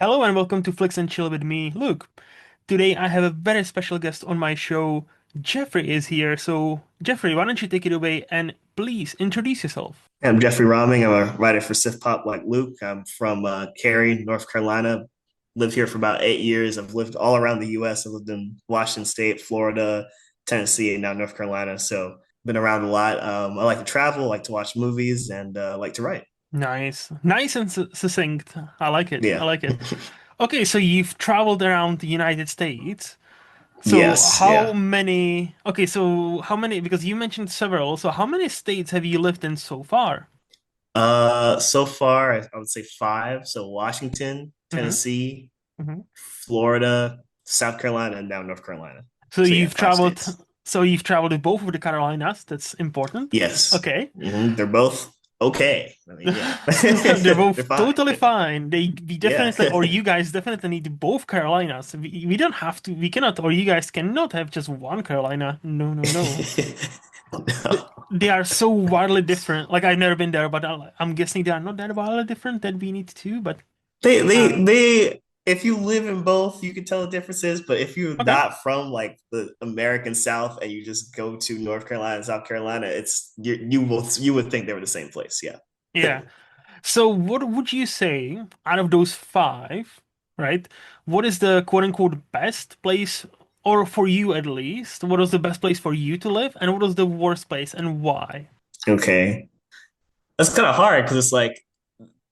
Hello and welcome to Flicks and Chill with me, Luke. Today I have a very special guest on my show. Jeffrey is here. So, Jeffrey, why don't you take it away and please introduce yourself? I'm Jeffrey Rahming. I'm a writer for Sif Pop like Luke. I'm from Cary, North Carolina. Lived here for about 8 years. I've lived all around the U.S. I've lived in Washington State, Florida, Tennessee, and now North Carolina. So been around a lot. I like to travel, like to watch movies, and like to write. Nice. Nice and succinct. I like it. I Yeah. like it. Okay, so you've traveled around the United States. So Yes. how Yeah. many, okay, so how many, because you mentioned several, so how many states have you lived in so far? So far, I would say five. So Washington, hmm Tennessee, hmm Florida, South Carolina, and now North Carolina. So So yeah, you've five traveled, states. so you've traveled to both of the Carolinas. That's important. Yes. Okay. They're both okay. I mean, yeah. They're They're both fine. totally fine. We Yeah. definitely, or you guys definitely need both Carolinas. We don't have to, we cannot, or you guys cannot have just one Carolina. No, no, no. They, No. they are so wildly different. Like I've never been there, but I'm guessing they are not that wildly different that we need to. But uh, If you live in both, you can tell the differences. But if you're okay, not from like the American South and you just go to North Carolina and South Carolina, you would think they were the same place. Yeah. yeah. So what would you say out of those five, right? What is the quote unquote best place, or for you at least, what was the best place for you to live, and what was the worst place and why? Okay. That's kind of hard because it's like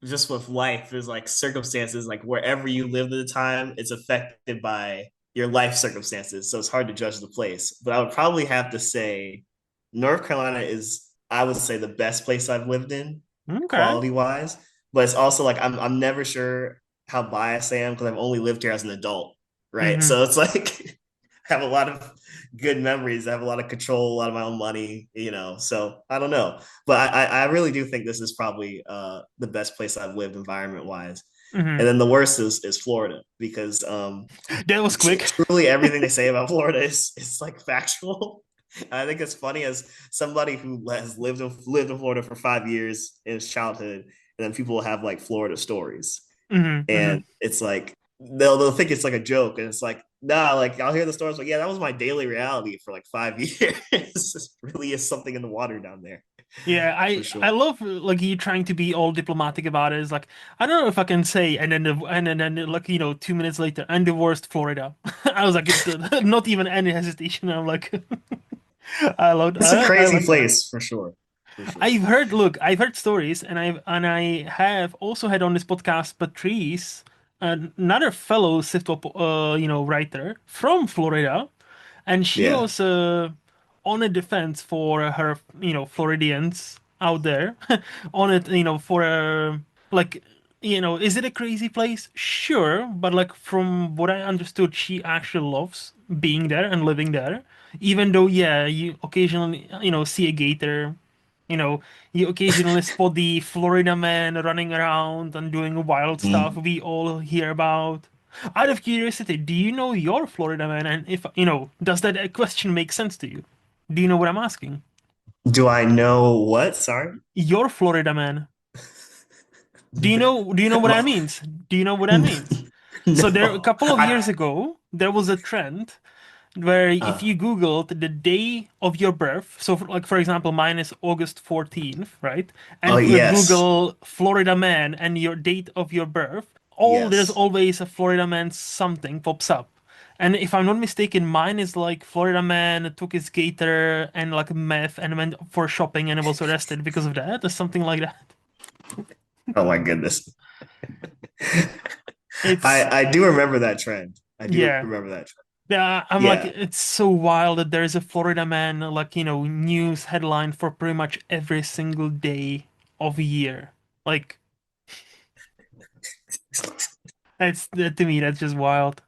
just with life, there's like circumstances, like wherever you live at the time, it's affected by your life circumstances. So it's hard to judge the place. But I would probably have to say North Carolina is, I would say, the best place I've lived in, Okay. quality wise. But it's also like I'm never sure how biased I am because I've only lived here as an adult, right? hmm So it's like I have a lot of good memories. I have a lot of control, a lot of my own money. So I don't know. But I really do think this is probably the best place I've lived environment wise. hmm And then the worst is Florida because That was quick. truly everything they say about Florida is like factual. I think it's funny as somebody who has lived in Florida for 5 years in his childhood, and then people will have like Florida stories, and hmm it's like they'll think it's like a joke, and it's like nah, like I'll hear the stories like yeah, that was my daily reality for like 5 years. It really is something in the water down there Yeah, for I sure. love like you trying to be all diplomatic about it. It's like I don't know if I can say, and then like 2 minutes later, and divorced Florida. I was like, not even any hesitation. I'm like, It's a I crazy like that. place for sure, for sure. I've heard stories, and I have also had on this podcast Patrice, another fellow Siftop, writer from Florida, and she Yeah. was on a defense for her, Floridians out there, on it, for like, is it a crazy place? Sure, but like from what I understood, she actually loves being there and living there, even though, yeah, you occasionally, see a gator. You know, you occasionally spot the Florida man running around and doing wild stuff Mm. we all hear about. Out of curiosity, do you know your Florida man? And if, does that question make sense to you? Do you know what I'm asking? Do I know what? Sorry. Your Florida man. Do you know what that means? Do you know what that means? So there, a No. couple of years ago, there was a trend where if Uh, you Googled the day of your birth, so like for example, mine is August 14th, right? oh And yes, Google Florida man and your date of your birth, there's yes. always a Florida man something pops up. And if I'm not mistaken, mine is like Florida man took his gator and like meth and went for shopping and was arrested because of that, or something like that. Oh my goodness. It's I do remember that trend. I do yeah. remember that trend. Yeah, I'm like, Yeah. it's so wild that there's a Florida man, like, news headline for pretty much every single day of a year. Like, that's that to me, that's just wild.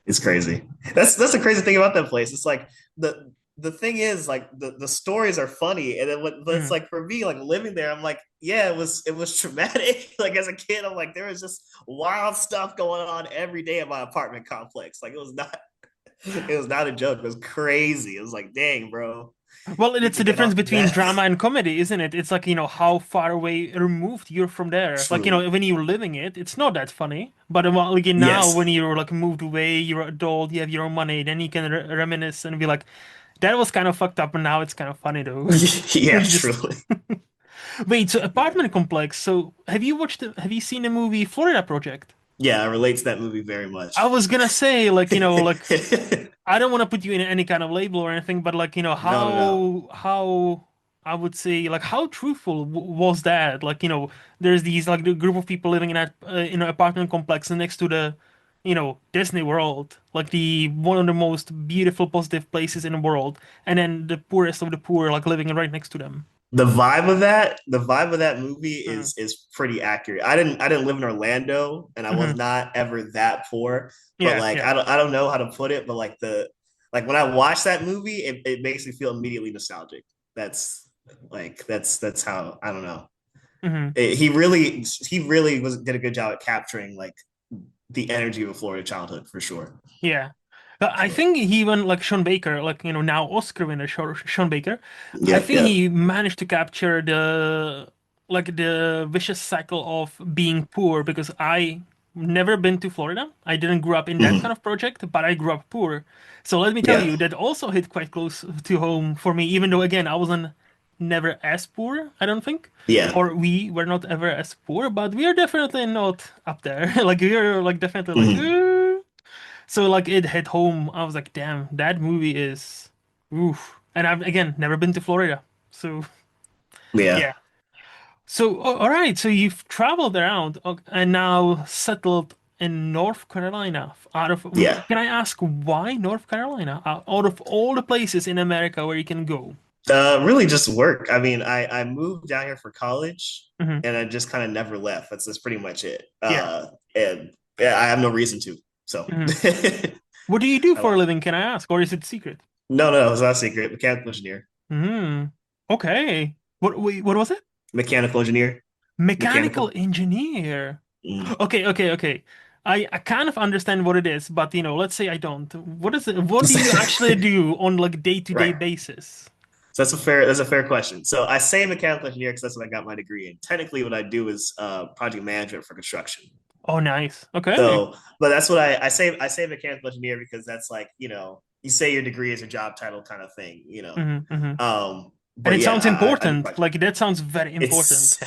It's crazy. That's the crazy thing about that place. It's like the thing is like the stories are funny, and then what but it's Mm. like for me like living there, I'm like yeah, it was traumatic. Like as a kid, I'm like there was just wild stuff going on every day in my apartment complex. Like it was not. It was not a joke. It was crazy. It was like, dang, bro, Well, need it's to the get difference off the between meth. drama and comedy, isn't it? It's like, how far away removed you're from there. Like, True. when you're living it, it's not that funny. But like now, when Yes. you're like moved away, you're adult, you have your own money, then you can reminisce and be like, that was kind of fucked up, and now it's kind of funny though. Yeah, Just truly. wait, so Yeah. apartment complex. So have you seen the movie Florida Project? Yeah, I relate to that movie very I much. was gonna say, like, I don't want to put you in any kind of label or anything, but like, No, no, no. how I would say, like, how truthful was that? Like, there's these like the group of people living in that in an apartment complex next to the, Disney World, like the one of the most beautiful, positive places in the world, and then the poorest of the poor, like living right next to them. The vibe of that movie Mm. is pretty accurate. I didn't live in Orlando, and I was Hmm. not ever that poor. But Yeah, like, yeah. I don't know how to put it, but like when I watch that movie, it makes me feel immediately nostalgic. That's how I don't know. Hmm. He really did a good job at capturing like the energy of a Florida childhood for sure. Yeah. I So think he even like Sean Baker, like now Oscar winner Sean Baker. I yep, think yep. he managed to capture the vicious cycle of being poor because I never been to Florida. I didn't grow up in that kind Mhm. of project, but I grew up poor. So let me tell Yeah, you, that also hit quite close to home for me, even though again I wasn't never as poor, I don't think. yeah. Or we were not ever as poor, but we are definitely not up there. Like we are like definitely like Mhm. so like it hit home. I was like, damn, that movie is oof. And I've again never been to Florida. So Yeah, yeah. So all right, so you've traveled around and now settled in North Carolina. yeah. Can I ask why North Carolina? Out of all the places in America where you can go. Really just work. I mean, I moved down here for college Hmm. and I just kind of never left. That's pretty much it. Yeah. And yeah, I have no reason to. So Hmm. What do you do I for a left. living, can I ask? Or is it secret? No, no, it's not a secret. Mechanical engineer. Hmm. Okay. What was it? Mechanical engineer. Mechanical Mechanical. engineer. Mm. Okay, okay, okay. I kind of understand what it is, but let's say I don't. What is it? What do you actually do on like day-to-day Right. basis? So that's a fair question. So I say mechanical engineer because that's what I got my degree in. Technically, what I do is project management for construction. Oh, nice. Okay. So, but that's what I say. I say mechanical engineer because that's like you say your degree is your job title kind of thing. Hmm. Hmm. And But it yeah, sounds I do important. project. Like that sounds very It's important.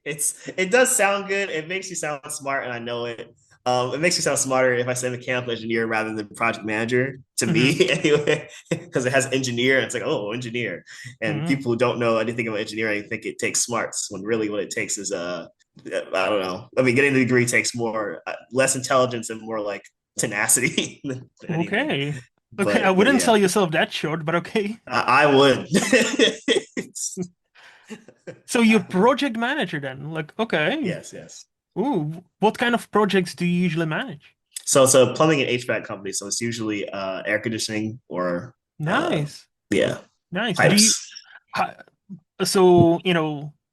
it does sound good. It makes you sound smart, and I know it. It makes you sound smarter if I say mechanical engineer rather than project manager to Hmm. me anyway, because it has engineer. And it's like, oh, engineer, and Hmm. people who don't know anything about engineering think it takes smarts when really what it takes is I don't know. I mean, getting the degree takes more less intelligence and more like tenacity than anything. Okay. Okay, I But wouldn't yeah, sell yourself that short, but okay. I would. So you're project manager then? Like, okay. Yes, yes. Ooh, what kind of projects do you usually manage? So it's a plumbing and HVAC company. So it's usually air conditioning or Nice. yeah, Nice. pipes. Ha- so,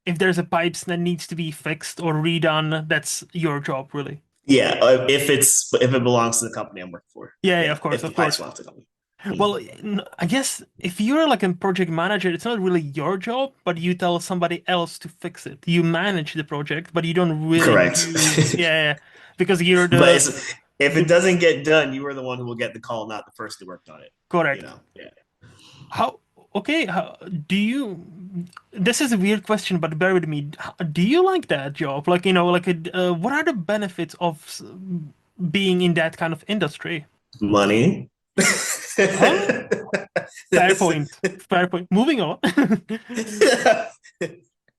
if there's a pipes that needs to be fixed or redone, that's your job, really. Yeah, if it belongs to the company I'm working for. Yeah, yeah, Yeah, of course, if the of pipes course. belong to the company. Well, Mhm. I guess if you're like a project manager, it's not really your job, but you tell somebody else to fix it. You manage the project, but you don't really Correct. do, yeah, because you're But the it's if it the doesn't get done, you are the one who will get the call, not the person who worked on it. You correct. know. Yeah. How, okay, do you, this is a weird question, but bear with me. Do you like that job? Like, what are the benefits of being in that kind of industry? Money. Huh? Fair point. Fair point. Moving on.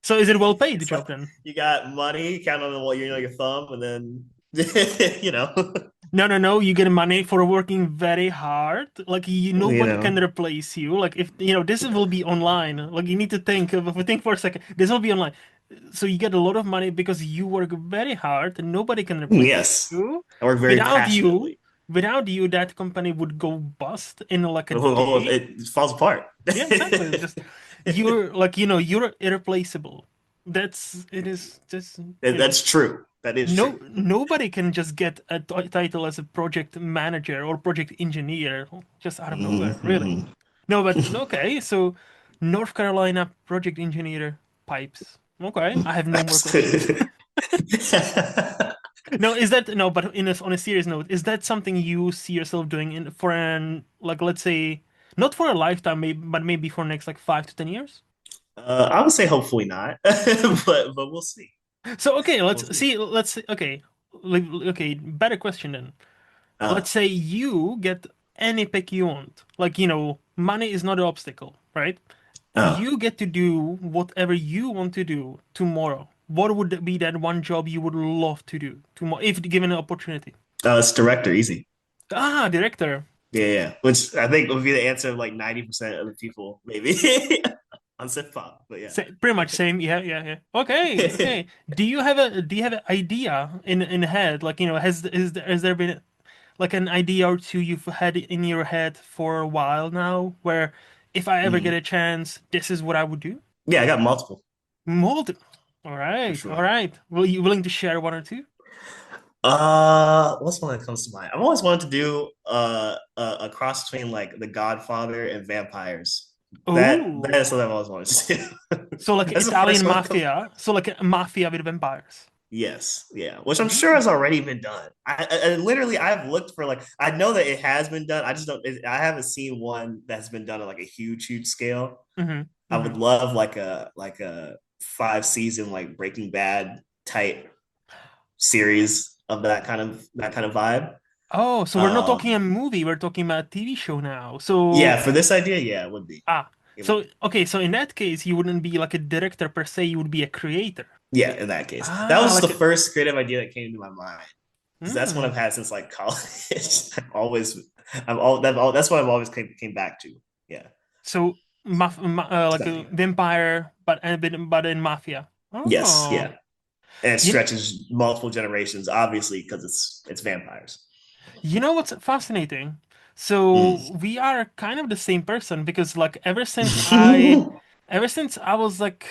So is it well paid, the It's job like then? you got money, count on your thumb, and then you know, No, no, no. You get money for working very hard. Like you nobody can know. replace you. Like if this will be online. Like you need to think for a second. This will be online. So you get a lot of money because you work very hard and nobody can replace Yes, you. I work very Without you, passionately. without you, that company would go bust in like a Oh, day. it falls apart. Yeah, exactly. Just you're like, you're irreplaceable. It is just, That's true. That is true. No, nobody can just get a title as a project manager or project engineer just out of Hmm. nowhere, really. No, but okay, so North Carolina project engineer pipes. Okay, I have no more questions. No, is that no? But on a serious note, is that something you see yourself doing in for an like let's say not for a lifetime, maybe, but maybe for next like 5 to 10 years? I would say hopefully not, but we'll see. So okay, We'll let's see. see. Let's see. Okay, okay. Better question then. Uh, Let's say you get any pick you want. Like, money is not an obstacle, right? uh, You get to do whatever you want to do tomorrow. What would be that one job you would love to do tomorrow if given an opportunity? it's director, easy. Ah, director. Yeah, yeah. Which I think would be the answer of like 90% of the people, maybe on sip pop. But yeah. Pretty much same. Yeah, yeah, yeah. Okay, okay. Do you have an idea in head? Like, has there been like an idea or two you've had in your head for a while now, where if I ever get Mhm. a chance, this is what I would do? Yeah, I got multiple Mold. All for right, all sure. right. Will you willing to share one or two? What's one that comes to mind? I've always wanted to do a cross between like The Godfather and vampires. That is Oh, something I've always wanted to do. so like That's the Italian first one that comes. mafia. So like a mafia with vampires. Yes, yeah, which I'm sure Mm-hmm. has already been done. I literally I've looked for like I know that it has been done. I just don't. I haven't seen one that's been done on like a huge scale. Mm-hmm. I Mm-hmm. would love like a 5 season like Breaking Bad type series of that kind of vibe. Oh, so we're not talking a Um, movie. We're talking about a TV show now. So yeah, for this idea, yeah, it would be. ah, It would so be. okay. So in that case, you wouldn't be like a director per se. You would be a creator. Yeah, in that case, that Ah, was the like first creative idea that came to my mind because that's one mm. I've had since like college. I've always, that's what I've always came back to. Yeah, So like a idea. vampire, but in mafia. Yes, Oh, yeah, and it you stretches multiple generations, obviously, because it's vampires. you know what's fascinating? So Mm. we are kind of the same person because like ever since I was like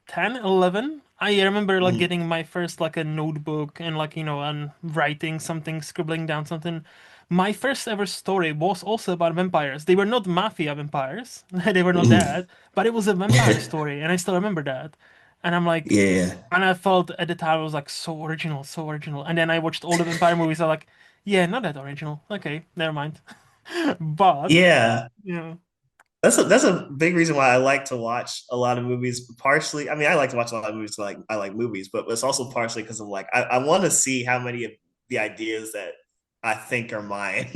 10, 11, I remember like Mm. getting my first like a notebook and like and writing something, scribbling down something. My first ever story was also about vampires. They were not mafia vampires. They were not Mm. that, but it was a vampire story and I still remember that. And I'm like Yeah, and I felt at the time I was like so original, so original. And then I watched all the vampire movies. I'm like, yeah, not that original. Okay, never mind. But yeah. yeah, That's a big reason why I like to watch a lot of movies. Partially, I mean, I like to watch a lot of movies. Like I like movies, but it's also partially because I'm like I want to see how many of the ideas that I think are mine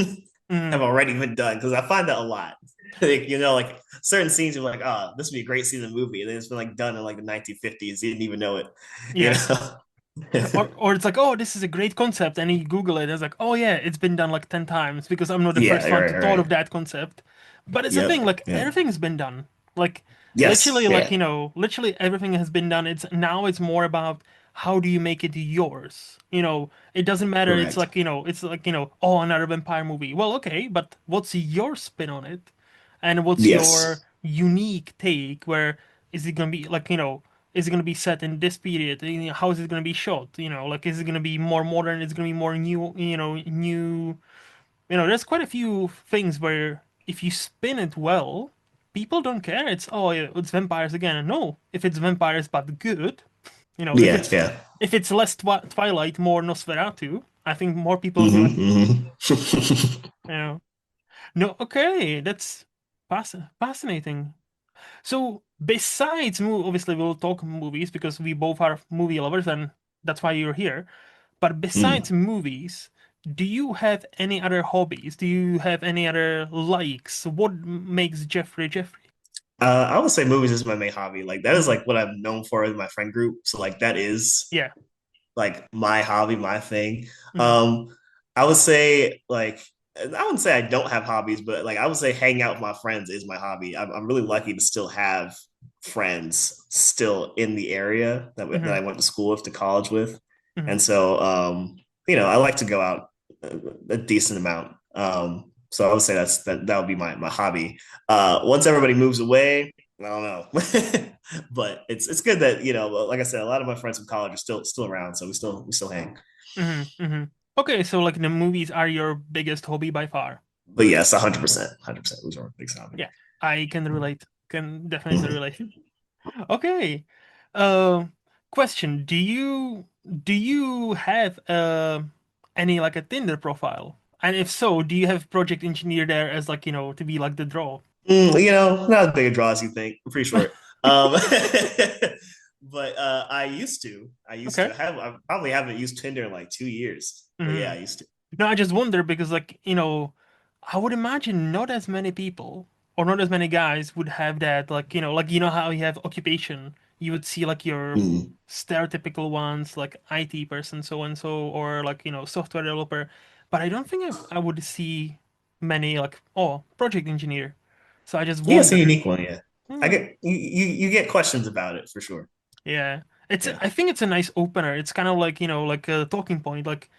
have mm, already been done. Because I find that a lot. Like certain scenes, you're like, oh, this would be a great scene in a movie, and then it's been like done in like the 1950s. You didn't even know it. You yeah. know? Or it's like, oh, this is a great concept, and you Google it. It's like, oh yeah, it's been done like 10 times because I'm not the Yeah, first one to right, thought right. of that concept. But it's a thing, Yep, like yep. everything's been done. Like Yes, literally, like yeah, literally everything has been done. It's more about how do you make it yours. It doesn't matter. correct. It's like oh, another vampire movie. Well, okay, but what's your spin on it? And what's your Yes, unique take? Where is it gonna be like, is it gonna be set in this period? How is it gonna be shot? Like is it gonna be more modern? Is it gonna be more new? New. There's quite a few things where if you spin it well, people don't care. It's oh yeah, it's vampires again. No, if it's vampires but good, if yeah, it's yeah. if it's less Twilight, more Nosferatu, I think more people will be like, Hmm. you know, no, okay, that's fascinating. So besides obviously we'll talk movies because we both are movie lovers and that's why you're here. But besides Mm. movies, do you have any other hobbies? Do you have any other likes? What makes Jeffrey Jeffrey? I would say movies is my main hobby. Like that is Hmm. like what I'm known for in my friend group. So like that is Yeah. like my hobby, my thing. Hmm. Um, I would say like I wouldn't say I don't have hobbies, but like I would say hanging out with my friends is my hobby. I'm really lucky to still have friends still in the area that Hmm. I went to school with, to college with, Hmm. and so I like to go out a decent amount. So I would say that would be my hobby. Once everybody moves away, I don't know. But it's good that, like I said, a lot of my friends from college are still around, so we still hang. Okay, so like the movies are your biggest hobby by far. But yes, 100%, 100%. Those are big topic. Yeah, I can relate. Can definitely relate. Okay. Uh, question: Do you have any like a Tinder profile? And if so, do you have project engineer there as like to be like the draw? Not as big a draw as you think. I'm pretty short. Um, but I used to. I used Okay. to. I probably haven't used Tinder in like 2 years. But yeah, Mhm. I used to. No, I just wonder because like I would imagine not as many people or not as many guys would have that like like how you have occupation. You would see like your Mm. stereotypical ones like IT person so and so or like software developer, but I don't think I would see many like project engineer. So I just Yeah, it's a wonder. unique one. Yeah, I Hmm, get you get questions about it for sure. yeah, it's Yeah, I think it's a nice opener. It's kind of like like a talking point like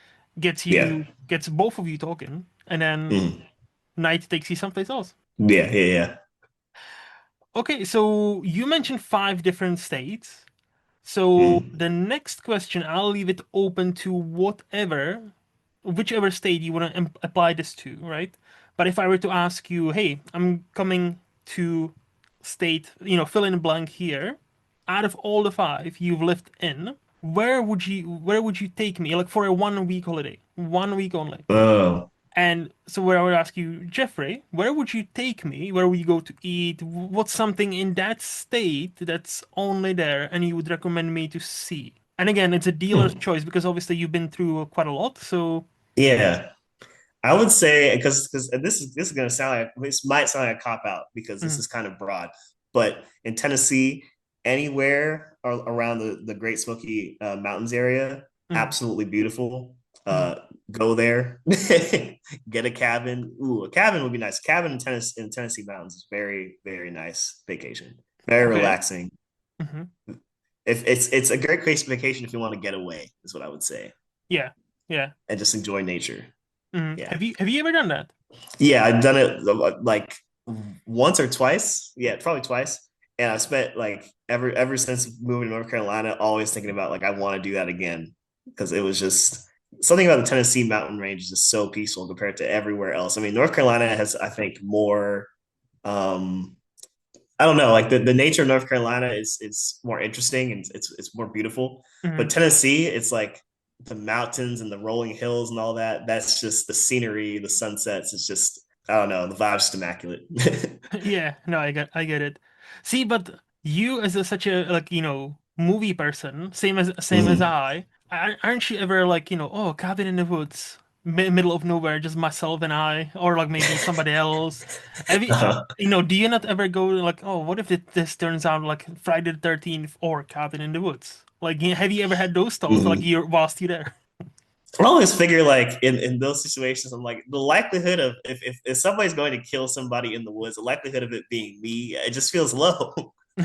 yeah, gets both of you talking and then mm. night takes you someplace else. Yeah, yeah, yeah. Okay, so you mentioned five different states. So Mm. the next question, I'll leave it open to whichever state you want to apply this to, right? But if I were to ask you, hey, I'm coming to state, fill in blank here. Out of all the five you've lived in, where would you take me? Like for a 1 week holiday, 1 week only. Oh, And so where I would ask you, Jeffrey, where would you take me? Where would you go to eat? What's something in that state that's only there and you would recommend me to see? And again, it's a dealer's hmm. choice because obviously you've been through quite a lot. So, Yeah. I would say because this is gonna sound like this might sound like a cop out because this mm, is kind of broad, but in Tennessee, anywhere around the Great Smoky Mountains area, mm, absolutely beautiful. mm. Uh, Go there, get a cabin. Ooh, a cabin would be nice. Cabin in Tennessee mountains is very very nice vacation. Very Okay. relaxing. Hmm. If it's a great vacation if you want to get away, is what I would say, Yeah. Yeah. and just enjoy nature. Yeah. Have you ever done that? Yeah, I've done it like once or twice. Yeah, probably twice. And I've spent like ever since moving to North Carolina, always thinking about like I want to do that again because it was just something about the Tennessee mountain range is just so peaceful compared to everywhere else. I mean, North Carolina has, I think, more. Um, I don't know, like the nature of North Carolina is more interesting and it's more beautiful. But Hmm. Tennessee, it's like the mountains and the rolling hills and all that. That's just the scenery, the sunsets. It's just I don't know, the vibe's just immaculate. Yeah, no, I get it. See, but you as such a like movie person, same as Mm. aren't you ever like cabin in the woods, middle of nowhere, just myself and I, or like maybe somebody else. Have you, Uh-huh. do you not ever go like, oh, what if this turns out like Friday the 13th or cabin in the woods? Like, have you ever had those thoughts like Mm. you're whilst you there? I always figure like in those situations, I'm like the likelihood of if somebody's going to kill somebody in the woods, the likelihood of it being me, it just feels low.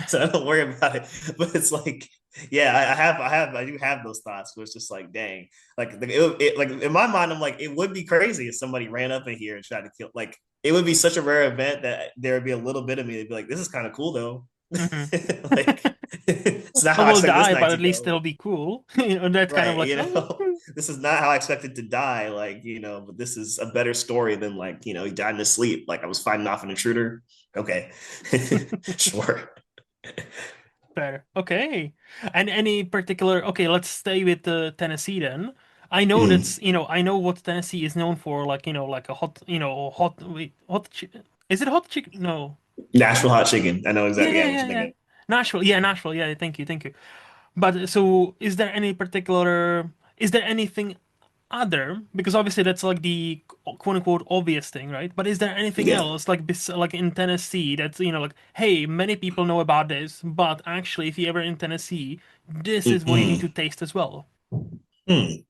So I don't worry about it. But it's like, yeah, I do have those thoughts where it's just like, dang, like in my mind, I'm like, it would be crazy if somebody ran up in here and tried to kill. Like, it would be such a rare event that there would be a little bit of me that'd be like, this is kind of cool though. Hmm. Like, it's not I how I will expect this die, night but to at least go. it'll be cool. That's kind of Right, like, oh. this is not how I expected to die. Like, but this is a better story than like, he died in his sleep. Like I was fighting off an intruder. Okay. Sure. Fair. Okay. And any particular, okay, let's stay with Tennessee then. I know Mm. I know what Tennessee is known for, like, like a hot, wait, is it hot chicken? No. Nashville hot chicken. I know Yeah, exactly, yeah, yeah, what yeah, you're yeah. thinking. Nashville. Yeah, Nashville. Yeah, thank you, thank you. But so is there anything other? Because obviously that's like the quote unquote obvious thing, right? But is there anything Yeah. else like like in Tennessee that's like, hey, many people know about this, but actually, if you're ever in Tennessee, this is what you need Mm-mm. to taste as well. Mm.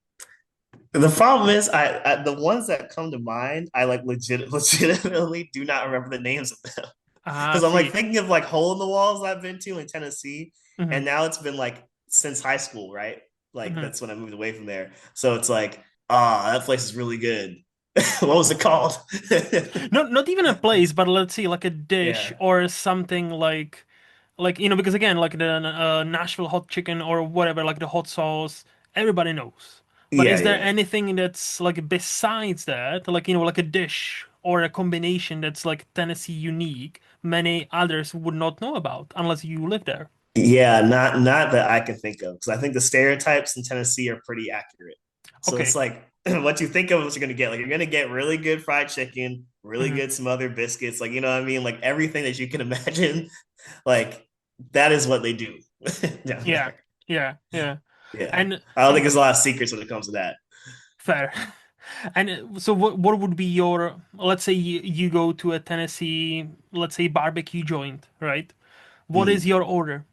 The problem is, the ones that come to mind, I like legitimately do not remember the names of them Ah, because I'm like see. thinking of like hole in the walls I've been to in Tennessee, Hmm. and now it's been like since high school, right? Like Hmm. that's when I moved away from there. So it's like, that place is really good. What was it called? Not even a place, but let's see, like a dish Yeah. or something like. Like, because again, like the Nashville hot chicken or whatever, like the hot sauce, everybody knows. But Yeah, is there yeah. anything that's like besides that, like, like a dish or a combination that's like Tennessee unique, many others would not know about unless you live there? Yeah, not that I can think of because I think the stereotypes in Tennessee are pretty accurate. So it's Okay. like what you think of is what you're gonna get. Like you're gonna get really good fried chicken, really Hmm. good smothered biscuits, like you know what I mean? Like everything that you can imagine, like that is what they do down Yeah. there. Yeah. Yeah. Yeah. And I don't think there's a okay, lot of secrets when it comes to that. fair. And so what would be your, let's say you go to a Tennessee, let's say barbecue joint, right? What is Mm. your order?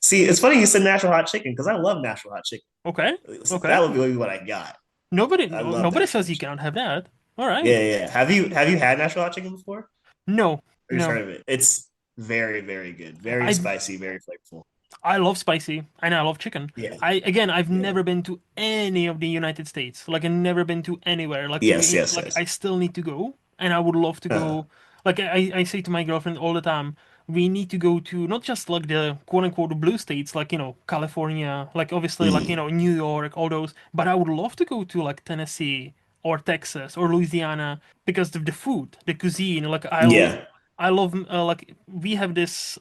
See, it's funny you said Nashville hot chicken because I love Nashville hot chicken. Okay. So Okay. that would be what I got. Nobody, I no, love nobody Nashville says hot you chicken. cannot have that. All right. Yeah, yeah. Have you had Nashville hot chicken before? No, Or just no. heard of it? It's very, very good. Very I spicy, very flavorful. I love spicy and I love chicken. Yeah, I've yeah. never been to any of the United States. Like I've never been to anywhere. Like Yes, yes, like yes. I still need to go and I would love to Uh, go. Like I say to my girlfriend all the time, we need to go to not just like the quote unquote blue states, like California, like obviously like mm, New York, all those, but I would love to go to like Tennessee or Texas or Louisiana because of the food, the cuisine. Like yeah. I love like we have this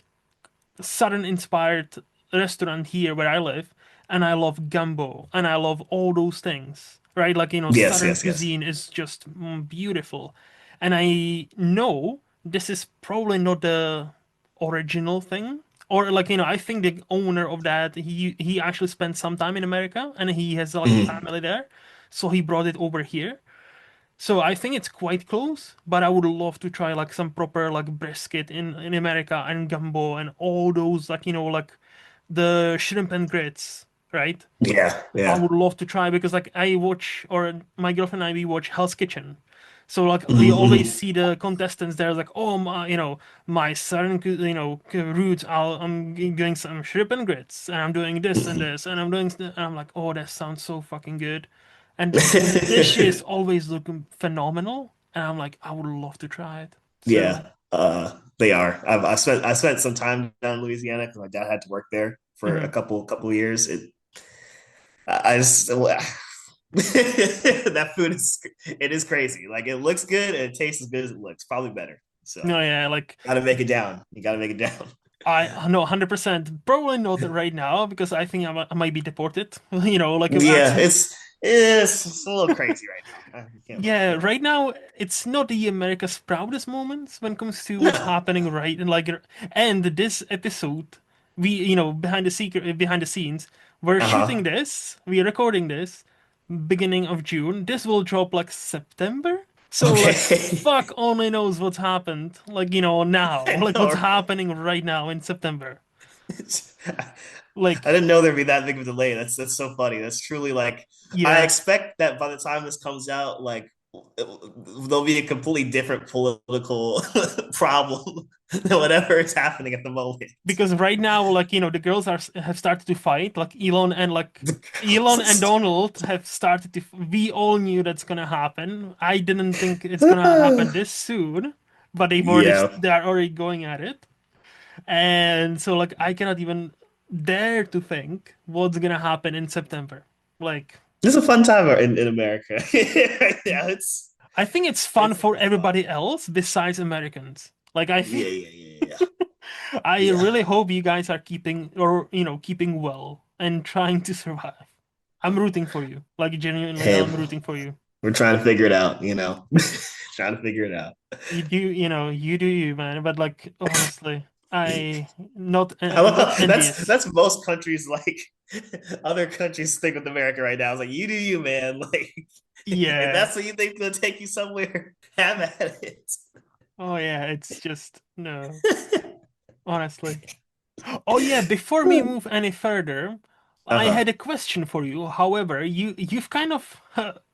southern inspired restaurant here where I live, and I love gumbo and I love all those things, right? Like, Yes, southern yes, yes. cuisine is just beautiful. And I know this is probably not the original thing. Or like, I think the owner of that, he actually spent some time in America and he has like a Mm, family there. So he brought it over here. So I think it's quite close, but I would love to try like some proper like brisket in America and gumbo and all those like like the shrimp and grits, right? yeah, I yeah. would love to try because like I watch or my girlfriend and I we watch Hell's Kitchen. So like we Mm, always mm. see the contestants there like oh my my southern roots I'm doing some shrimp and grits and I'm doing this and this and I'm doing and I'm like oh that sounds so fucking good and the dishes always look phenomenal and I'm like I would love to try it so Yeah, they are. I spent some time down in Louisiana because my dad had to work there for a mhm. couple of years. I just that food is crazy. Like it looks good and it tastes as good as it looks. Probably better. So No, yeah, like gotta make it down. You gotta make it down. I know 100%. Probably not right now because I think I might be deported. Like Yeah, actually, it's a little crazy right now. I can't lie. yeah. Yeah. Right now, it's not the America's proudest moments when it comes to what's No. happening right and like. And this episode, we behind the scenes, we're shooting Uh-huh. this. We're recording this beginning of June. This will drop like September. So like, Okay. fuck only knows what's happened. Like now, I like what's know. happening right now in September. I Like. didn't know there'd be that big of a delay. That's so funny. That's truly like I Yeah, expect that by the time this comes out, like there'll be a completely different political problem than whatever is happening at the moment. because right now, like the girls have started to fight. Like Elon and Donald have started to. We all knew that's gonna happen. I didn't think it's gonna happen this soon, but Yeah, they are already going at it. And so, like, I cannot even dare to think what's gonna happen in September. Like, it's a fun time in America. Yeah, I think it's fun for it's fun. everybody else besides Americans. Like, I Yeah, think yeah, yeah, yeah, I yeah. really hope you guys are keeping or keeping well and trying to survive. I'm rooting for you. Like genuinely, Hey, I'm rooting for you. we're trying to figure it out. Trying to figure it out. You do you, man. But like honestly, I I not love, envious. that's most countries like other countries think with America right now. It's like you do you, man. Like if Yeah. that's what you think will take you somewhere, have at it. Oh yeah, it's just no, honestly. Oh yeah, before we move any further, I Uh-huh. had a question for you. However, you've kind of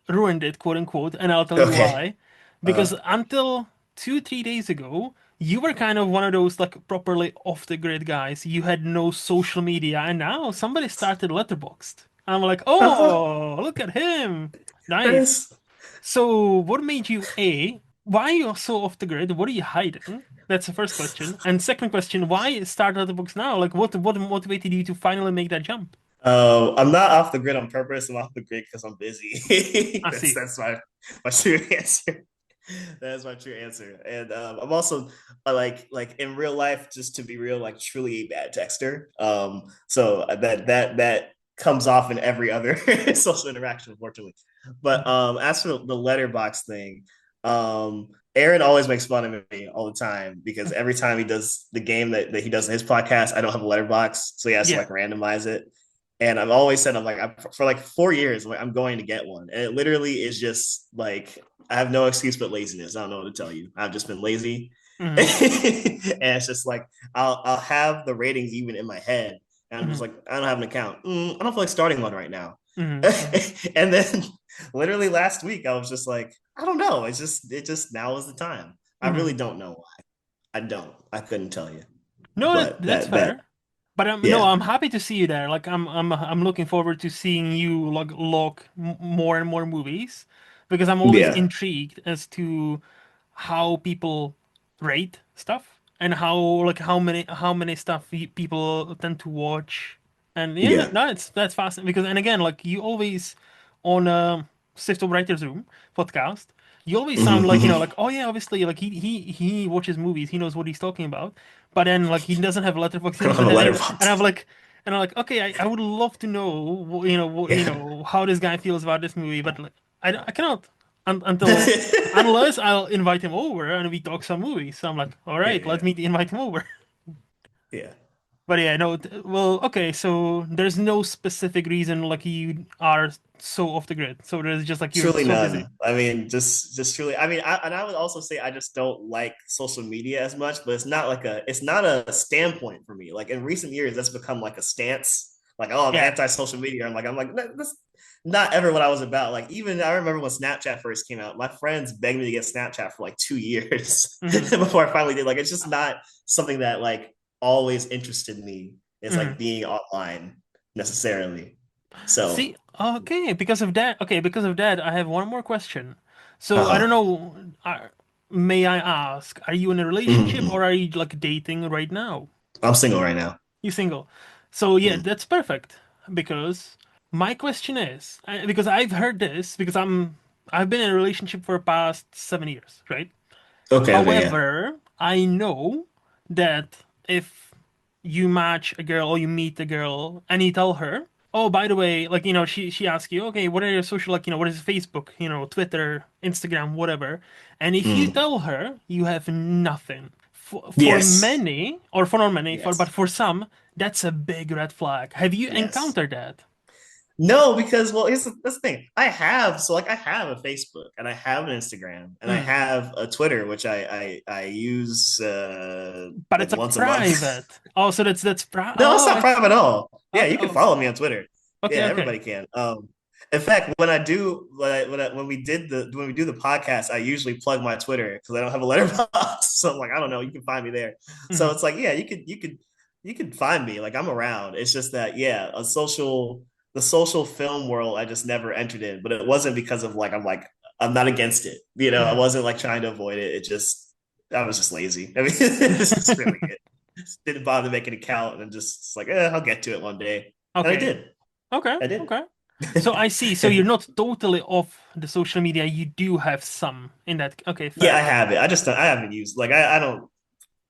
ruined it, quote unquote, and I'll tell you Okay. why. Because Uh until 2, 3 days ago, you were kind of one of those like properly off the grid guys. You had no social media, and now somebody started Letterboxd. I'm like, uh-huh. oh, look at him. Nice. Nice. So, what made you A, why are you so off the grid? What are you hiding? That's the first question. And second question, why start other books now? Like, what motivated you to finally make that jump? I'm not off the grid on purpose. I'm off the grid because I'm busy. I that's see. that's my true answer. That is my true answer. And I'm also like in real life, just to be real, like truly a bad texter. So that comes off in every other social interaction, unfortunately. But as for the letterbox thing, Aaron always makes fun of me all the time because every time he does the game that he does in his podcast, I don't have a letterbox, so he has to Yeah. like randomize it. And I've always said, I'm like, for like 4 years, I'm, like, I'm going to get one. And it literally is just like, I have no excuse but laziness. I don't know what to tell you. I've just been lazy. And Hmm. it's just like, I'll have the ratings even in my head. And I'm just Hmm. like, I don't have an account. I don't feel like starting one right now. Hmm. Hmm. And then literally last week, I was just like, I don't know. It just now is the time. I Hmm. really don't know why. I don't. I couldn't tell you. No, But that's fair. But no, yeah, I'm happy to see you there. Like I'm looking forward to seeing you log more and more movies because I'm always yeah, intrigued as to how people rate stuff and how many stuff people tend to watch. And yeah, no, yeah. no, it's that's fascinating because and again, like you always on Sift of Writers Room podcast, you always sound like Mhm. like oh yeah, obviously like he watches movies, he knows what he's talking about, but then like he doesn't have I don't letterboxing, have but a and letterbox. I'm like. And I'm like, okay, I would love to know, Yeah. how this guy feels about this movie, but like, I cannot until unless I'll invite him over and we talk some movies. So I'm like, all Yeah, right, let yeah, me invite him over. yeah. But yeah, no, well, okay, so there's no specific reason like you are so off the grid. So there's just like you're Truly so busy. none. I mean, just truly. I mean, and I would also say I just don't like social media as much, but it's not a standpoint for me. Like in recent years, that's become like a stance. Like, oh, I'm Yeah. anti-social media. I'm like, that's not ever what I was about. Like, even I remember when Snapchat first came out, my friends begged me to get Snapchat for like 2 years Hmm. before I finally did. Like, it's just not something that like always interested me. It's Hmm. like being online necessarily. So, See, okay, because of that, I have one more question. So I don't uh-huh. know, may I ask, are you in a relationship Mhm. or are you like dating right now? I'm single right now. You single. So yeah, Mm. that's perfect because my question is because I've heard this because I've been in a relationship for the past 7 years, right? Okay, yeah. However, I know that if you match a girl or you meet a girl and you tell her, oh, by the way, like, she asks you, okay, what are your social, like, what is Facebook, Twitter, Instagram, whatever. And if you Mm. tell her you have nothing, for Yes. many, or for not many, but Yes. for some, that's a big red flag. Have you Yes. encountered that? No, because well, that's the thing. I have a Facebook and I have an Instagram and I Mm. have a Twitter, which I use But like it's like once a month. private. Oh, so that's No, it's oh, not private at all. Yeah, okay. you can Oh, follow me on Twitter. okay, Yeah, okay. everybody can. In fact, when we did when we do the podcast, I usually plug my Twitter because I don't have a letterbox. So I'm like, I don't know, you can find me there. So Mhm. it's like, yeah, you could find me. Like I'm around. It's just that, yeah, the social film world, I just never entered in. But it wasn't because of I'm not against it. I Mhm. wasn't like trying to avoid it. I was just lazy. I mean, this is really it. Didn't bother to make an account and just like, I'll get to it one day. And I Okay. did. Okay. I did. Okay. So I see. So you're not totally off the social media. You do have some in that. Okay, Yeah, I fair. have it. I haven't used I don't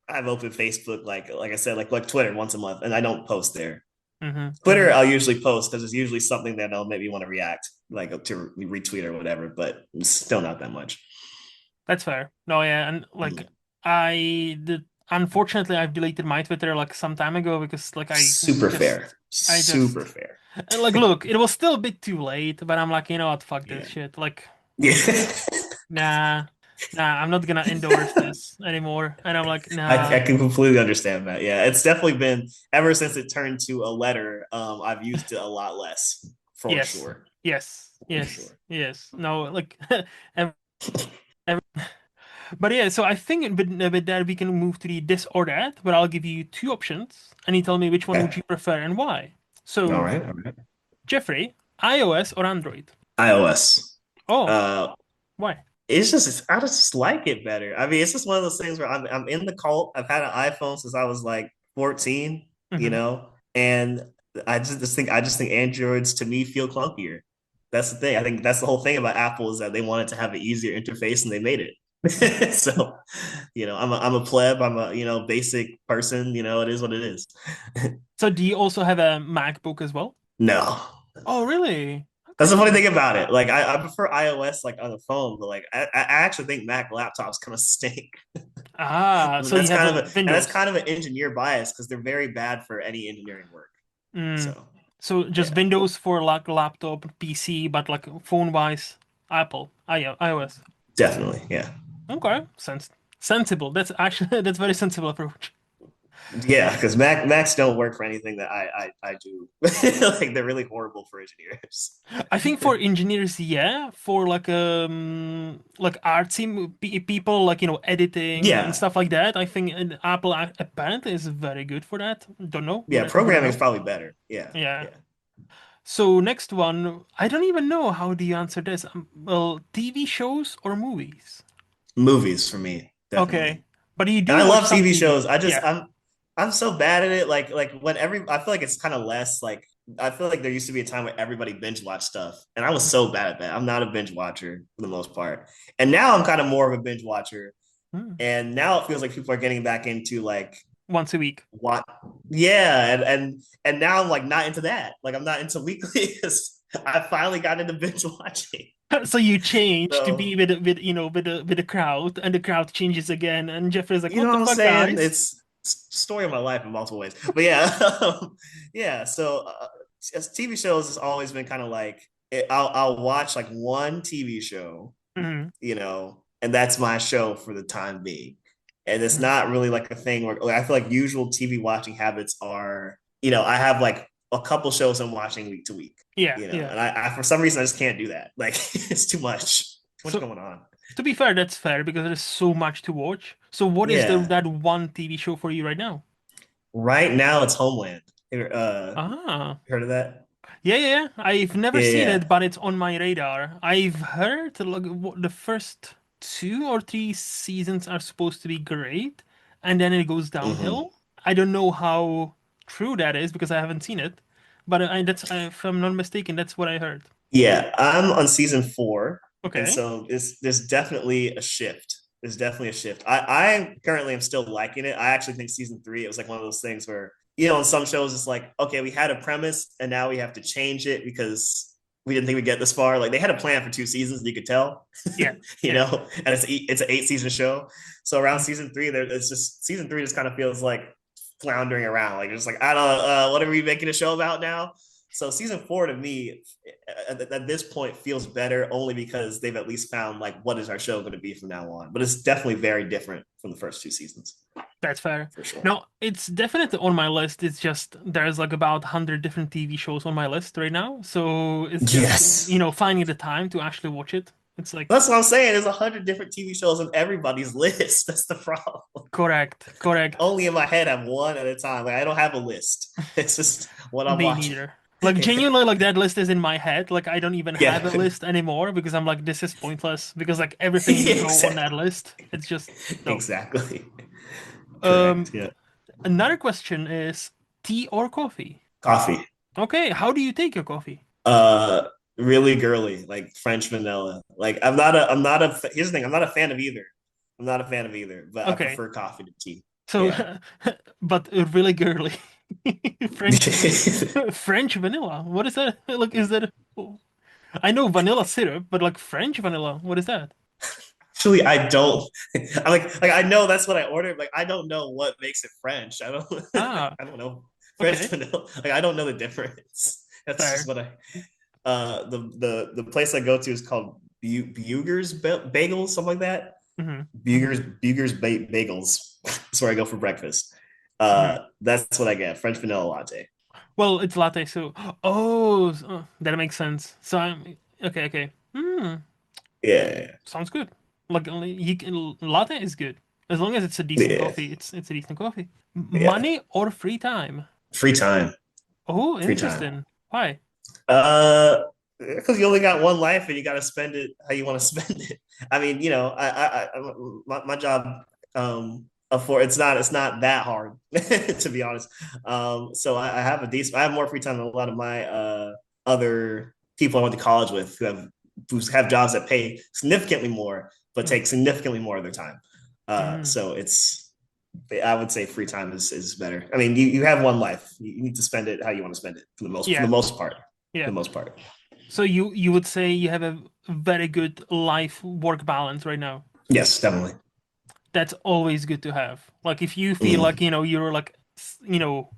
I've opened Facebook like I said like Twitter once a month and I don't post there. Hmm. Twitter Hmm. I'll usually post because it's usually something that'll make me want to react like to retweet or whatever, but it's still not that much. That's fair. No, yeah, and like Mm. I did. Unfortunately, I've deleted my Twitter like some time ago because like Super fair. I Super just, fair. and like, look, it was still a bit too late, but I'm like, you know what, fuck this Yeah. shit. Like, Yeah. nah, I'm not gonna endorse this anymore. And I'm like, I nah, can completely understand that. Yeah, it's definitely been ever since it turned to a letter. I've used it a lot less, for yes, sure, yes, for yes, sure. yes. No, like, ev- ev- but yeah. So I think with that we can move to the this or that. But I'll give you two options, and you tell me which one would Okay. you prefer and why. All So right. All right. Jeffrey, iOS or Android? iOS. Oh, Uh, why? I just like it better. I mean, it's just one of those things where I'm in the cult. I've had an iPhone since I was like 14, you Hmm. know, and I just think Androids to me feel clunkier. That's the thing. I think that's the whole thing about Apple is that they wanted to have an easier interface and they made it. So, I'm a pleb. I'm a basic person. It is what it is. So do you also have a MacBook as well? No, Oh, really? that's the funny Okay. thing about it. Like I prefer iOS like on the phone, but like I actually think Mac laptops kind of stink. Ah, But so you have a that's Windows. kind of an engineer bias because they're very bad for any engineering work. Mm. So So just yeah, Windows for like laptop, PC, but like phone-wise, Apple, iOS. definitely, yeah, Okay, sensible. That's actually that's very sensible approach. yeah. Because Macs don't work for anything that I do. Like they're really horrible for engineers. I think for engineers, yeah. For like artsy people, like editing and Yeah, stuff like that, I think an Apple apparently is very good for that. Don't know, yeah. wouldn't Programming is know. probably better. Yeah, Yeah. yeah. So next one, I don't even know how do you answer this. Well, TV shows or movies? Movies for me, Okay, definitely. but you And do I watch love some TV TV. shows. Yeah. I'm so bad at it. Like when I feel like it's kind of less like I feel like there used to be a time where everybody binge watched stuff, and I was so bad at that. I'm not a binge watcher for the most part, and now I'm kind of more of a binge watcher. Hmm. And now it feels like people are getting back into like Once a week. what, yeah, and now I'm like not into that. Like I'm not into weekly because I finally got into binge watching. So you change to be So with the crowd, and the crowd changes again, and Jeffrey's like, you "What know the what I'm fuck, saying? guys?" It's story of my life in multiple ways. But yeah, yeah. So as TV shows has always been kind of like I'll watch like one TV show, Hmm. and that's my show for the time being. And it's Hmm. not really like a thing where like, I feel like usual TV watching habits are, I have like a couple shows I'm watching week to week, Yeah, yeah. and I for some reason I just can't do that. Like it's too much So going on. to be fair, that's fair because there's so much to watch. So what is the Yeah. that one TV show for you right now? Right now it's Homeland. Ah. Heard of that? Yeah, yeah, yeah. I've never Yeah, seen yeah. it, but it's on my radar. I've heard like the first two or three seasons are supposed to be great, and then it goes Hmm. downhill. I don't know how true that is because I haven't seen it, but if I'm not mistaken, that's what I heard. Yeah, I'm on season 4, and Okay. so there's definitely a shift. There's definitely a shift. I currently am still liking it. I actually think season 3 it was like one of those things where in some shows it's like okay we had a premise and now we have to change it because we didn't think we'd get this far. Like they had a plan for 2 seasons, you could tell, Yeah. Yeah. and it's an 8 season show. So around season 3, there it's just season 3 just kind of feels like floundering around, like just like I don't what are we making a show about now? So season 4 to me at this point feels better only because they've at least found like what is our show going to be from now on. But it's definitely very different from the first 2 seasons That's fair. for sure. No, it's definitely on my list. It's just there's like about 100 different TV shows on my list right now. So it's just, Yes. finding the time to actually watch it. It's like, That's what I'm saying. There's 100 different TV shows on everybody's list. That's the problem. correct, correct. Only in my head, I'm one at a time. Like I don't have a list. It's just what I'm Me watching. neither. Like genuinely, like that list is in my head. Like I don't even have a Yeah. list anymore because I'm like, this is pointless because like everything will Yeah, go on that exactly. list. It's just no. Exactly. Um, Correct. Yeah. Another question is tea or coffee? Coffee. Okay, how do you take your coffee? Uh, really girly, like French vanilla. Like here's the thing, I'm not a fan of either. I'm not a fan of either, but I Okay, prefer coffee to tea. so Yeah. but really girly. French French vanilla. What is that? Like, is that? I know vanilla syrup, but like French vanilla. What is that? Actually, I don't. I like I know that's what I ordered. Like I don't know what makes it French. I don't. Ah, I don't know French okay, vanilla. Like I don't know the difference. That's just fair. what I. The place I go to is called Bugers Bagels, something like that. Hmm. Hmm. Bugers Bagels. That's where I go for breakfast. Hmm. That's what I get. French vanilla latte. Well, it's latte, so that makes sense. So I'm okay. Okay. Hmm. Yeah, Sounds good. Like latte is good as long as it's a decent yeah, coffee. It's a decent coffee. yeah. Money or free time? Free time, Oh, free time. interesting. Why? Uh, because you only got one life and you got to spend it how you want to spend it. I mean, my job, for it's not that hard to be honest. So I have I have more free time than a lot of my other people I went to college with who have jobs that pay significantly more but Mm, take significantly more of their time. mm. So it's I would say free time is better. I mean, you have one life. You need to spend it how you want to spend it for the Yeah, most part. For yeah. the most part. So you would say you have a very good life work balance right now. Yes, definitely. That's always good to have. Like if you feel like, Mm. you're like,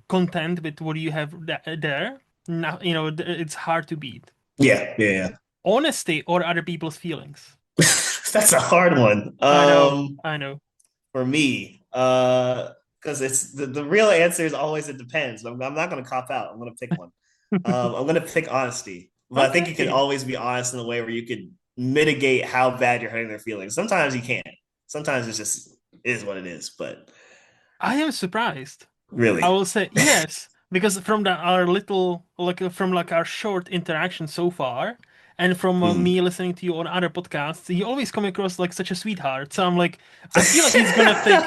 content with what you have there, now, it's hard to beat. Yeah, yeah, Honesty or other people's feelings. yeah. That's a hard one. I know, I know. For me, because it's the real answer is always it depends. I'm not gonna cop out. I'm gonna pick one. I'm gonna pick honesty, but I think you can Okay. always be honest in a way where you can mitigate how bad you're hurting their feelings. Sometimes you can't. Sometimes it's just is what it is. But I am surprised. I really, will say yes, because from our little, like from like our short interaction so far, and from mm. me listening to you on other podcasts, you always come across like such a sweetheart. So I'm like, I feel like he's gonna pick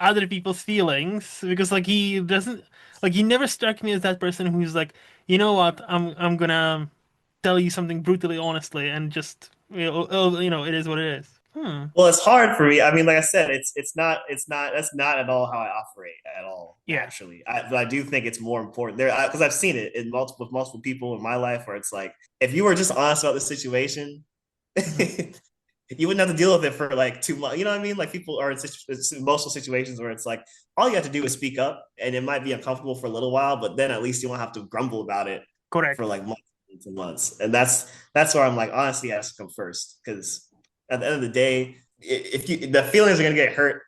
other people's feelings because like he doesn't, like he never struck me as that person who's like, you know what, I'm gonna tell you something brutally honestly and just it is what it is. Hmm. Well, it's hard for me. I mean, like I said, it's not that's not at all how I operate at all Yeah. naturally. But I do think it's more important there because I've seen it in multiple people in my life where it's like if you were just honest about the situation, Hmm. you wouldn't have to deal with it for like 2 months. You know what I mean? Like people are in emotional situations where it's like all you have to do is speak up, and it might be uncomfortable for a little while, but then at least you won't have to grumble about it for Correct. like months and months. And that's where I'm like, honestly, has to come first because at the end of the day, if you the feelings are gonna get hurt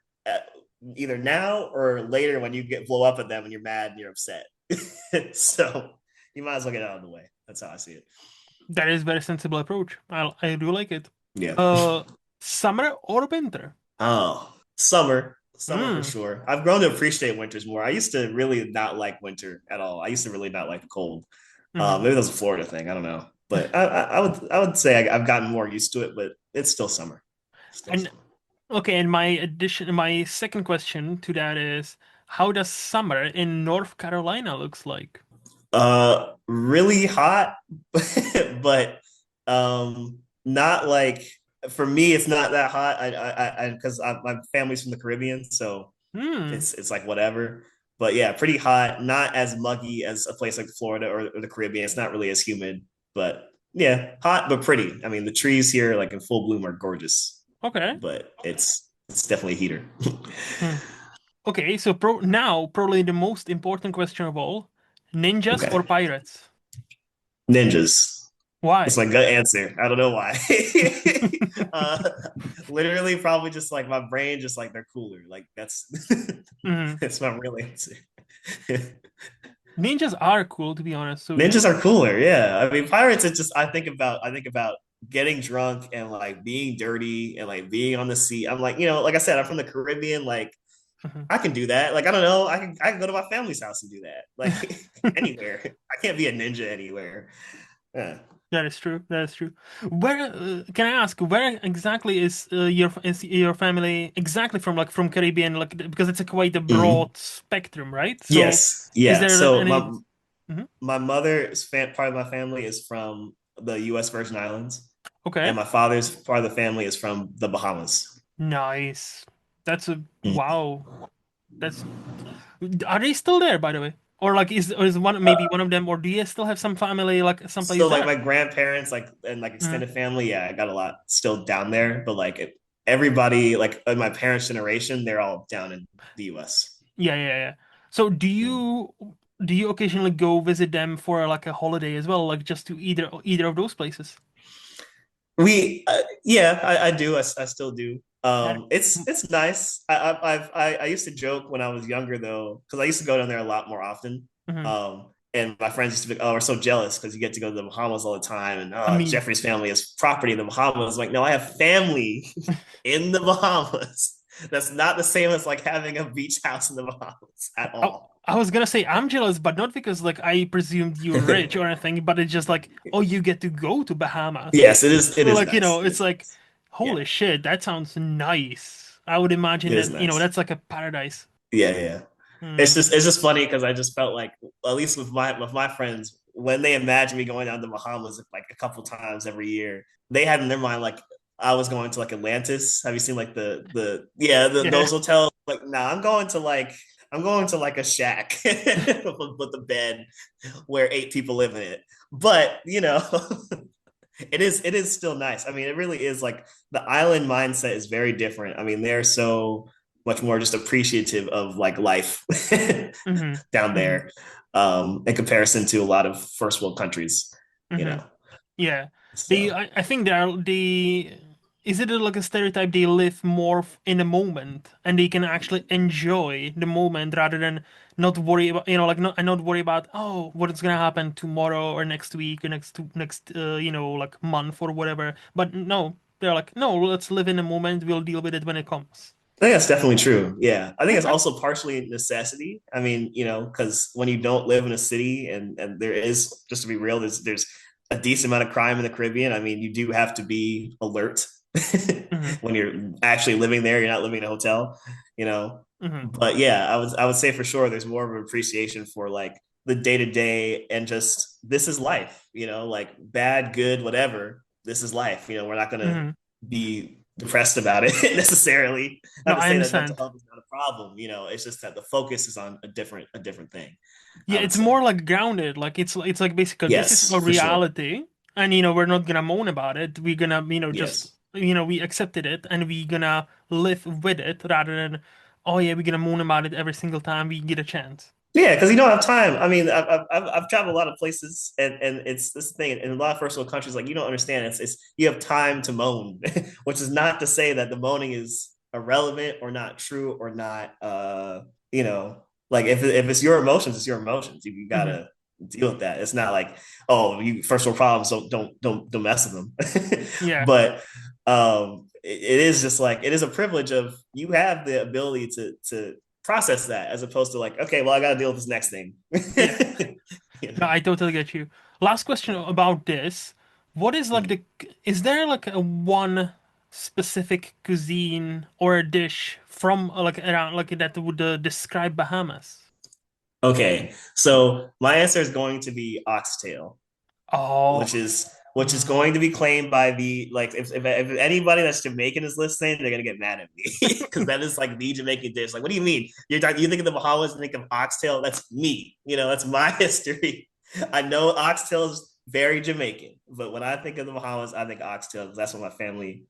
either now or later when you get blow up at them and you're mad and you're upset. So you might as well get out of the way. That's how I see it. That is very sensible approach. I do like it. Yeah. Uh, Summer or winter? Oh, summer for Hmm. sure. I've grown to appreciate winters more. I used to really not like winter at all. I used to really not like the cold. Hmm. Maybe that's a Florida thing. I don't know, but I would say I've gotten more used to it. But it's still summer. Still And summer. okay, and my second question to that is, how does summer in North Carolina looks like? Really hot, but not like for me. It's not that hot. Because my family's from the Caribbean, so Hmm. it's like whatever. But yeah, pretty hot. Not as muggy as a place like Florida or the Caribbean. It's not really as humid, but yeah, hot but pretty. I mean, the trees here, like in full bloom, are gorgeous, Okay. but it's definitely a heater. Hmm. Okay, so now probably the most important question of all, ninjas or Okay, pirates? ninjas. It's Why? my gut answer. I don't know why. uh, Literally, probably just like my brain, just like they're cooler. Like that's Hmm. that's my real answer. Ninjas are cool, to be honest. So yeah. Ninjas are cooler, yeah. I mean, pirates. It's just I think about getting drunk and like being dirty and like being on the sea. I'm like, like I said, I'm from the Caribbean. Like Mhm. I can do that. Like I don't know, I can go to my family's house and do that. Like anywhere. I can't be a ninja anywhere. Yeah. That is true. That is true. Where can I ask? Where exactly is your family exactly from? Like from Caribbean, like because it's a quite a Mhm. broad spectrum, right? So, Yes, is yeah. there So any? Mhm. my mother's part of my family is from the U.S. Virgin Islands, and Okay, my father's part of the family is from the Bahamas. nice. That's a Mm. wow. That's are they still there, by the way? Or like is one maybe one of them, or do you still have some family like someplace So like there? my grandparents, like and like Mhm. extended family, yeah, I got a lot still down there, but like everybody, like in my parents' generation, they're all down in the U.S. Yeah, yeah, yeah. So do you occasionally go visit them for like a holiday as well, like just to either of those places? Yeah, I do. I still do. That, It's nice. I used to joke when I was younger though, because I used to go down there a lot more often. mhm. And my friends used to be, oh, we're so jealous because you get to go to the Bahamas all the time, and I mean, Jeffrey's family has property in the Bahamas. Like, no, I have family in the Bahamas. That's not the same as like having a beach house in the Bahamas at I, all. I was gonna say I'm jealous, but not because like I presumed you're rich or anything, but it's just like, oh, you get to go to Bahamas. Yes, it is. It is Like, nice. It it's is like, nice. Yeah, holy shit, that sounds nice. I would imagine it is that, nice. that's like a paradise. Yeah, yeah. Hmm. It's just funny because I just felt like at least with my friends when they imagine me going down to Bahamas like a couple times every year, they had in their mind like I was going to like Atlantis. Have you seen like Yeah. those hotels? Like, nah, I'm going to like a shack with a bed where 8 people live in it. But it is still nice. I mean, it really is like the island mindset is very different. I mean, they're so much more just appreciative of like life Hmm. down Hmm. there in comparison to a lot of first world countries, you Hmm. know. Yeah. So I think is it like a stereotype they live more in the moment and they can actually enjoy the moment rather than not worry about, like not worry about, oh, what is gonna happen tomorrow or next week or next like month or whatever. But no, they're like, no, let's live in the moment. We'll deal with it when it comes. I think that's definitely true. Yeah. I think it's Okay. also partially necessity. I mean, because when you don't live in a city and there is, just to be real, there's a decent amount of crime in the Caribbean. I mean, you do have to be alert Hmm. when you're actually living there. You're not living in a hotel, you know. Hmm. But yeah, I would say for sure there's more of an appreciation for like the day to day and just this is life, like bad, good, whatever. This is life. We're not gonna Hmm. be depressed about it necessarily. No, Not to I say that mental understand. health is not a problem. It's just that the focus is on a different thing. Yeah, I would it's say more like grounded. Like it's like basically this is yes, our for sure. reality, and we're not gonna moan about it. We're gonna just Yes, we accepted it, and we gonna live with it rather than, oh yeah, we're gonna moan about it every single time we get a chance. yeah, because you don't have time. I mean, I've traveled a lot of places, and it's this thing in a lot of first world countries. Like you don't understand. It's you have time to moan, which is not to say that the moaning is irrelevant or not true or not. You know, like if it's your emotions, it's your emotions. You Hmm. gotta deal with that. It's not like oh, you first world problems, so don't mess with them. Yeah, But it is just like it is a privilege of you have the ability to process that as opposed to like, okay, well, I got to deal with this next thing. yeah. you No, know? I totally get you. Last question about this: what is like Mhm. the is there like a one specific cuisine or a dish from like around like that would describe Bahamas? Okay, so my answer is going to be oxtail, Oh. which is Mm. going to be claimed by the like if anybody that's Jamaican is listening, they're gonna get mad at me because that is like the Jamaican dish. Like, what do you mean? You think of the Bahamas and think of oxtail? That's me. That's my history. I know oxtail is very Jamaican, but when I think of the Bahamas, I think oxtail because that's what my family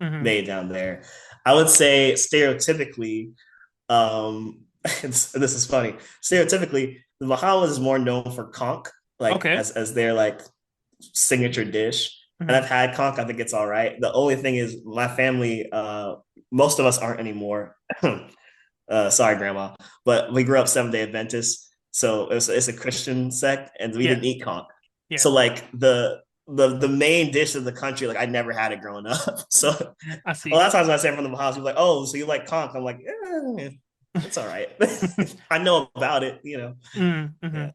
Hmm. made down there. I would say stereotypically, this is funny. Stereotypically, the Bahamas is more known for conch, like Okay. as their like signature dish. And Hmm. I've had conch. I think it's all right. The only thing is, my family, most of us aren't anymore. Sorry, grandma, but we grew up Seventh Day Adventists, so it's a Christian sect, and we Yeah. didn't eat conch. Yeah. So like the main dish of the country, like I never had it growing up. So I a see. lot of times when I say I'm from the Bahamas, people are like, oh, so you like conch? I'm like, it's all right. I know about it. Mm-hmm. Yeah.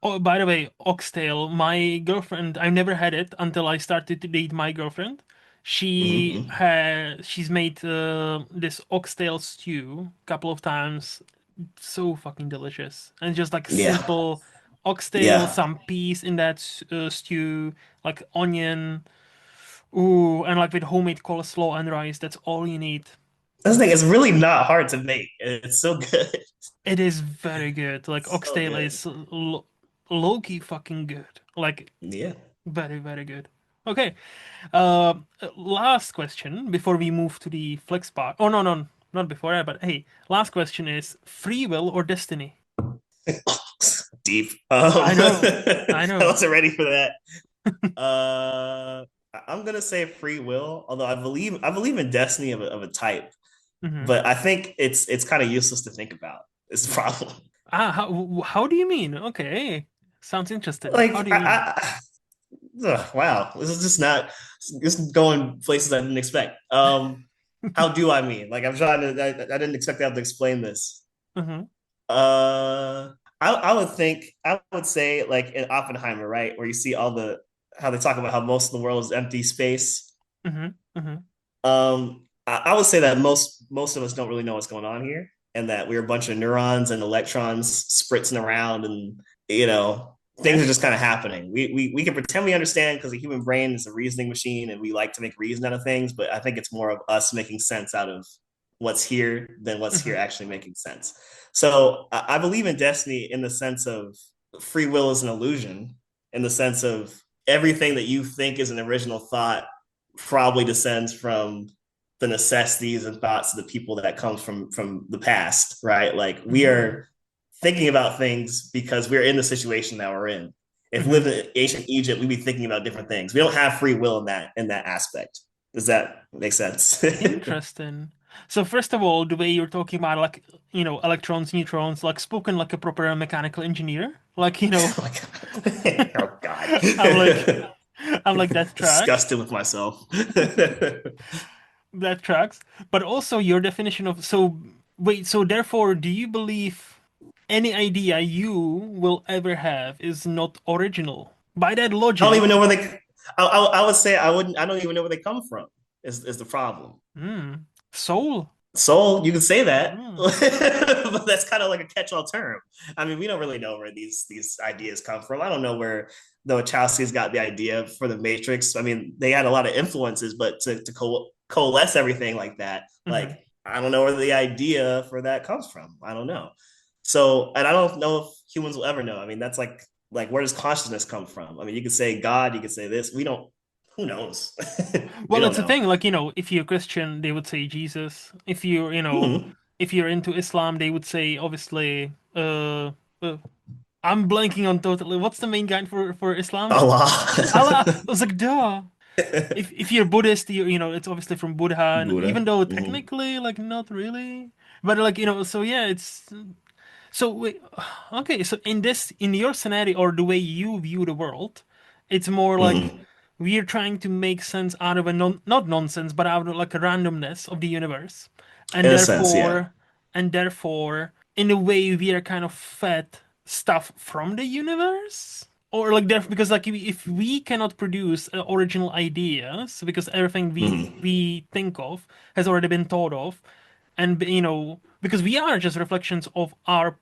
Oh, by the way, oxtail, my girlfriend, I never had it until I started to date my girlfriend. Mm-hmm. She's made this oxtail stew a couple of times. So fucking delicious. And just like Yeah. simple oxtail, Yeah. some peas in that stew, like onion. Ooh, and like with homemade coleslaw and rice, that's all you need. That's the thing. It's really not hard to make. It's so good. It is very good. Like So oxtail good. is low-key fucking good. Like Yeah. very, very good. Okay. Last question before we move to the flex part. Oh no, no, not before that, but hey, last question is free will or destiny? Deep. I know. I I know. wasn't ready for that. I'm gonna say free will, although I believe in destiny of a type, Hmm. but I think it's kind of useless to think about. Is the problem. Ah, how do you mean? Okay. Sounds interesting. How Like do you mean? wow, this is just not just going places I didn't expect. How do I mean? Like I'm trying to. I didn't expect to have to explain this. Mm-hmm. Uh, I would think I would say like in Oppenheimer, right, where you see all the how they talk about how most of the world is empty space. Mm-hmm. Mm-hmm. I would say that most of us don't really know what's going on here, and that we're a bunch of neurons and electrons spritzing around, and things Yeah. are just kind of happening. We can pretend we understand because the human brain is a reasoning machine, and we like to make reason out of things. But I think it's more of us making sense out of what's here than what's Mm-hmm. here actually making sense. So I believe in destiny in the sense of free will is an illusion, in the sense of everything that you think is an original thought probably descends from the necessities and thoughts of the people that comes from the past, right? Like we Mm-hmm. are thinking about things because we're in the situation that we're in. If we Mm-hmm. lived in ancient Egypt, we'd be thinking about different things. We don't have free will in that aspect. Does that make sense? Interesting. So first of all, the way you're talking about like, electrons, neutrons, like spoken like a proper mechanical engineer. Like, Oh my god! Oh god! I'm like I'm like that tracks. Disgusted with myself. That tracks. But also your definition of so wait, so therefore do you believe any idea you will ever have is not original? By that I don't even logic, know where they. I would say I wouldn't. I don't even know where they come from. Is the problem? soul. Soul, you can say that, Hmm. but that's kind of like a catch-all term. I mean, we don't really know where these ideas come from. I don't know where the Wachowskis got the idea for the Matrix. I mean, they had a lot of influences, but to coalesce everything like that, Mm-hmm. like I don't know where the idea for that comes from. I don't know. So, and I don't know if humans will ever know. I mean, that's like where does consciousness come from? I mean, you could say God, you could say this. We don't. Who knows? We Well, don't it's a know. thing, like, if you're Christian, they would say Jesus. Hmm. If you're into Islam, they would say obviously uh I'm blanking on totally what's the main guy for Islam? Allah. Allah. I was like, duh. If you're Buddhist, it's obviously from Buddha, and Buddha. even though Hmm. technically, like, not really. But like, so yeah, it's so wait, okay, so in your scenario or the way you view the world, it's more like Hmm. we're trying to make sense out of a not nonsense, but out of like a randomness of the universe. And In a sense, yeah. therefore, in a way, we are kind of fed stuff from the universe. Or like there because like if we cannot produce original ideas because everything Hmm. we think of has already been thought of, and because we are just reflections of our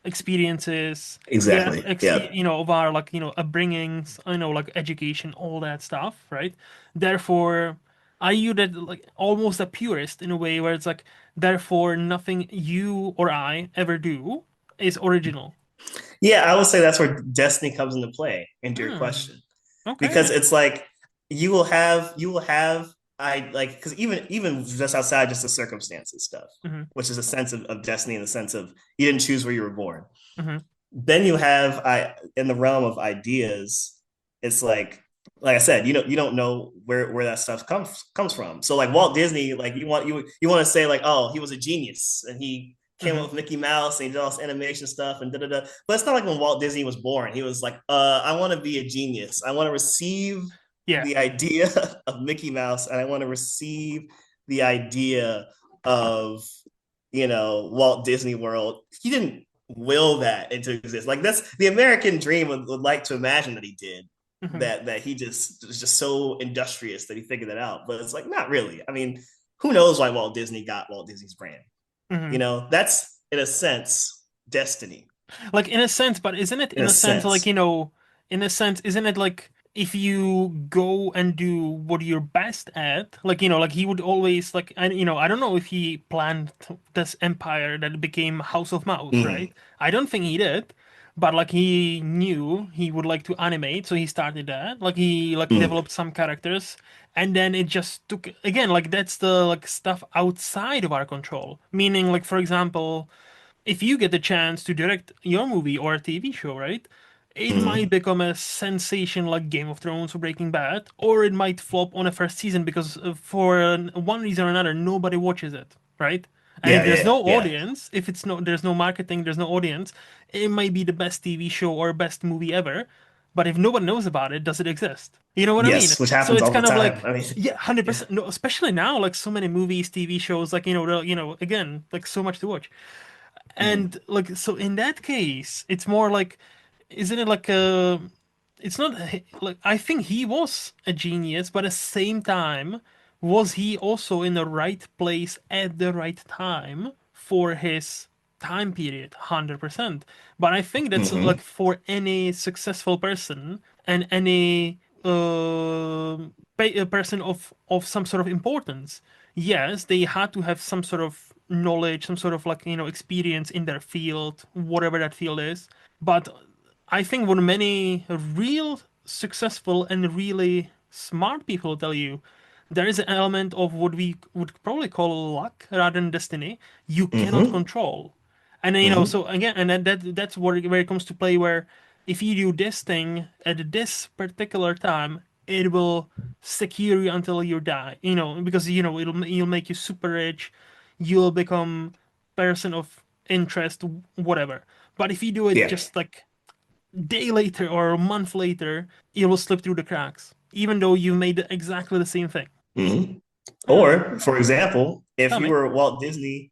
experiences, we are Exactly. Yeah. of our like upbringings, like education, all that stuff, right? Therefore are you that like almost a purist in a way where it's like therefore nothing you or I ever do is original. Yeah, I would say that's where destiny comes into play into your Hmm. question. Because Okay. it's like you will have I like because even just outside just the circumstances stuff, Hmm. which is a sense of destiny in the sense of you didn't choose where you were born. Hmm. Then you have I in the realm of ideas, it's like I said, you don't know where that stuff comes from. So like Walt Disney, like you want to say like, oh, he was a genius and he came up Hmm. with Mickey Mouse and he did all this animation stuff and da da da. But it's not like when Walt Disney was born, he was like, I want to be a genius. I want to receive Yeah. the idea of Mickey Mouse and I want to receive the idea of Walt Disney World. He didn't will that into existence. Like that's the American dream would like to imagine that he did. Hmm. That he just was just so industrious that he figured that out. But it's like not really. I mean, who knows why Walt Disney got Walt Disney's brand? Hmm. That's in a sense destiny. Like in a sense, but isn't it In in a a sense like, sense. in a sense, isn't it like if you go and do what you're best at, like, like he would always like, and I don't know if he planned this empire that became House of Mouse, right? Mm-hmm. I don't think he did, but like he knew he would like to animate, so he started that. Like he like Mm-hmm. developed some characters, and then it just took again, like that's the like stuff outside of our control. Meaning, like for example if you get the chance to direct your movie or a TV show, right? It might Mm-hmm. become a sensation like Game of Thrones or Breaking Bad, or it might flop on a first season because for one reason or another, nobody watches it, right? And if Yeah, there's yeah, no yeah. audience, if it's no, there's no marketing, there's no audience, it might be the best TV show or best movie ever, But if nobody knows about it, does it exist? You know what I mean? Yes, which So happens it's all the kind of time. like, I mean, yeah, yeah. 100%. No, especially now, like so many movies, TV shows, like, again, like so much to watch. Mhm. And like, so in that case, it's more like, isn't it like a, it's not like, I think he was a genius, but at the same time, was he also in the right place at the right time for his time period? 100%. But I think that's like Mhm. for any successful person and any a person of some sort of importance. Yes, they had to have some sort of knowledge, some sort of like, experience in their field, whatever that field is. But I think what many real successful and really smart people tell you, there is an element of what we would probably call luck rather than destiny you cannot Mhm. control. And then, Mhm. so again, and that's where it comes to play, where if you do this thing at this particular time, it will secure you until you die. Because you'll make you super rich, you'll become person of interest, whatever. But if you do it Yeah. just like day later or a month later, it will slip through the cracks, even though you made exactly the same thing. Mhm. Yeah, Or, for example, if tell you me. were Walt Disney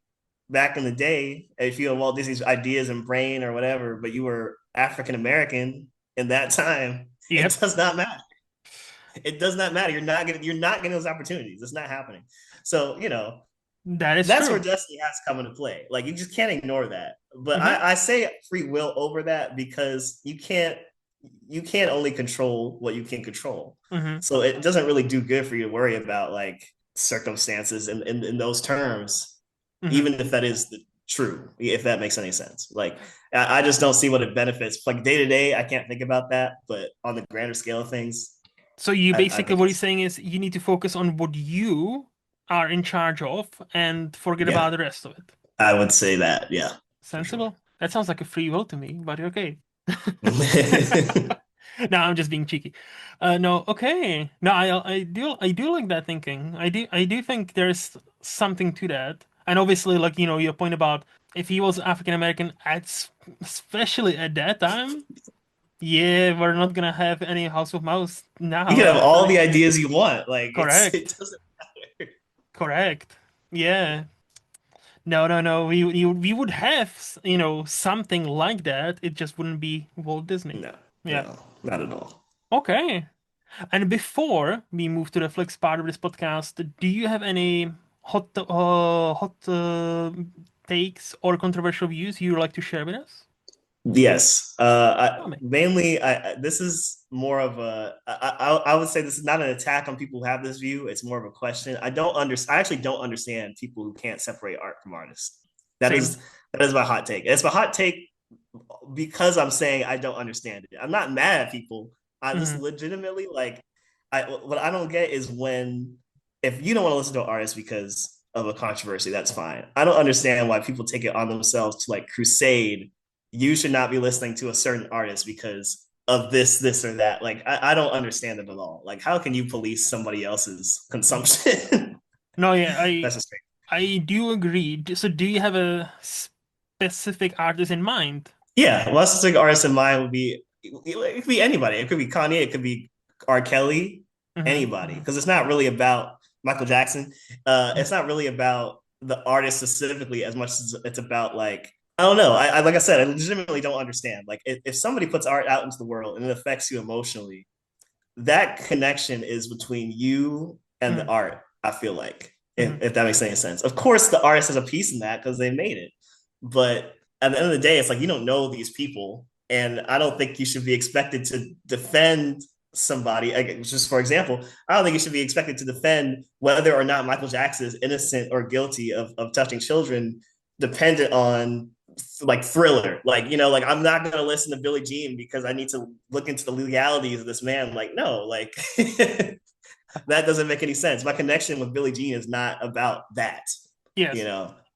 back in the day, if you had Walt Disney's ideas and brain or whatever, but you were African American in that time, it Yep, does not matter. It does not matter. You're not getting those opportunities. It's not happening. So, that is that's where true. destiny has to come into play. Like you just can't ignore that. But Hmm. I say free will over that because you can't only control what you can control. Hmm. So it doesn't really do good for you to worry about like circumstances in those terms, Hmm. even if that is true, if that makes any sense. Like I just don't see what it benefits. Like day to day, I can't think about that, but on the grander scale of things, So you I basically think what you're it's saying is you need to focus on what you are in charge of and forget yeah. about the rest of it. I would say that, yeah, for sure. Sensible. That sounds like a free will to me, but okay. No, I'm just being cheeky. No, okay. No, I do like that thinking. I do think there's something to that. And obviously, like, your point about if he was African American especially at that time, yeah, we're not gonna have any House of Mouse You now, can have I all tell the you. ideas you want. Like it Correct. doesn't matter. Correct. Yeah. No, no, no. We would have, something like that. It just wouldn't be Walt Disney. No, Yeah. no, not at all. Okay. And before we move to the flex part of this podcast, do you have any hot takes or controversial views you would like to share with us? Yes. Tell me. Mainly, this is more of I would say this is not an attack on people who have this view. It's more of a question. I actually don't understand people who can't separate art from artists. That Same. is that is my hot take. It's my hot take because I'm saying I don't understand it. I'm not mad at people. I just Hmm. legitimately like what I don't get is when if you don't want to listen to an artist because of a controversy, that's fine. I don't understand why people take it on themselves to like crusade. You should not be listening to a certain artist because of this or that. Like I don't understand it at all. Like how can you police somebody else's consumption? No, yeah, That's just strange. I do agree. So do you have a specific artist in mind? Yeah, well, that's like artist in mind would be it could be anybody. It could be Kanye. It could be R. Kelly. Hmm. Anybody, Hmm. because it's not really about Michael Jackson. It's not really about the artist specifically as much as it's about like I don't know. I like I said, I legitimately don't understand. Like if somebody puts art out into the world and it affects you emotionally, that connection is between you and the Hmm. art. I feel like Hmm. if that makes any sense. Of course, the artist has a piece in that because they made it, but at the end of the day, it's like you don't know these people, and I don't think you should be expected to defend somebody. Like, just for example, I don't think you should be expected to defend whether or not Michael Jackson is innocent or guilty of touching children, dependent on like Thriller. Like I'm not gonna listen to Billie Jean because I need to look into the legalities of this man. Like, no, like that doesn't make any sense. My connection with Billie Jean is not about that, Yes.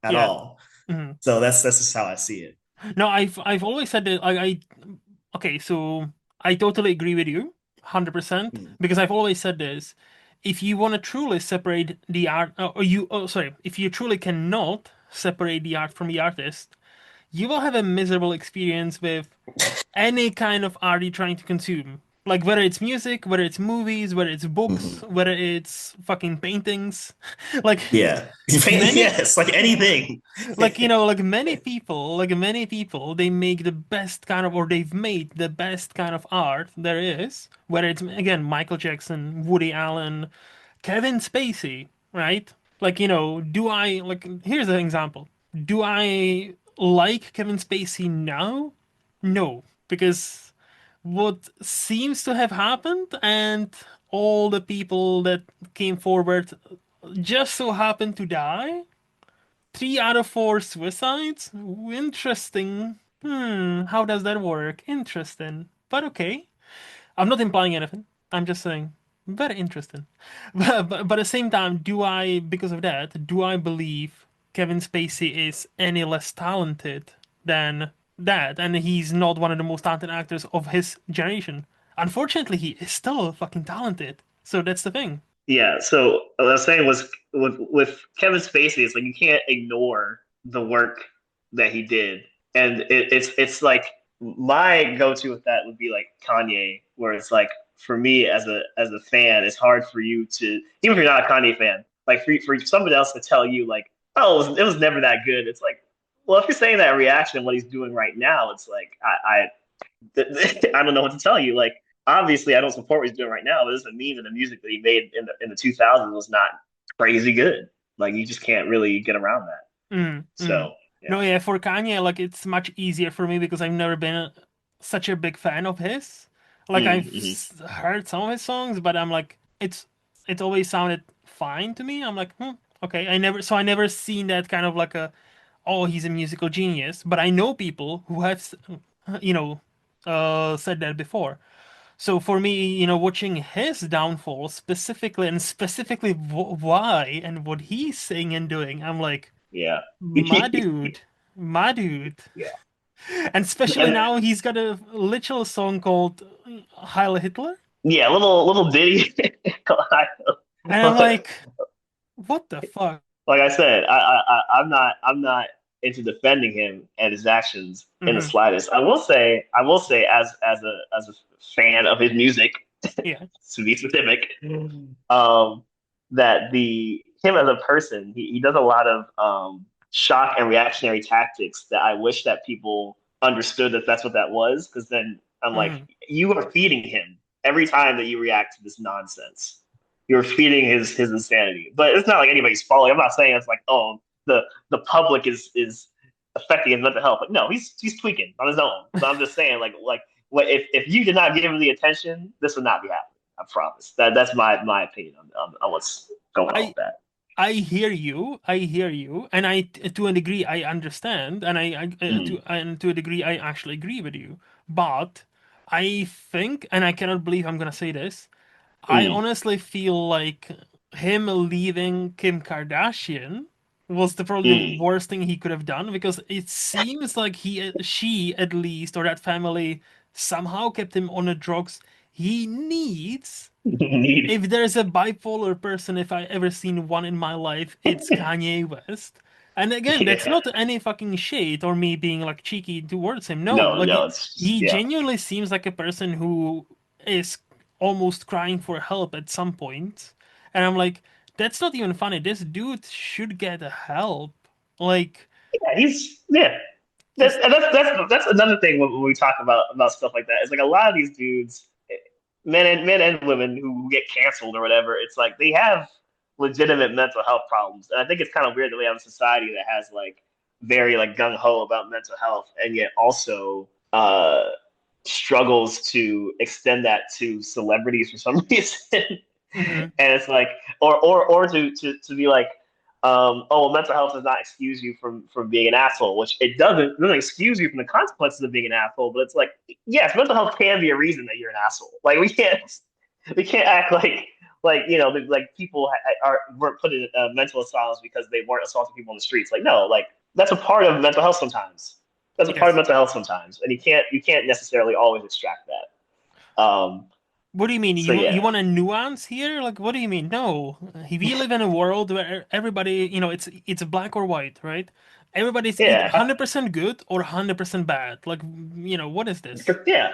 at Yeah. all. Mhm. So that's just how I see it. No, I've always said that okay, so I totally agree with you, 100%, Mm. because I've always said this. If you want to truly separate the art, sorry, if you truly cannot separate the art from the artist, you will have a miserable experience with any kind of art you're trying to consume. Like whether it's music, whether it's movies, whether it's books, Mhm. whether it's fucking paintings. Like Yeah. many Yes, like anything. like like many people they make the best kind of or they've made the best kind of art there is, whether it's again Michael Jackson, Woody Allen, Kevin Spacey, right? Like do I like here's an example. Do I like Kevin Spacey now? No, because what seems to have happened and all the people that came forward just so happened to die. Three out of four suicides? Interesting. How does that work? Interesting. But okay. I'm not implying anything. I'm just saying, very interesting. But at the same time, because of that, do I believe Kevin Spacey is any less talented than that? And he's not one of the most talented actors of his generation. Unfortunately, he is still fucking talented. So that's the thing. Yeah, so what I was saying was with Kevin Spacey, it's like you can't ignore the work that he did, and it's like my go-to with that would be like Kanye, where it's like for me as a fan, it's hard for you to even if you're not a Kanye fan, like for someone else to tell you like, oh, it was never that good. It's like, well, if you're saying that reaction and what he's doing right now, it's like I don't know what to tell you. Like, obviously, I don't support what he's doing right now, but it doesn't mean that the music that he made in the 2000s was not crazy good. Like, you just can't really get around that. Mm, mm. So, yeah. No, yeah, for Kanye, like it's much easier for me because I've never been such a big fan of his. Like Mm-hmm. heard some of his songs, but I'm like, it's always sounded fine to me. I'm like, okay. I never seen that kind of like oh, he's a musical genius. But I know people who have, you know, said that before. So for me, watching his downfall specifically and specifically why and what he's saying and doing, I'm like. Yeah. My dude. My dude. Yeah. And especially And now he's got a literal song called Heil Hitler. yeah, little ditty. And I'm like, what the fuck? Like I said, I'm not into defending him and his actions in the Hmm. slightest. I will say as a fan of his music, Yeah. to be specific, um, that the him as a person, he does a lot of shock and reactionary tactics that I wish that people understood that that's what that was. Because then I'm like, Hmm. you are feeding him every time that you react to this nonsense. You're feeding his insanity. But it's not like anybody's fault. Like, I'm not saying it's like, oh, the public is affecting his mental health. But no, he's tweaking on his own. So I'm just saying, like what if you did not give him the attention, this would not be happening. I promise. That's my opinion on what's going on I with that. I hear you. I hear you. And to a degree I understand and Mm, to a degree I actually agree with you. But I think and I cannot believe I'm gonna say this. I mm. honestly feel like him leaving Kim Kardashian was probably the Mm. worst thing he could have done because it seems like she at least, or that family somehow kept him on the drugs he needs. Need If there's a bipolar person, if I ever seen one in my life, it's Kanye West. And again, that's yeah. not any fucking shade or me being like cheeky towards him. No, No, like no, it's just he yeah. genuinely seems like a person who is almost crying for help at some point. And I'm like, that's not even funny. This dude should get help. Like, Yeah, he's yeah. he's That's another thing when we talk about stuff like that. It's like a lot of these dudes, men and women who get canceled or whatever. It's like they have legitimate mental health problems, and I think it's kind of weird that we have a society that has like very like gung ho about mental health, and yet also struggles to extend that to celebrities for some reason. mhm, And it's like, or to be like, oh, well, mental health does not excuse you from being an asshole, which it doesn't excuse you from the consequences of being an asshole. But it's like, yes, mental health can be a reason that you're an asshole. Like we can't act like like people weren't put in mental asylums because they weren't assaulting people on the streets. Like no, like that's a part of mental health sometimes. That's a part of yes. mental health sometimes, and you can't necessarily always extract that. What do you mean? So You yeah, want a nuance here? Like, what do you mean? No, we live in a world where everybody, it's black or white, right? Everybody's either Yeah, 100% good or 100% bad. Like, what is this? yeah,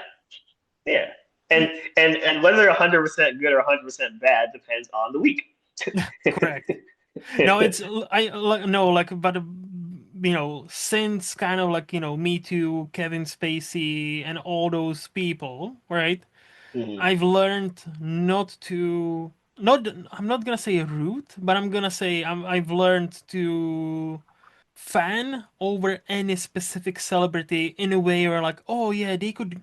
yeah. And and whether 100% good or 100% bad depends on the week. Correct. No, it's I like no like but since kind of like Me Too, Kevin Spacey, and all those people, right? Hmm. I've learned not to not I'm not gonna say root, but I'm gonna say I've learned to fan over any specific celebrity in a way where like, oh yeah, they could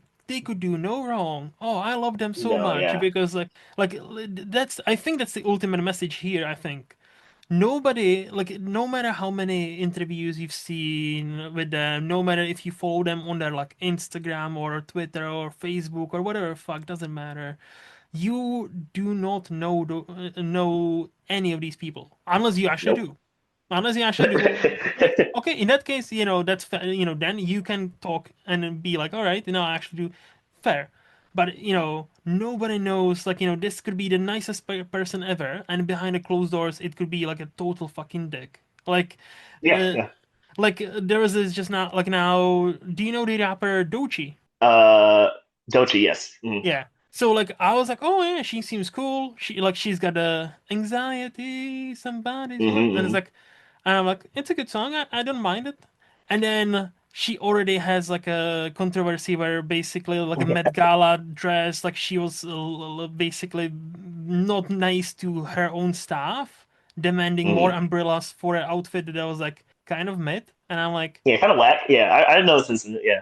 do no wrong. Oh, I love them so No, much yeah, because like that's I think that's the ultimate message here, I think. Nobody, like, no matter how many interviews you've seen with them, no matter if you follow them on their like Instagram or Twitter or Facebook or whatever, fuck, doesn't matter. You do not know any of these people unless you actually nope. do. Unless you actually do, okay, in that case, that's fair, then you can talk and then be like, all right, I actually do fair. But, nobody knows, like, this could be the nicest person ever, and behind the closed doors, it could be like a total fucking dick. Like, Yeah, uh, yeah. there was this just now, like, now, do you know the rapper Doechii? Uh, Dochi, yes. Mhm. Yeah. So like I was like, oh yeah, she seems cool. She's got the anxiety, somebody's love, and it's Hmm. like, and I'm like, it's a good song. I don't mind it. And then she already has like a controversy where basically like a Met Gala dress, like she was basically not nice to her own staff, demanding more Hmm. umbrellas for her outfit that was like kind of mid. And I'm like, Yeah, kind of whack. Yeah, I didn't know this incident. Yeah.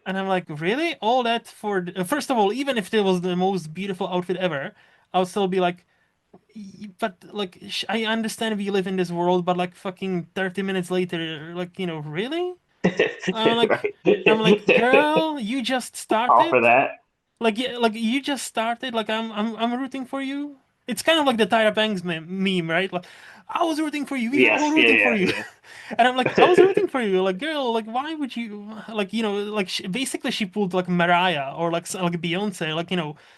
and I'm like, really? All that for first of all, even if it was the most beautiful outfit ever, I would still be like, but like I understand we live in this world, but like fucking 30 minutes later, like really? I'm like, Right. I'm like, girl, you just Offer started. that. Like, yeah, like you just started. Like I'm rooting for you. It's kind of like the Tyra Banks meme, right? Like I was rooting for you. We were all Yes. Yeah. rooting for you. Yeah. And I'm like, I was rooting for you. Like, girl, like why would you like like basically she pulled like Mariah or like Beyonce, like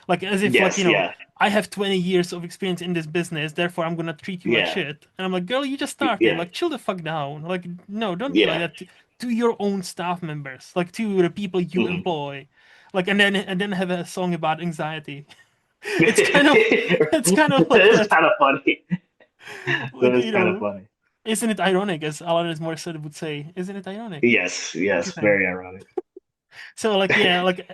like as if like Yes. Yeah. I have 20 years of experience in this business, therefore I'm gonna treat you like Yeah. shit. And I'm like, girl, you just started. Yeah. Like, chill the fuck down. Like, no, don't be like Yeah. that to your own staff members, like to the people you Hmm. employ. Like and then have a song about anxiety. It's kind of it's kind of That like is that. kind of funny. That Like, is kind of funny. isn't it ironic, as Alanis Morissette would say? Isn't it ironic? Yes. Don't you Yes. think? Very ironic. So like yeah, like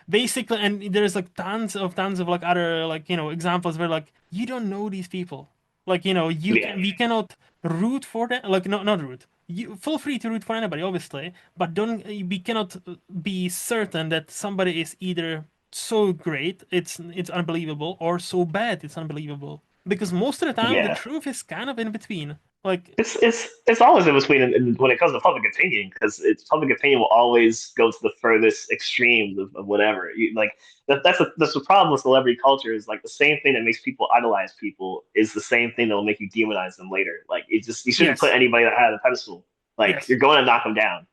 basically, and there's like tons of like other like examples where like you don't know these people. Like Yeah. we cannot root for them. Like no, not root. You feel free to root for anybody, obviously, but don't we cannot be certain that somebody is either so great it's unbelievable or so bad it's unbelievable. Because most of the time the Yeah. truth is kind of in between. Like It's always in between when it comes to public opinion because it's public opinion will always go to the furthest extremes of whatever like that's the problem with celebrity culture is like the same thing that makes people idolize people is the same thing that will make you demonize them later like it just you shouldn't put yes, anybody that high on a pedestal like yes. you're going to knock them down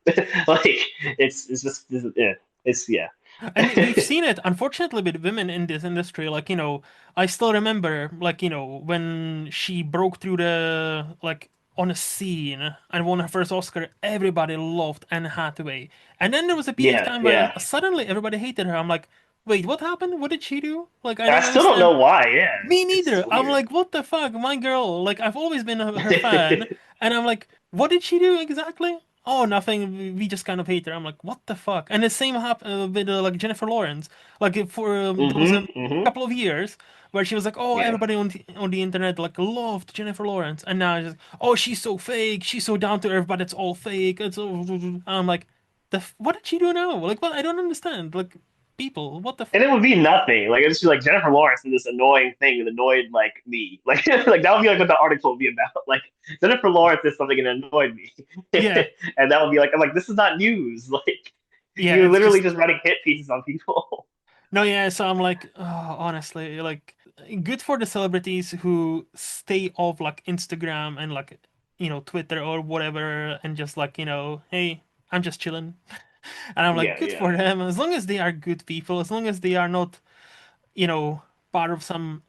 like it's just yeah it's yeah And we've seen it, unfortunately, with women in this industry. Like, I still remember, like, when she broke through like, on a scene and won her first Oscar, everybody loved Anne Hathaway. And then there was a period of yeah time where yeah suddenly everybody hated her. I'm like, wait, what happened? What did she do? Like, I and I don't still don't understand. know why yeah Me it's neither. I'm weird like, what the fuck, my girl? Like, I've always been her fan, and I'm like, what did she do exactly? Oh, nothing. We just kind of hate her. I'm like, what the fuck? And the same happened with like Jennifer Lawrence. Like for there was a hmm couple of years where she was like, oh, yeah. everybody on the internet like loved Jennifer Lawrence, and now it's just, oh, she's so fake. She's so down to earth, but it's all fake. It's all... I'm like, what did she do now? Like, what? I don't understand. Like, people, what the. And it would be nothing. Like it's just like Jennifer Lawrence and this annoying thing that annoyed like me. Like like that would be like what the article would be about. Like Jennifer Lawrence did something and annoyed me. Yeah, And that would be like I'm like, this is not news. Like yeah. you're It's literally just. just writing hit pieces on people. No, yeah, so I'm like, oh, honestly, like, good for the celebrities who stay off like Instagram and like, Twitter or whatever, and just like, hey, I'm just chilling. And I'm like, Yeah, good yeah. for them, as long as they are good people, as long as they are not, you know, part of some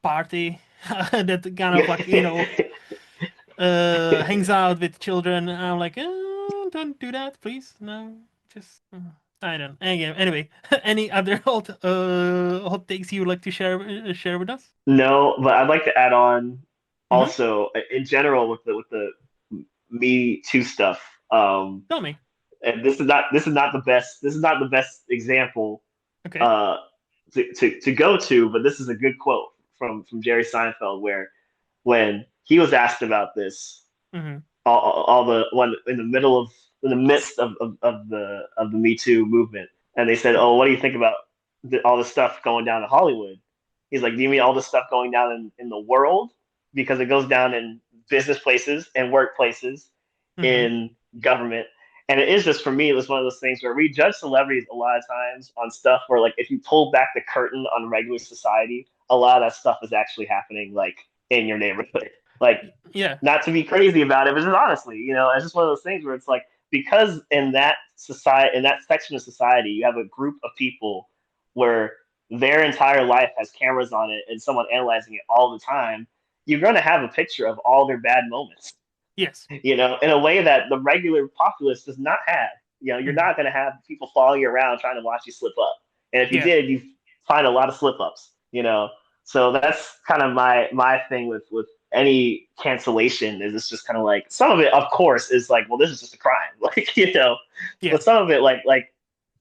party that kind of Yeah. like, hangs out with children. I'm like, don't do that, please. No, just I don't. Anyway, any other hot takes you would like to share with us? No, but I'd like to add on Hmm. also in general with the Me Too stuff. Tell me. And this is not the best example Okay. uh to go to, but this is a good quote from Jerry Seinfeld where when he was asked about this, Hmm. all the one in the midst of the Me Too movement, and they said, "Oh, what do you think about all this stuff going down in Hollywood?" He's like, "Do you mean all this stuff going down in the world? Because it goes down in business places and workplaces, Hmm. in government." And it is just for me, it was one of those things where we judge celebrities a lot of times on stuff where, like, if you pull back the curtain on regular society, a lot of that stuff is actually happening, like, in your neighborhood. Like, Yeah. not to be crazy about it, but just honestly, it's just one of those things where it's like, because in that society, in that section of society, you have a group of people where their entire life has cameras on it and someone analyzing it all the time, you're going to have a picture of all their bad moments, Yes. in a way that the regular populace does not have. You're Hmm. not going to have people following you around trying to watch you slip up. And if you Yeah. did, you find a lot of slip ups. So that's kind of my thing with any cancellation is it's just kind of like some of it, of course, is like, well, this is just a crime, like. Yeah. But some of it, like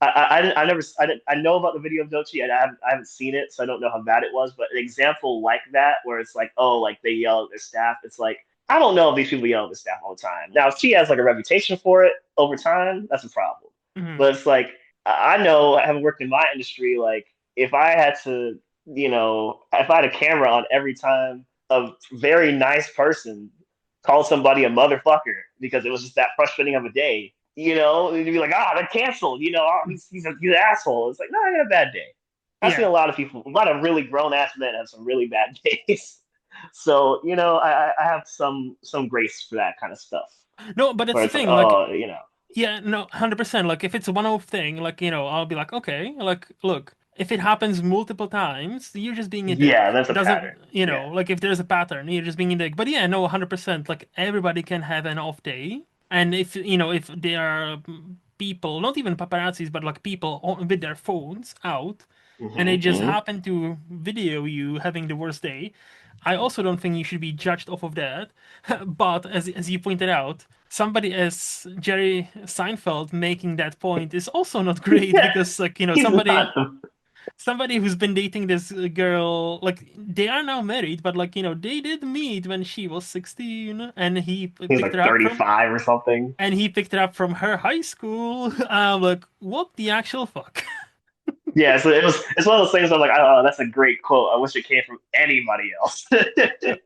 I never I know about the video of Dochi and I haven't seen it, so I don't know how bad it was. But an example like that, where it's like, oh, like they yell at their staff, it's like, I don't know if these people yell at their staff all the time. Now, if she has like a reputation for it over time, that's a problem. Hmm. But it's like, I know, having worked in my industry, like if I had to, if I had a camera on every time a very nice person called somebody a motherfucker because it was just that frustrating of a day, you'd be like, they're canceled. Oh, he's an asshole. It's like, no, I had a bad day. I've seen Yeah. a lot of people, a lot of really grown ass men have some really bad days. So, I have some grace for that kind of stuff. No, but it's Where the it's like, thing. Like, oh. yeah, no, 100%. Like, if it's a one-off thing, like, I'll be like, okay, like, look, if it happens multiple times, you're just being a Yeah, dick. that's a Doesn't, pattern. Yeah. like, if there's a pattern, you're just being a dick. But yeah, no, 100%. Like, everybody can have an off day. And if there are people, not even paparazzis, but like people with their phones out, and they just Mm-hmm. happen to video you having the worst day, I also don't think you should be judged off of that. But as you pointed out, somebody as Jerry Seinfeld making that point is also not great Yeah, because like he's not. somebody who's been dating this girl, like they are now married, but like they did meet when she was 16 and He's picked her like up from 35 or something. her high school. I'm like, what the actual fuck? Yeah, so it's one of those things where I'm like, oh, that's a great quote. I wish it came from anybody else.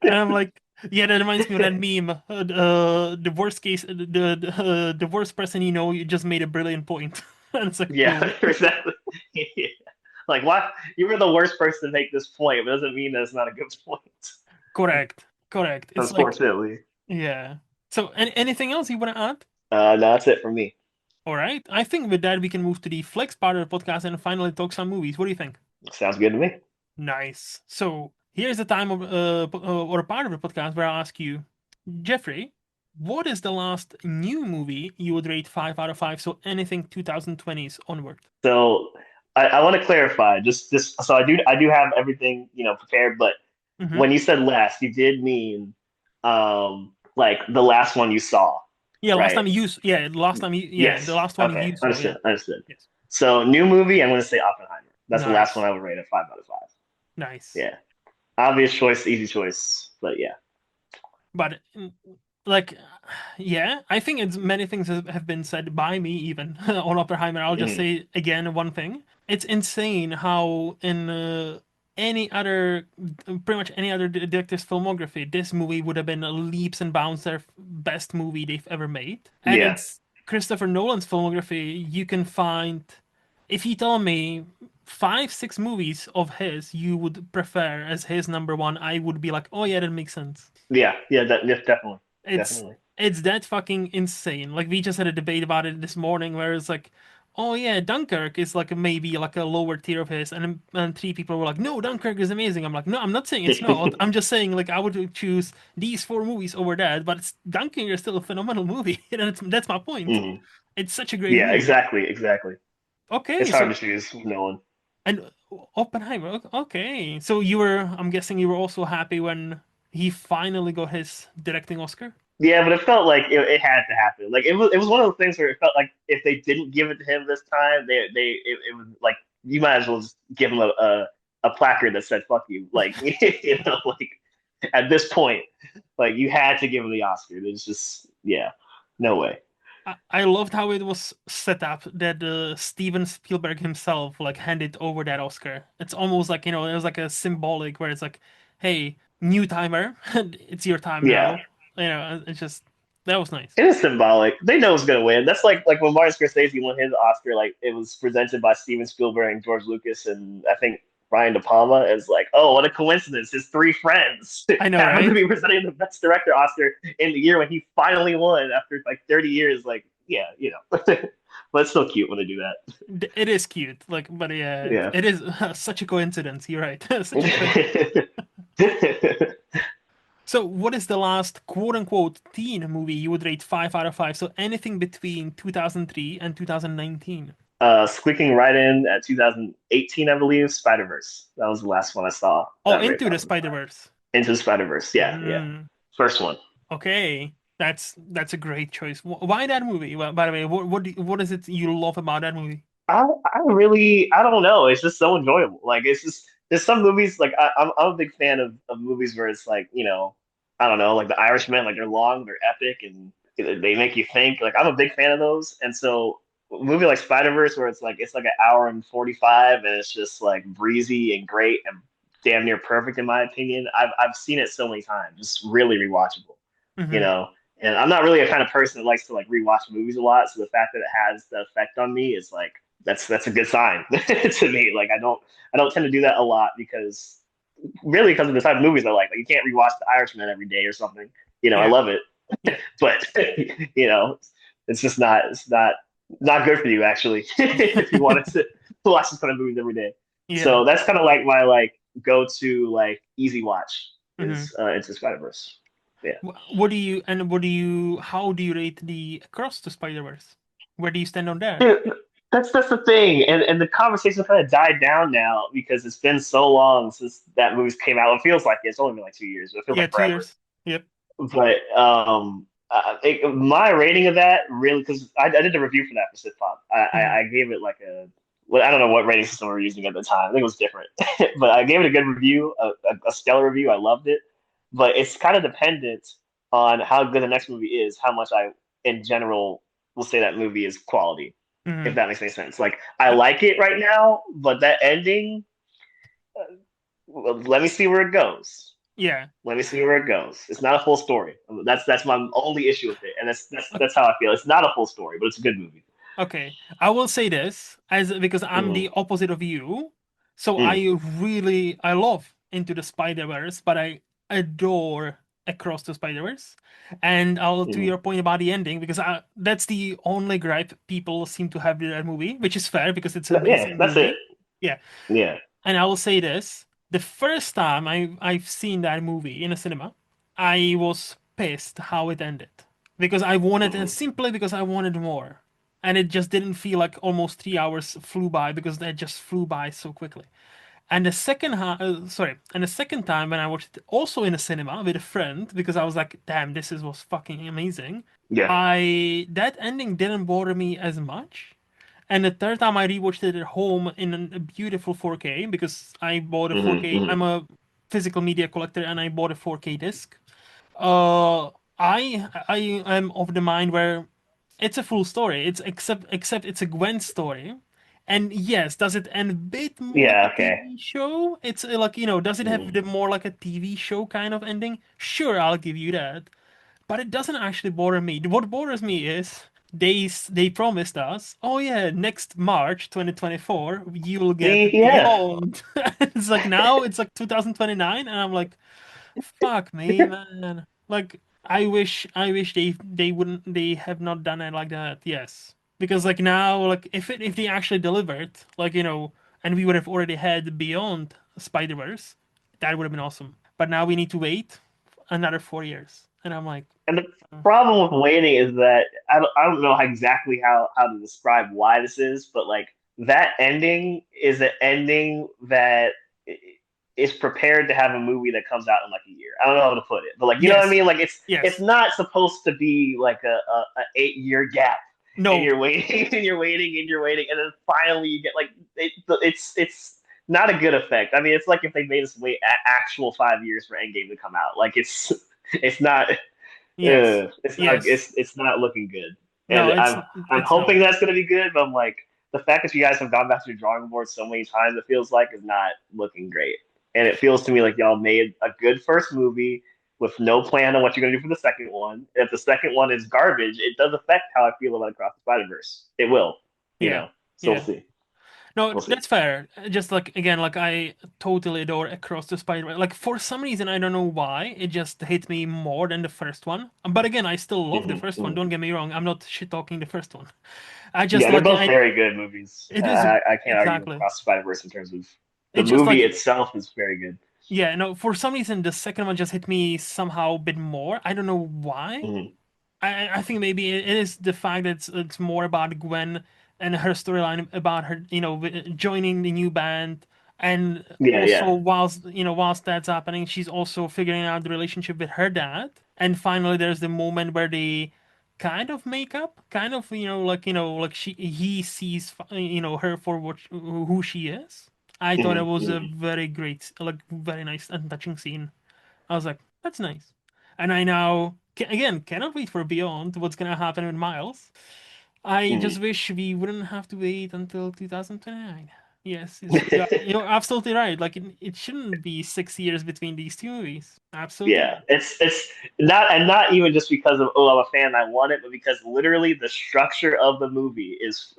And I'm like, yeah, that reminds me of that meme. The worst case, the worst person you just made a brilliant point. And it's like, Yeah, boom. exactly. Yeah. Like, why you were the worst person to make this point, but it doesn't mean that it's not a good point. Correct. Correct. It's like, Unfortunately. yeah. So, anything else you want to add? No, that's it for me. All right. I think with that, we can move to the flex part of the podcast and finally talk some movies. What do you think? Sounds good to me. Nice. So, here's the time of, or a part of the podcast where I ask you, Jeffrey, what is the last new movie you would rate 5 out of 5? So, anything 2020s onward. So I want to clarify just so I do have everything prepared, but Mm-hmm. when you said last, you did mean like the last one you saw, Yeah, right? the Yes. last one Okay. you saw, yeah. Understood. Understood. Yes. So new movie, I'm going to say Oppenheimer. That's the last one Nice. I would rate a 5 out of 5. Nice. Yeah. Obvious choice, easy choice, but yeah. But like yeah, I think it's many things have been said by me even on Oppenheimer. I'll just Mhm. say again one thing. It's insane how in any other pretty much any other director's filmography, this movie would have been leaps and bounds their best movie they've ever made. And Yeah. it's Christopher Nolan's filmography, you can find if you tell me 5, 6 movies of his you would prefer as his number one, I would be like, oh yeah, that makes sense. Yeah. Yeah. Yeah, definitely. It's Definitely. it's that fucking insane. Like we just had a debate about it this morning where it's like, oh yeah, Dunkirk is like maybe like a lower tier of his, and three people were like, no, Dunkirk is amazing. I'm like, no, I'm not saying it's not. I'm just saying like I would choose these four movies over that, but Dunkirk is still a phenomenal movie, and that's my point. Mhm. It's such a great Yeah, movie. exactly, exactly. It's Okay, hard so to choose Nolan. and Oppenheimer. Okay, so I'm guessing you were also happy when he finally got his directing Oscar. Yeah, but it felt like it had to happen. Like it was one of those things where it felt like if they didn't give it to him this time, it was like you might as well just give him a placard that said "fuck you." Like like at this point, like you had to give him the Oscar. It's just yeah, no way. I loved how it was set up that Steven Spielberg himself like handed over that Oscar. It's almost like, it was like a symbolic where it's like, hey, new timer, it's your time Yeah, now. It's just that was nice. it is symbolic. They know who's gonna win. That's like when Martin Scorsese won his Oscar. Like it was presented by Steven Spielberg and George Lucas, and I think Brian De Palma is like, oh, what a coincidence! His three friends I know, happen to right? be presenting the Best Director Oscar in the year when he finally won after like 30 years. Like, yeah, but it's still cute when they do It is cute, like, but yeah, that. it is such a coincidence. You're right, such a coincidence. Yeah. So, what is the last quote unquote teen movie you would rate 5 out of 5? So, anything between 2003 and 2019. Squeaking right in at 2018, I believe, Spider Verse. That was the last one I saw. Oh, That rate Into the 5 Spider-Verse. Into the Spider Verse. Yeah, yeah. Mm. First one. Okay, that's a great choice. Why that movie? Well, by the way, what is it you love about that movie? I don't know. It's just so enjoyable. Like it's just there's some movies like I'm a big fan of movies where it's like I don't know like The Irishman, like they're long, they're epic, and they make you think. Like I'm a big fan of those, and so a movie like Spider Verse where it's like an hour and 45, and it's just like breezy and great and damn near perfect in my opinion. I've seen it so many times, just really rewatchable, you Hmm. know. And I'm not really a kind of person that likes to like rewatch movies a lot, so the fact that it has the effect on me is like that's a good sign to me. Like I don't tend to do that a lot because really because of the type of movies I like. Like you can't rewatch The Irishman every day or something. I Yeah, love it, yeah. but you know, it's just not good for you actually if you wanted to watch this kind of movies every day. Yeah. So that's kind of like my like go to like easy watch Hmm. is Into Spider Verse. Yeah. How do you rate the Across the Spider-Verse? Where do you stand on that? Dude, that's the thing, and the conversation kind of died down now because it's been so long since that movie came out. It feels like it's only been like 2 years, but it feels Yeah, like two forever. years. Yep. But my rating of that really because I did a review for that for Sitpop. Hmm. I gave it like a well, I don't know what rating system we were using at the time. I think it was different, but I gave it a good review, a stellar review. I loved it, but it's kind of dependent on how good the next movie is, how much I, in general, will say that movie is quality, if Hmm. that makes any sense. Like I like it right now, but that ending, well, let me see where it goes. Yeah. Let me see where it goes. It's not a full story. That's my only issue with it, and that's that's O- that's how I feel. It's not a full story, but it's a good movie. Okay. I will say this as because I'm Mm-hmm. the opposite of you. So Mm. I love Into the Spider-Verse, but I adore Across the Spider-Verse. And I'll to Mm. your point about the ending, because that's the only gripe people seem to have with that movie, which is fair because it's an Yeah, amazing that's it. movie. Yeah. Yeah. And I will say this, the first time I've seen that movie in a cinema, I was pissed how it ended. Because I wanted, and Mm-hmm. simply because I wanted more. And it just didn't feel like almost 3 hours flew by because they just flew by so quickly. And the second time when I watched it also in a cinema with a friend, because I was like, damn, was fucking amazing. Yeah. I That ending didn't bother me as much. And the third time I rewatched it at home in a beautiful 4K because I bought a Mm-hmm. 4K. Mm-hmm. I'm a physical media collector and I bought a 4K disc. Uh, I am of the mind where it's a full story. It's except it's a Gwen story. And yes, does it end a bit more like a Yeah. Okay. TV show? It's like, does it have Mm-hmm. the more like a TV show kind of ending? Sure, I'll give you that. But it doesn't actually bother me. What bothers me is they promised us, oh yeah, next March 2024, you will See, get yeah. Beyond. It's like now it's like 2029, and I'm like, fuck me, man. Like I wish they have not done it like that. Yes. Because like now, like if they actually delivered, like and we would have already had Beyond Spider-Verse, that would have been awesome. But now we need to wait another 4 years, and I'm like, And the "Mm, problem with waiting is that I don't know exactly how to describe why this is, but like that ending is an ending that is prepared to have a movie that comes out in like a year. I don't know how to put it, but like you know what I yes, mean? Like it's yes, not supposed to be like a 8 year gap and no, you're waiting and you're waiting and you're waiting and then finally you get like it's not a good effect. I mean, it's like if they made us wait actual 5 years for Endgame to come out. Like it's not yes, yes, it's not looking good, no, and I'm it's not. hoping that's gonna be good. But I'm like the fact that you guys have gone back to the drawing board so many times, it feels like is not looking great. And it feels to me like y'all made a good first movie with no plan on what you're gonna do for the second one. If the second one is garbage, it does affect how I feel about Across the Spider Verse. It will, you Yeah, know. So we'll yeah. see. No, We'll see. that's fair. Just like again, like I totally adore Across the Spider-Man. Like for some reason, I don't know why, it just hit me more than the first one. But again, I still love the Hmm. first one. Hmm. Don't get me wrong. I'm not shit talking the first one. I just Yeah, they're like both I. very good movies. It is I can't argue with exactly. Across the Spider Verse in terms of the It's just movie like itself is very good. yeah. No, for some reason, the second one just hit me somehow a bit more. I don't know why. Hmm. I think maybe it is the fact that it's more about Gwen and her storyline about her, joining the new band, and Yeah, also yeah. whilst that's happening, she's also figuring out the relationship with her dad. And finally, there's the moment where they kind of make up, kind of, like he sees, her for who she is. I thought it Hmm. was a Hmm. very great, like, very nice and touching scene. I was like, that's nice. And I now, again, cannot wait for Beyond, what's gonna happen with Miles. I Hmm. just wish we wouldn't have to wait until 2029. Yes, you're absolutely right. Like, it shouldn't be 6 years between these two movies. Absolutely Yeah, right. it's not and not even just because of oh I'm a fan I want it, but because literally the structure of the movie is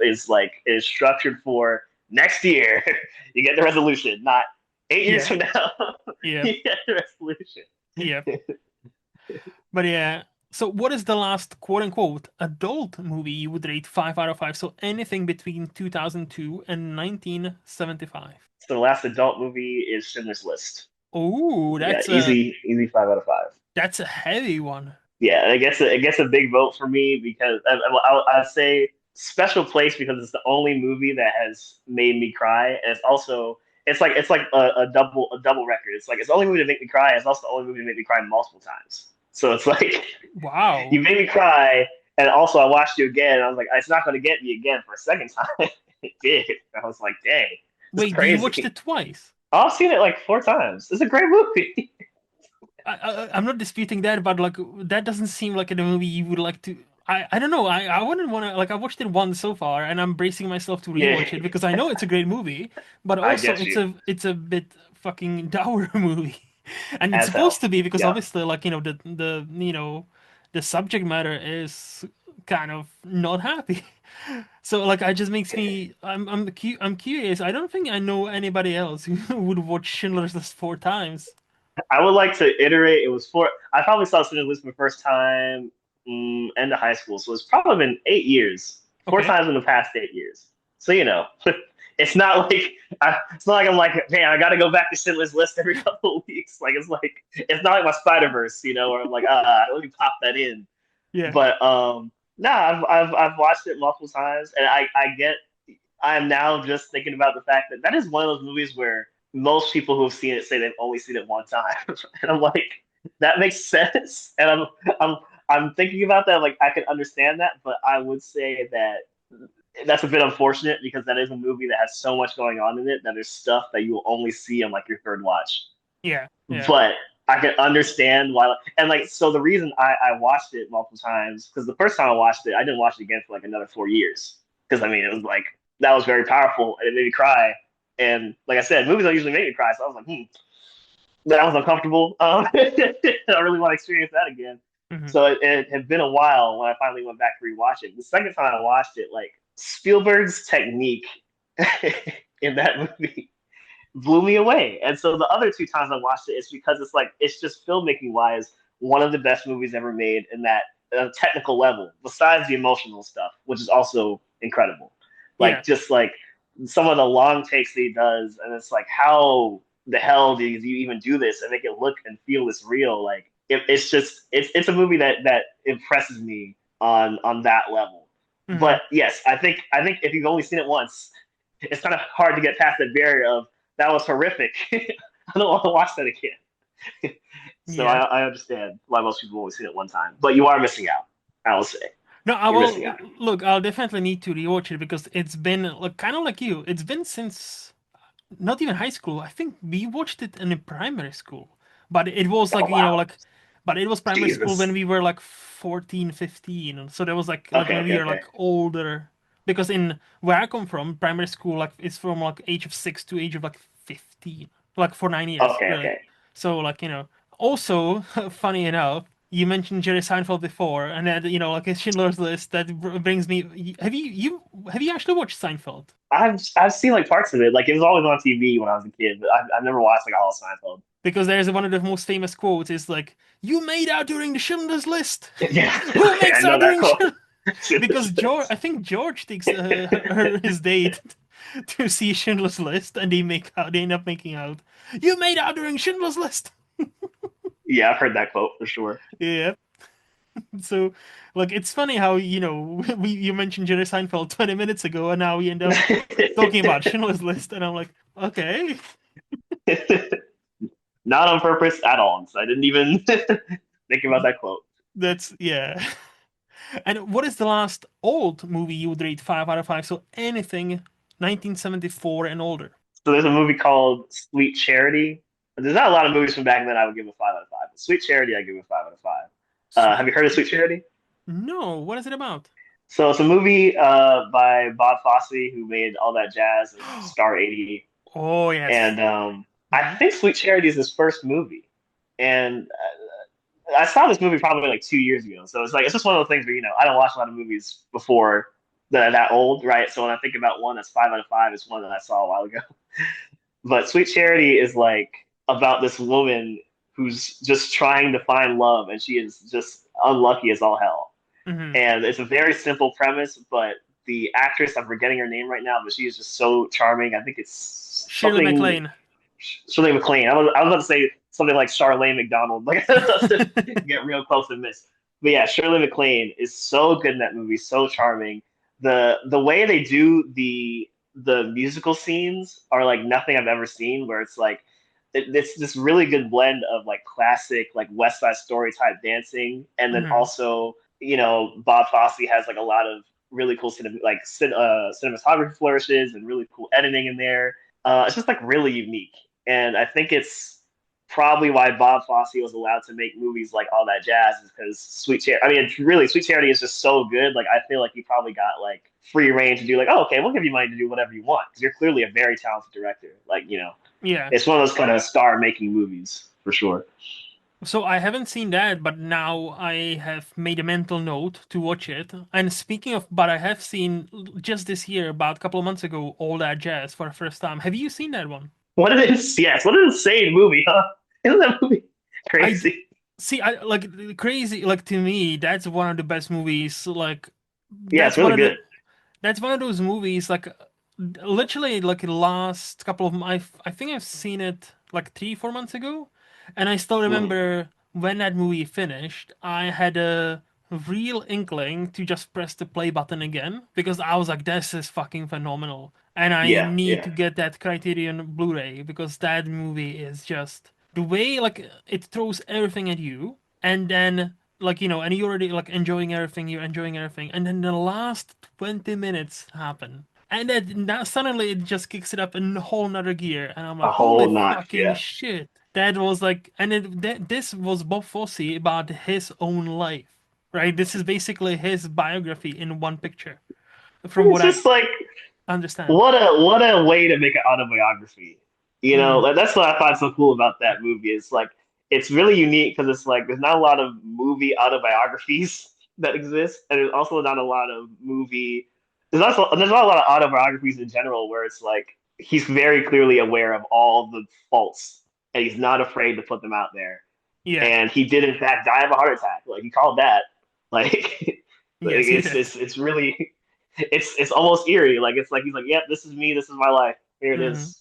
structured for next year you get the resolution, not 8 years Yeah, from now yeah, you get the resolution. yeah. But yeah, so what is the last quote unquote adult movie you would rate 5 out of 5? So anything between 2002 and 1975. So the last adult movie is Schindler's List. Oh, Yeah, that's a easy 5 out of 5. that's a heavy one. Yeah, it gets a big vote for me because I'd say special place because it's the only movie that has made me cry, and it's like a double record. It's like it's the only movie to make me cry. It's also the only movie to make me cry multiple times. So it's like you Wow. made me cry, and also I watched you again. And I was like, it's not going to get me again for a second time. It did. I was like, dang, it's Wait, you watched crazy. it twice? I've seen it like 4 times. It's a great movie. I'm not disputing that, but like that doesn't seem like a movie you would like to. I don't know. I wouldn't want to like. I watched it once so far, and I'm bracing myself to Yeah, rewatch it because I know it's a great movie, but I also get it's you a bit fucking dour movie, and it's as hell. supposed to be because Yeah. obviously like the subject matter is kind of not happy. So like it just makes me I'm curious. I don't think I know anybody else who would watch Schindler's List 4 times. I would like to iterate. It was four. I probably saw Cinder List for the first time end of high school, so it's probably been 8 years. Four Okay. times in the past 8 years. So it's not like it's not like I'm like, man, I got to go back to Schindler's List every couple of weeks. Like it's not like my Spider Verse, where I'm like, let me pop that in. Yeah. But no, I've watched it multiple times, and I get. I'm now just thinking about the fact that that is one of those movies where most people who have seen it say they've only seen it one time, and I'm like, that makes sense. And I'm I'm thinking about that. Like I can understand that, but I would say that that's a bit unfortunate because that is a movie that has so much going on in it that there's stuff that you will only see on like your third watch. Yeah. Yeah. But I can understand why. And like, so the reason I watched it multiple times because the first time I watched it, I didn't watch it again for like another 4 years because I mean it was like that was very powerful and it made me cry. And like I said, movies don't usually make me cry, so I was like, that was uncomfortable. I really want to experience that again. Hmm. So it had been a while when I finally went back to rewatch it. The second time I watched it, like Spielberg's technique in that movie blew me away. And so the other 2 times I watched it, it's because it's like it's just filmmaking wise one of the best movies ever made in that technical level, besides the emotional stuff, which is also incredible. Yeah. Like just like some of the long takes that he does, and it's like how the hell do you even do this and make it look and feel this real? Like it's just it's a movie that impresses me on that level. Hmm. But yes, I think if you've only seen it once, it's kind of hard to get past that barrier of that was horrific. I don't want to watch that again. So Yeah. I understand why most people only seen it one time, but you are missing out. I will say No, I you're missing will out. look. I'll definitely need to rewatch it because it's been like kind of like you. It's been since not even high school. I think we watched it in a primary school, but it was Oh like wow, but it was primary school when Jesus. we were like 14, 15. So that was like Okay, when okay, we were okay. like older. Because in where I come from, primary school like is from like age of 6 to age of like 15, like for 9 years, Okay, really. okay. So also funny enough. You mentioned Jerry Seinfeld before, and then like a Schindler's List. That brings me. Have you actually watched Seinfeld? I've seen like parts of it. Like it was always on TV when I was a kid, but I've never watched like all of Seinfeld. Because there's one of the most famous quotes is like, "You made out during the Schindler's List." Yeah, Who okay, I makes know out that during quote. Schindler? Because George, I think George takes his date to see Schindler's List, and they make out. They end up making out. You made out during Schindler's List. Yeah, I've heard that quote for sure. Yeah. So, like, it's funny how you mentioned Jerry Seinfeld 20 minutes ago, and now we end up talking about Schindler's List, and I'm like, okay, Not on purpose at all. So I didn't even think about that quote. that's yeah. And what is the last old movie you would rate 5 out of 5? So anything 1974 and older. So there's a movie called Sweet Charity. There's not a lot of movies from back then I would give a 5 out of 5. But Sweet Charity, I give a 5 out of 5. Have Sweet. you heard of Sweet Charity? No, what is it about? So it's a movie by Bob Fosse, who made All That Jazz and Star 80. Oh yes. And I Hmm. think Sweet Charity is his first movie. And I saw this movie probably like 2 years ago. So it's like, it's just one of those things where, I don't watch a lot of movies before that old, right? So when I think about one that's 5 out of 5, it's one that I saw a while ago. But Sweet Charity is like about this woman who's just trying to find love, and she is just unlucky as all hell. Hmm. And it's a very simple premise, but the actress, I'm forgetting her name right now, but she is just so charming. I think it's Shirley something MacLaine. Shirley MacLaine. I was about to say something like Charlene McDonald, like to get real close and miss. But yeah, Shirley MacLaine is so good in that movie, so charming. The way they do the musical scenes are like nothing I've ever seen. Where it's like it's this really good blend of like classic like West Side Story type dancing, and then Hmm. also Bob Fosse has like a lot of really cool cinematography flourishes and really cool editing in there. It's just like really unique, and I think it's probably why Bob Fosse was allowed to make movies like All That Jazz is because Sweet Charity. I mean, it's really Sweet Charity is just so good. Like I feel like he probably got like free reign to do like, oh, okay, we'll give you money to do whatever you want because you're clearly a very talented director. Like Yeah. it's one of those kind of star making movies for sure. So I haven't seen that, but now I have made a mental note to watch it. And speaking of, but I have seen just this year, about a couple of months ago, All That Jazz for the first time. Have you seen that one? What an yes, what an insane movie, huh? Isn't that movie I crazy? see. I like crazy. Like to me, that's one of the best movies. Like Yeah, it's that's one really of the good. that's one of those movies. Like literally, like the last couple of I think I've seen it like 3, 4 months ago, and I still Mm. remember when that movie finished. I had a real inkling to just press the play button again because I was like, "This is fucking phenomenal," and I Yeah, need yeah. to get that Criterion Blu-ray because that movie is just the way like it throws everything at you, and then and you're already like enjoying everything, you're enjoying everything, and then the last 20 minutes happen. And then now suddenly it just kicks it up in a whole nother gear, and I'm A like, holy whole notch, fucking yeah. shit! That was like, and this was Bob Fosse about his own life, right? This is basically his biography in one picture, from It's what I just like understand. what a way to make an autobiography. Hmm. That's what I find so cool about that movie. It's like it's really unique because it's like there's not a lot of movie autobiographies that exist, and there's also not a lot of movie. There's not a lot of autobiographies in general where it's like he's very clearly aware of all the faults and he's not afraid to put them out there. Yeah. And he did in fact die of a heart attack. Like he called that. Like, like Yes, he did. it's really it's almost eerie. Like it's like he's like, yep, this is me. This is my life. Here it Hmm. is.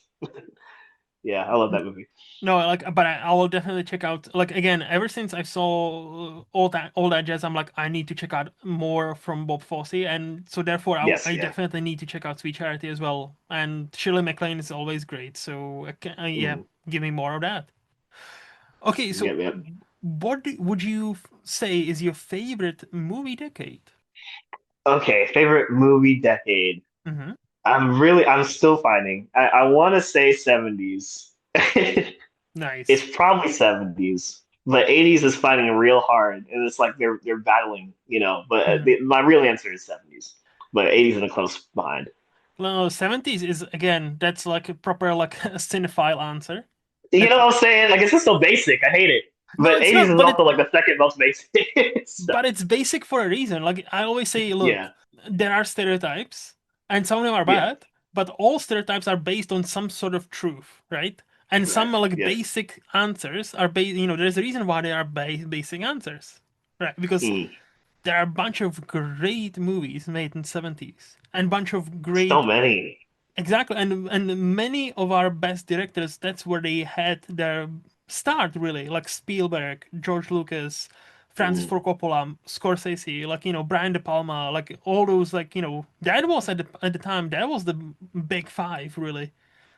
Yeah, I love that movie. No, like, but I will definitely check out. Like again, ever since I saw all that jazz, I'm like, I need to check out more from Bob Fosse, and so therefore, Yes, I yeah. definitely need to check out Sweet Charity as well. And Shirley MacLaine is always great, so yeah, Mm, give me more of that. Okay, so yep, yep. would you say is your favorite movie decade? Okay, favorite movie decade. Mm-hmm. I'm still finding. I want to say 70s. Nice. It's probably 70s, but 80s is finding real hard, and it's like they're battling, you know. But Mm-hmm. my real answer is 70s, but 80s in a close behind. No, 70s is again, that's like a proper like a cinephile answer. You That's know what I'm saying? Like it's just so basic. I hate it. no, But it's 80s not, is also like the second most basic. So, but it's basic for a reason. Like I always say, look, yeah, there are stereotypes, and some of them are yeah, bad, but all stereotypes are based on some sort of truth, right? And some correct. like Yes. basic answers are based, there's a reason why they are basic answers, right? Because Mm, there are a bunch of great movies made in 70s and bunch of so great. many. Exactly, and many of our best directors, that's where they had their start, really. Like Spielberg, George Lucas, Francis Mm, Ford Coppola, Scorsese, like Brian De Palma, like all those, like that was at the time that was the big five, really.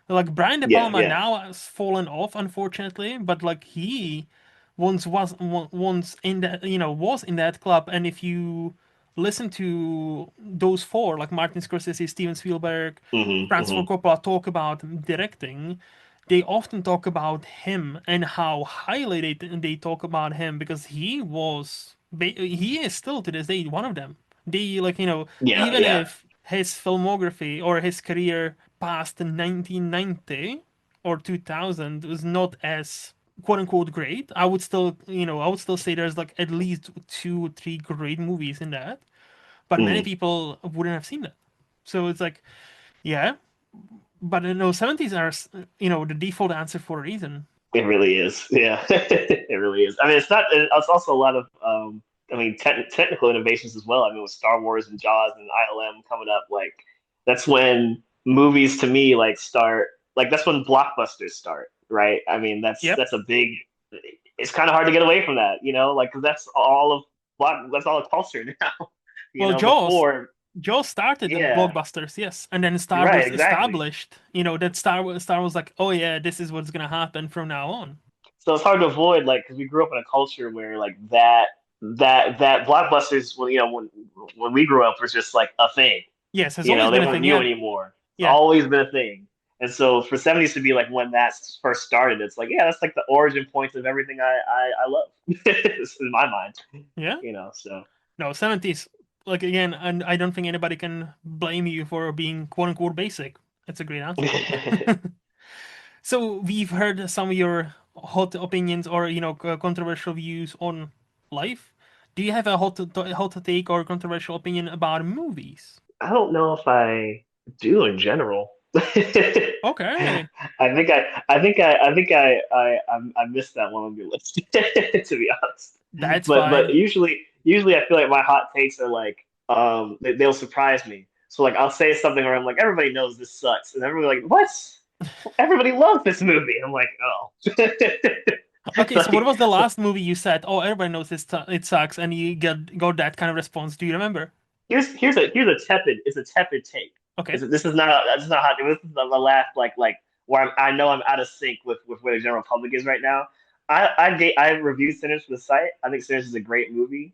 Like Brian De yeah, Palma yeah. now has fallen off, unfortunately, but like he once in that was in that club, and if you listen to those four, like Martin Scorsese, Steven Spielberg, Francis Ford Hmm. Coppola, talk about directing, they often talk about him and how highly they talk about him because he is still to this day one of them. They like Yeah, even yeah. if his filmography or his career past 1990 or 2000 was not as quote unquote great, I would still say there's like at least two or three great movies in that, but many Mm, people wouldn't have seen that. So it's like, yeah, but no, 70s are, the default answer for a reason. it really is. Yeah, it really is. I mean, it's not. It's also a lot of. I mean, technical innovations as well. I mean, with Star Wars and Jaws and ILM coming up, like that's when movies to me like start. Like that's when blockbusters start, right? I mean, Yep. that's a big. It's kind of hard to get away from that, you know, like because that's all of that's all of culture now. You Well, know, Jaws. before, Jaws started the yeah, blockbusters, yes, and then Star right, Wars exactly. established, that Star was like, oh yeah, this is what's gonna happen from now on. So it's hard to avoid, like, because we grew up in a culture where like that blockbusters, when when we grew up, was just like a thing. Yes, has You always know, they been a weren't thing. new Yeah, anymore. It's yeah, always been a thing. And so for 70s to be like when that first started, it's like, yeah, that's like the origin point of everything I love in my mind. yeah. You know, so No, 70s. Like again, and I don't think anybody can blame you for being quote unquote basic. It's a great answer. So we've heard some of your hot opinions or controversial views on life. Do you have a hot take or controversial opinion about movies? I don't know if I do in general. Okay, I missed that one on your list, to be honest. that's But fine. usually I feel like my hot takes are like they'll surprise me. So like I'll say something where I'm like everybody knows this sucks, and everybody like what? Everybody loves this movie. I'm like oh, Okay, so what like was the last movie you said? Oh, everybody knows it sucks, and you got that kind of response. Do you remember? here's a tepid take. Okay. This is not hot. This is the last where I know I'm out of sync with where the general public is right now. I reviewed Sinners for the site. I think Sinners is a great movie,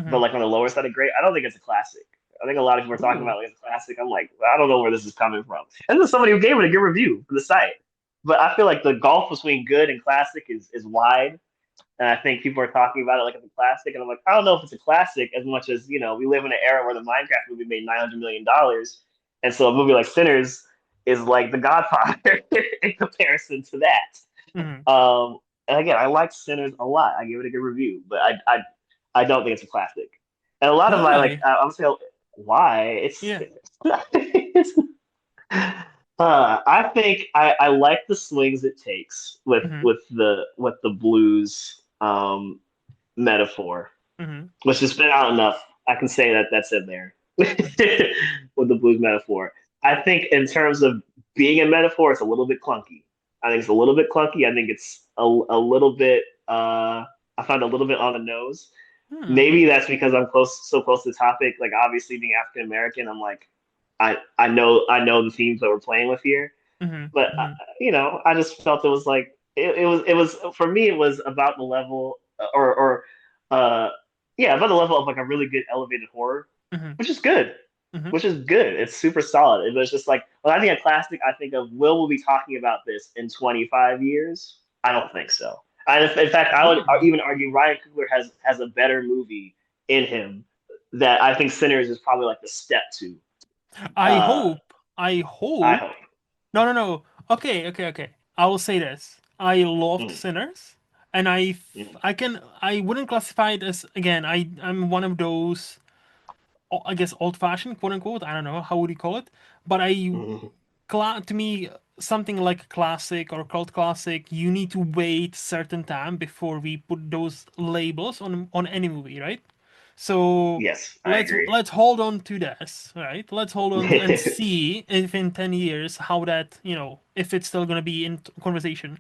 but Hmm. like on the lower side of great. I don't think it's a classic. I think a lot of people are talking Ooh. about like it's a classic. I'm like, I don't know where this is coming from. And this is somebody who gave it a good review for the site. But I feel like the gulf between good and classic is wide. And I think people are talking about it like it's a classic. And I'm like, I don't know if it's a classic as much as, we live in an era where the Minecraft movie made $900 million. And so a movie like Sinners is like The Godfather in comparison to Hmm. that. And again, I like Sinners a lot. I give it a good review, but I don't think it's a classic. And a lot of my, like, Why? I'm saying, why? Yeah. It's I think I like the swings it takes Hmm. with the blues metaphor, Hmm. which has been out enough. I can say that that's in there. with the blues metaphor. I think in terms of being a metaphor, it's a little bit clunky. I think it's a little bit clunky. I think it's a little bit I find a little bit on the nose. Hmm. Maybe that's because I'm so close to the topic. Like obviously being African American, I'm like I know the themes that we're playing with here. Hmm. But Hmm. I just felt it was like it was for me. It was about the level or uh, yeah, about the level of like a really good elevated horror, Hmm. which is good, Hmm. which is good. It's super solid. It was just like when I think of classic, I think of will we be talking about this in 25 years? I don't think so. In fact, I would Hmm. even argue Ryan Coogler has a better movie in him that I think Sinners is probably like the step to. I Uh, hope. I I hope. hope. No, no, no. Okay, okay, okay. I will say this. I loved Mm, Sinners, and mm, I wouldn't classify it as, again, I'm one of those, I guess, old-fashioned, quote unquote. I don't know how would you call it, but mm. to me, something like classic or cult classic, you need to wait certain time before we put those labels on any movie, right? So Yes, I agree. let's hold on to this, right? Let's hold on and see if in 10 years how that, if it's still gonna be in conversation.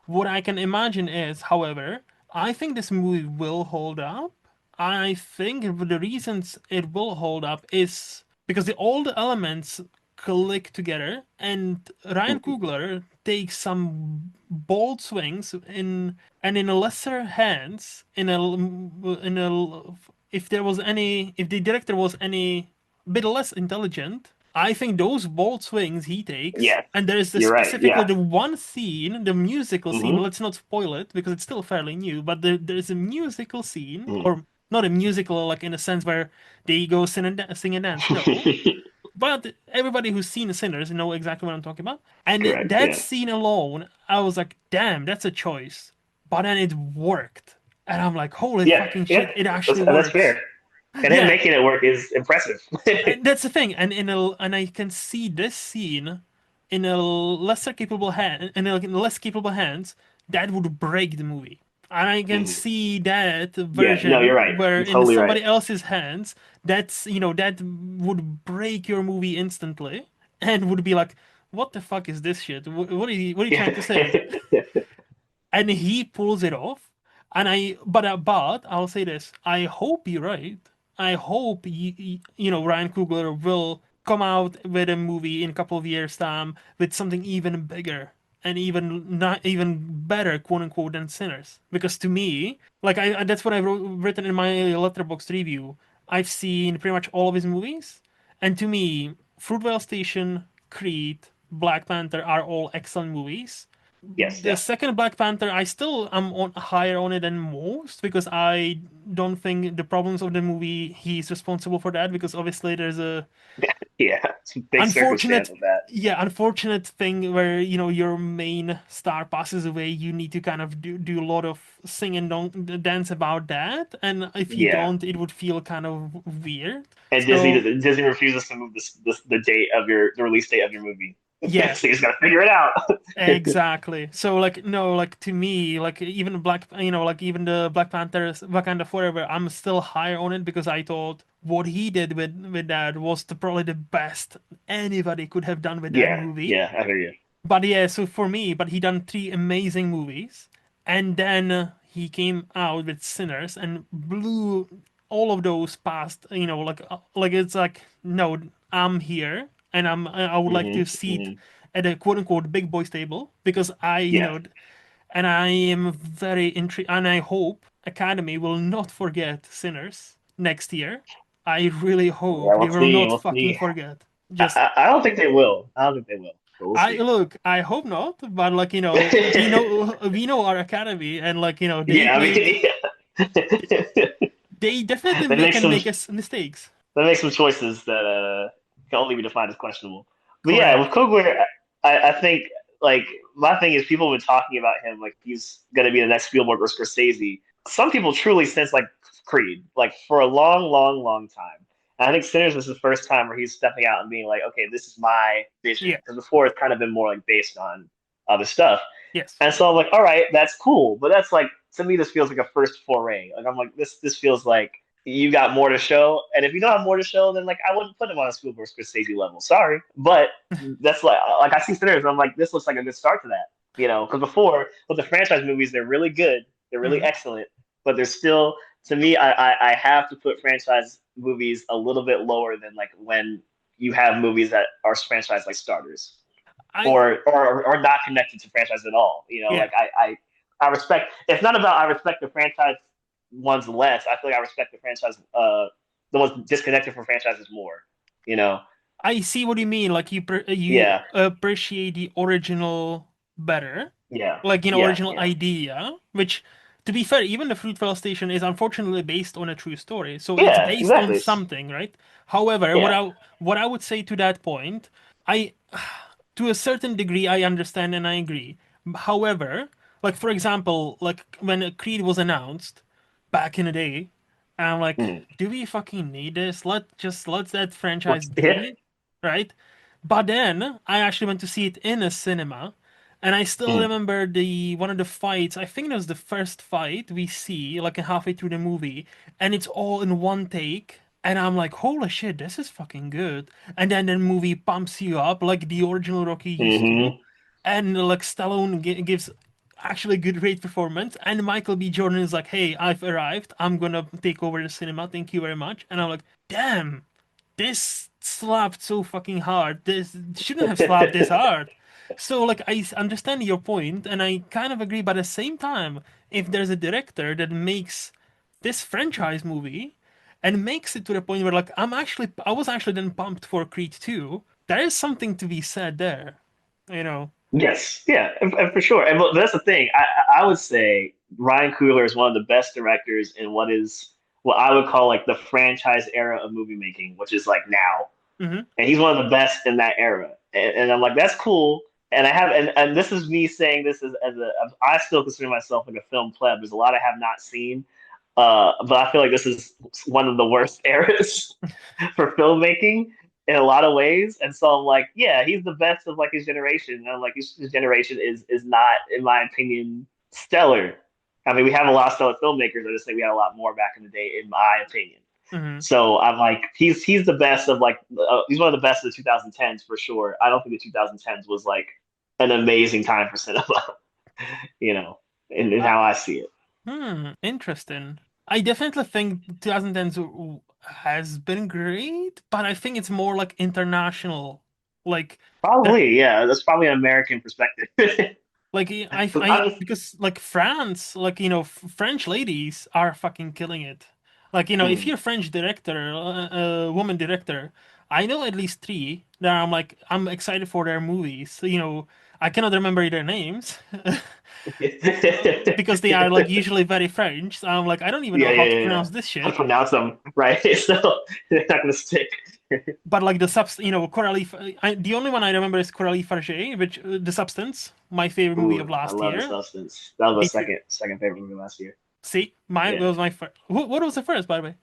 What I can imagine is, however, I think this movie will hold up. I think the reasons it will hold up is because all the elements click together, and Ryan Coogler takes some bold swings in a lesser hands, if the director was any bit less intelligent, I think those bold swings he takes, Yes, and there is you're right. specifically Yeah. the one scene, the musical scene. Hmm. Let's not spoil it because it's still fairly new, but there's a musical scene, Hmm. or not a musical like in a sense where they go sing and dance. No, but everybody who's seen Sinners know exactly what I'm talking about. And Correct. that Yeah. scene alone, I was like, damn, that's a choice. But then it worked. And I'm like, holy Yeah. fucking Yeah. shit, it actually That's works. fair. And him Yeah, making it work is impressive. and that's the thing. And I can see this scene in a lesser capable hand, in less capable hands, that would break the movie. And I can Hmm. see that Yeah. No, you're version right. where You're in totally right. somebody else's hands, that would break your movie instantly and would be like, what the fuck is this shit? What are you trying to say? Yeah. And he pulls it off. But I'll say this: I hope you're right. I hope Ryan Coogler will come out with a movie in a couple of years' time with something even bigger and even not even better, quote unquote, than Sinners. Because to me, like that's what I've written in my letterboxd review. I've seen pretty much all of his movies, and to me, Fruitvale Station, Creed, Black Panther are all excellent movies. Yes. The Yeah. second Black Panther, I still am on higher on it than most because I don't think the problems of the movie he's responsible for that, because obviously there's a Yeah. It's a big circumstance unfortunate of that. unfortunate thing where your main star passes away. You need to kind of do a lot of sing and don't dance about that, and if you Yeah. don't, it would feel kind of weird. And So Disney refuses to move the date of the release date of your movie. yeah. So you just gotta figure it out. Exactly. So like no, like to me, like even like even the Black Panthers Wakanda Forever, I'm still higher on it because I thought what he did with that was probably the best anybody could have done with that Yeah. movie. Yeah. I hear you. But yeah, so for me, but he done three amazing movies, and then he came out with Sinners and blew all of those past. Like it's like no, I'm here, and I would like to Hmm. see it Hmm. at a quote unquote big boys table because Yeah. and I am very intrigued, and I hope Academy will not forget Sinners next year. I really Yeah. hope they We'll will see. not We'll fucking see. forget. Just I don't think they will. I don't think they will. But we'll I see. look, I hope not, but like we know our academy, and like Yeah. I mean, yeah. they definitely they make can some make us mistakes. they make some choices that can only be defined as questionable. But yeah, with Correct. Coogler, I think like my thing is people have been talking about him like he's gonna be the next Spielberg or Scorsese. Some people truly since like Creed, like for a long, long, long time. And I think Sinners was the first time where he's stepping out and being like, okay, this is my vision. Yeah. Because before it's kind of been more like based on other stuff. Yes. And so I'm like, all right, that's cool. But that's like to me, this feels like a first foray. Like I'm like, this feels like you got more to show. And if you don't have more to show, then like I wouldn't put him on a Spielberg Scorsese level. Sorry, but that's like I see scenarios. I'm like, this looks like a good start to that. Because before with the franchise movies, they're really good, they're really Mhm. excellent, but they're still to me. I have to put franchise movies a little bit lower than like when you have movies that are franchise like starters I or not connected to franchise at all. Yeah, Like I respect. It's not about I respect the franchise ones less. I feel like I respect the ones disconnected from franchises more. You know? I see what you mean. Like you Yeah, appreciate the original better, yeah, like yeah, original yeah, idea. Which, to be fair, even the Fruitvale Station is unfortunately based on a true story, so it's yeah. based on Exactly. something, right? However, Yeah. what I would say to that point, I to a certain degree I understand and I agree. However, like for example, like when Creed was announced back in the day. I'm like, Mm. do we fucking need this? Let that franchise Yeah. be, right? But then I actually went to see it in a cinema, and I still Mm. remember the one of the fights. I think it was the first fight we see, like halfway through the movie, and it's all in one take. And I'm like, holy shit, this is fucking good. And then the movie pumps you up like the original Rocky used to, Hmm. and like Stallone gives actually a good great performance. And Michael B. Jordan is like, "Hey, I've arrived. I'm gonna take over the cinema. Thank you very much." And I'm like, "Damn, this slapped so fucking hard. This shouldn't have slapped this hard." So like, I understand your point, and I kind of agree. But at the same time, if there's a director that makes this franchise movie and makes it to the point where like I was actually then pumped for Creed 2, there is something to be said there, you know. Yes, yeah, and for sure. And but that's the thing. I would say Ryan Coogler is one of the best directors in what I would call like the franchise era of movie making, which is like now. Hmm. And he's one of the best in that era. And I'm like, that's cool. And and this is me saying this as I still consider myself like a film pleb. There's a lot I have not seen, but I feel like this is one of the worst eras for filmmaking in a lot of ways. And so I'm like, yeah, he's the best of like his generation. And I'm like, his generation is not, in my opinion, stellar. I mean, we have a lot of stellar filmmakers. I just think we had a lot more back in the day, in my opinion. Hmm. So I'm like, he's the best of like he's one of the best of the 2010s for sure. I don't think the 2010s was like an amazing time for cinema, you know, in how I see it. Interesting. I definitely think 2010s has been great, but I think it's more like international. Like the Probably, yeah, that's probably an American perspective. like I just, because like France, like French ladies are fucking killing it. Like if mm. you're a French director, woman director, I know at least three that I'm excited for their movies. So, I cannot remember their names. Because they are like usually very French. So I'm like, I don't even Yeah, know how yeah, to yeah, yeah. pronounce this I shit. pronounce them right, so they're not gonna stick. But like Coralie, the only one I remember is Coralie Farge, which The Substance, my favorite movie of Ooh, I last love the year. substance. That was my Me too. second favorite movie last year. See, mine Yeah. was my first. What was the first, by the way?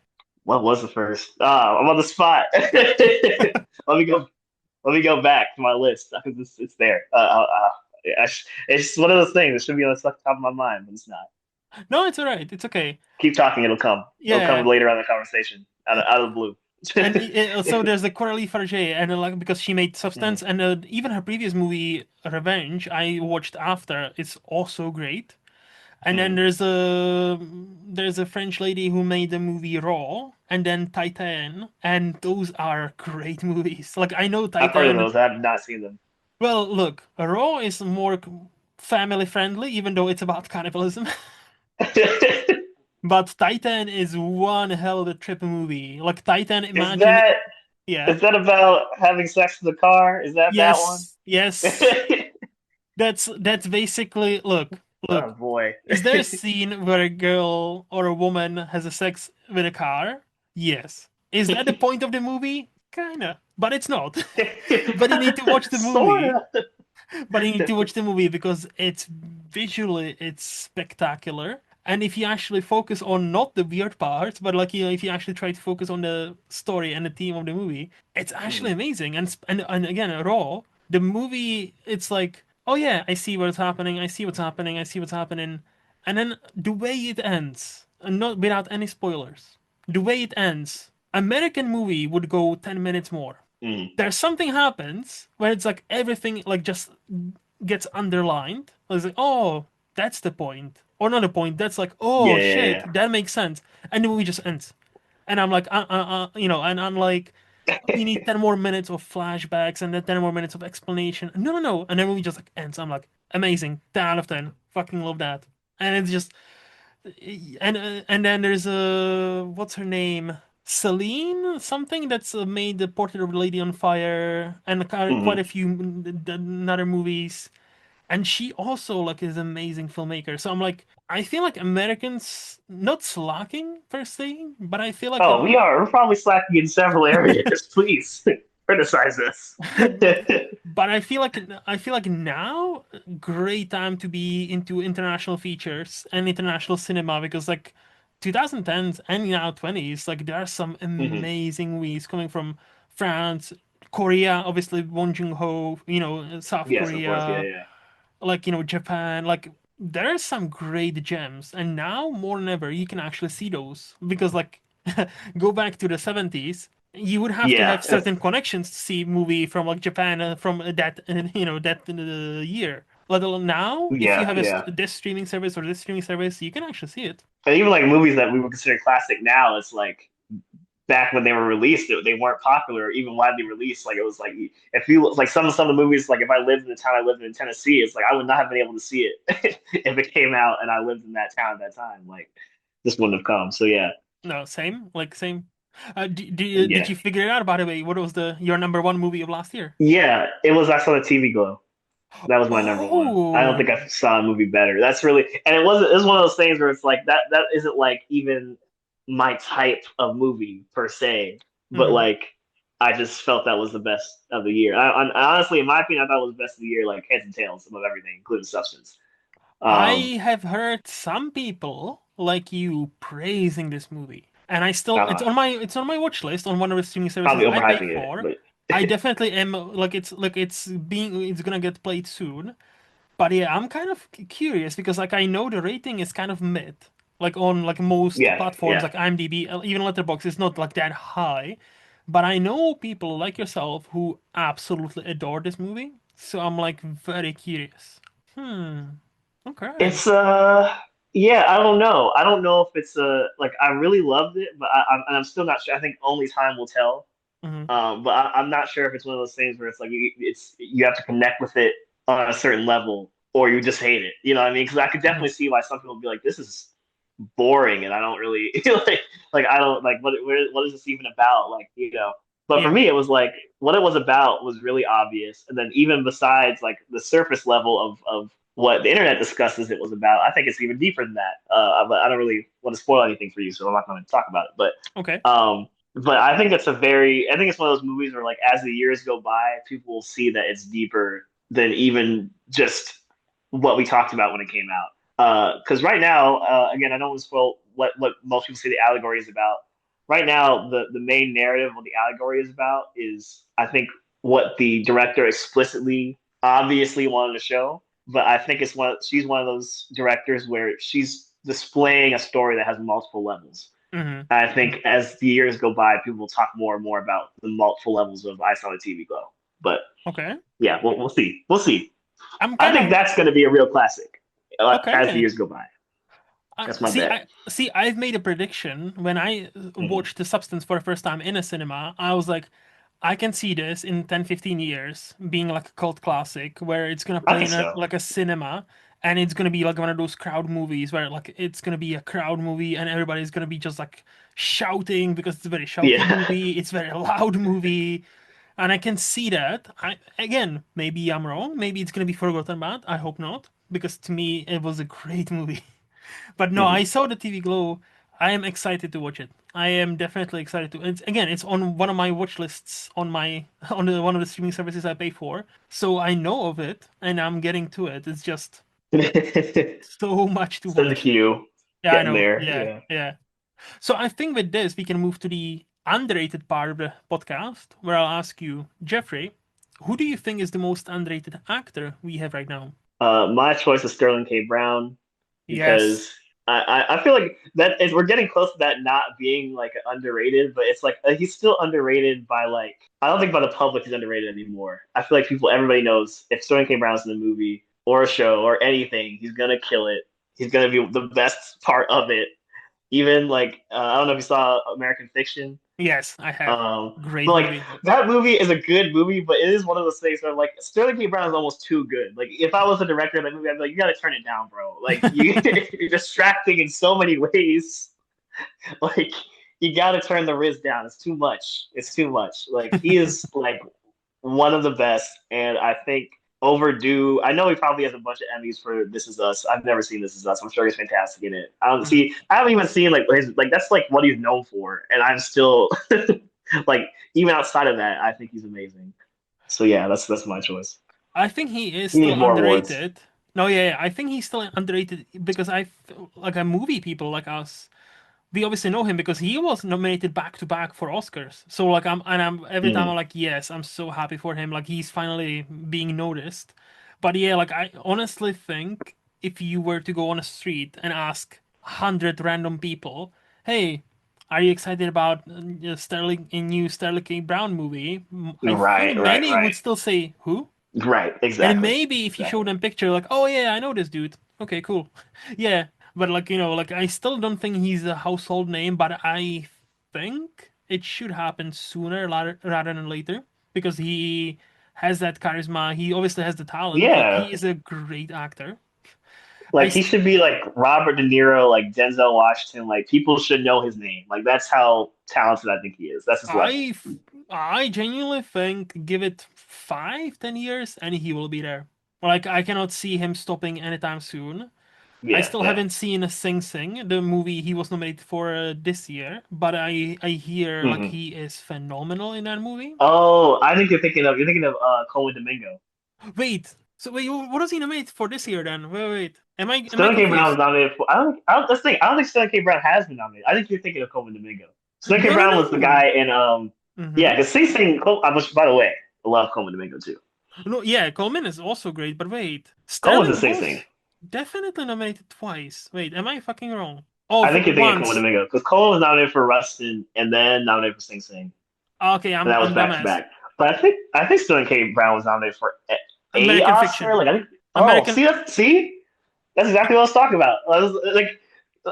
What was the first? Ah, I'm on the spot. Let me go. Let me go back to my list because it's there. It's one of those things that should be on the top of my mind, but it's not. No, it's all right. It's okay. Keep talking; it'll come. It'll come Yeah, later on in the conversation, out of the blue. and so there's the Coralie Farge, and like because she made Mhm. Substance, and even her previous movie Revenge, I watched after. It's also great. And then Mhm. there's a French lady who made the movie Raw, and then Titan, and those are great movies. Like I know I've heard of Titan. those. I have not seen them. Well, look, Raw is more family friendly, even though it's about cannibalism. But Titan is one hell of a trip movie. Like Titan, is imagine, that yeah, is that about having sex in the car? Is that one? yes, yes. That's basically look. Oh boy. Is there a scene where a girl or a woman has a sex with a car? Yes. Is that the point of the movie? Kinda, but it's not. But you need to watch the movie. Sorta. But you need to watch the movie because it's spectacular. And if you actually focus on not the weird parts, but like if you actually try to focus on the story and the theme of the movie, it's actually Mhm. amazing. And again, Raw, the movie, it's like, oh yeah, I see what's happening, I see what's happening, I see what's happening, and then the way it ends, and not without any spoilers. the way it ends, American movie would go 10 minutes more. Mm. There's something happens where it's like everything like just gets underlined. It's like, oh, that's the point. Or not a point. That's like, Yeah, oh yeah, shit, that makes sense. And the movie just ends. And I'm like, and I'm like, yeah. we need 10 more minutes of flashbacks and then 10 more minutes of explanation. No, no, no. And then the movie just like ends. I'm like, amazing. 10 out of 10. Fucking love that. And it's just and then there's what's her name? Celine something that's made the Portrait of a Lady on Fire and quite Hmm. a few other movies. And she also like is an amazing filmmaker. So I'm like, I feel like Americans not slacking per se, but I feel like Oh, we are. We're probably slacking in several areas. Please criticize us. but I feel like now great time to be into international features and international cinema because like 2010s and now 20s like there are some Hmm. amazing movies coming from France, Korea, obviously Bong Joon-ho, South Yes, of course. Yeah, Korea, yeah. like Japan, like there are some great gems and now more than ever you can actually see those because like go back to the 70s, you would have to Yeah, have certain connections to see movie from like Japan from that that year. Let alone now, if you yeah, have yeah. this streaming service or this streaming service, you can actually see it. And even like movies that we would consider classic now, it's like back when they were released, they weren't popular, or even widely released. Like it was like if you like some of the movies, like if I lived in the town I lived in Tennessee, it's like I would not have been able to see it if it came out and I lived in that town at that time. Like this wouldn't have come. So yeah, No, same, like same. Did yeah, you figure it out by the way? What was the your number one movie of last year? yeah. It was I saw the TV Glow. That was my number one. I don't think Oh. I saw a movie better. That's really, and it wasn't. It was one of those things where it's like that. That isn't like even my type of movie per se, but Mhm. like I just felt that was the best of the year. Honestly, in my opinion, I thought it was the best of the year, like heads and tails above everything, including substance. Um, I have heard some people like you praising this movie, and I still uh, it's on my watch list on one of the streaming services Probably I pay overhyping it, for. but I definitely am like it's gonna get played soon. But yeah, I'm kind of curious because like I know the rating is kind of mid, like on like most yeah, platforms yeah. like IMDb, even Letterboxd is not like that high. But I know people like yourself who absolutely adore this movie, so I'm like very curious. Hmm. Okay. It's yeah, I don't know. I don't know if it's like I really loved it, but I'm still not sure. I think only time will tell. Hmm. But I'm not sure if it's one of those things where it's like you have to connect with it on a certain level or you just hate it. You know what I mean? Because I could Hmm. definitely see why some people would be like, this is boring, and I don't really like I don't like what is this even about? Like But for Yeah. me, it was like what it was about was really obvious, and then even besides like the surface level of what the internet discusses it was about, I think it's even deeper than that. But I don't really want to spoil anything for you, so I'm not going to talk about it. Okay. But I think I think it's one of those movies where like as the years go by, people will see that it's deeper than even just what we talked about when it came out. Because right now, again, I don't want to spoil what most people say the allegory is about. Right now, the main narrative of what the allegory is about is, I think, what the director explicitly, obviously wanted to show. But I think she's one of those directors where she's displaying a story that has multiple levels. Hmm. I think as the years go by, people will talk more and more about the multiple levels of Ice on the TV Glow. But Okay. yeah, we'll see. We'll see. I'm I kind think of that's going to be a real classic as the okay. years go by. That's my bet. I've made a prediction when I Mm-hmm. watched The Substance for the first time in a cinema. I was like, I can see this in 10, 15 years being like a cult classic where it's gonna I play think in a, so. like a cinema and it's gonna be like one of those crowd movies where like it's gonna be a crowd movie and everybody's gonna be just like shouting because it's a very shouty Yeah. movie, it's a very loud movie, and I can see that. I again, maybe I'm wrong, maybe it's gonna be forgotten about. I hope not, because to me it was a great movie. But no, I Mm-hmm. saw the TV Glow. I am excited to watch it. I am definitely excited to. It's on one of my watch lists on my one of the streaming services I pay for. So I know of it and I'm getting to it. It's just so much to Send the watch. queue. Yeah, I Getting know. there. Yeah, Yeah. yeah. So I think with this we can move to the underrated part of the podcast where I'll ask you, Jeffrey, who do you think is the most underrated actor we have right now? My choice is Sterling K. Brown Yes. because I feel like that is we're getting close to that not being like underrated, but it's like he's still underrated by like I don't think by the public he's underrated anymore. I feel like everybody knows if Sterling K. Brown's in a movie or a show or anything, he's gonna kill it. He's gonna be the best part of it. Even like I don't know if you saw American Fiction. Yes, I have. But Great like movie. that movie is a good movie, but it is one of those things where like Sterling K. Brown is almost too good. Like if I was a director of that movie, I'd be like, you gotta turn it down, bro. Like you're distracting in so many ways. Like you gotta turn the Riz down. It's too much. It's too much. Like he is like one of the best, and I think overdue. I know he probably has a bunch of Emmys for This Is Us. I've never seen This Is Us. I'm sure he's fantastic in it. I don't Mhm. see. I haven't even seen like his like that's like what he's known for, and I'm still like even outside of that, I think he's amazing. So yeah, that's my choice. I think he is He needs still more awards. underrated. No, yeah, yeah, I think he's still underrated because like a movie people like us, we obviously know him because he was nominated back to back for Oscars. So like I'm every time I'm Mm. like, yes, I'm so happy for him. Like he's finally being noticed. But yeah, like I honestly think if you were to go on a street and ask 100 random people, hey, are you excited about a new Sterling K. Brown movie? I think Right, right, many right, would still say, who? right. And Exactly, maybe if you show exactly. them picture, like, oh yeah, I know this dude. Okay, cool. Yeah, but like like I still don't think he's a household name, but I think it should happen sooner rather than later because he has that charisma. He obviously has the talent. Like Yeah, he is a great actor. I like he st should be like Robert De Niro, like Denzel Washington. Like people should know his name. Like that's how talented I think he is. That's his level. I I genuinely think give it 5, 10 years and he will be there. Like I cannot see him stopping anytime soon. I Yeah, still yeah. haven't seen Sing Sing, the movie he was nominated for this year, but I hear like Hmm. he is phenomenal in that movie. Oh, I think you're thinking of Coleman Domingo. Wait, so wait, what was he nominated for this year then? Wait. Am I Sterling K. Brown was confused? nominated for. I don't think Sterling K. Brown has been nominated. I think you're thinking of Coleman Domingo. Sterling K. No, no, Brown was the no. guy in Mm-hmm. yeah, because Sing Sing. Which by the way, I love Coleman Domingo too. No, yeah, Coleman is also great, but wait, Coleman's a Sterling Sing Sing. was definitely nominated twice. Wait, am I fucking wrong? Oh, I for think you're thinking of Coleman once. Domingo because Coleman was nominated for Rustin and then nominated for Sing Sing, Okay, and that was I'm back to dumbass. back. But I think Sterling K. Brown was nominated for a American Oscar. Fiction. Like I think. Oh, American. see, that's exactly what I was talking about.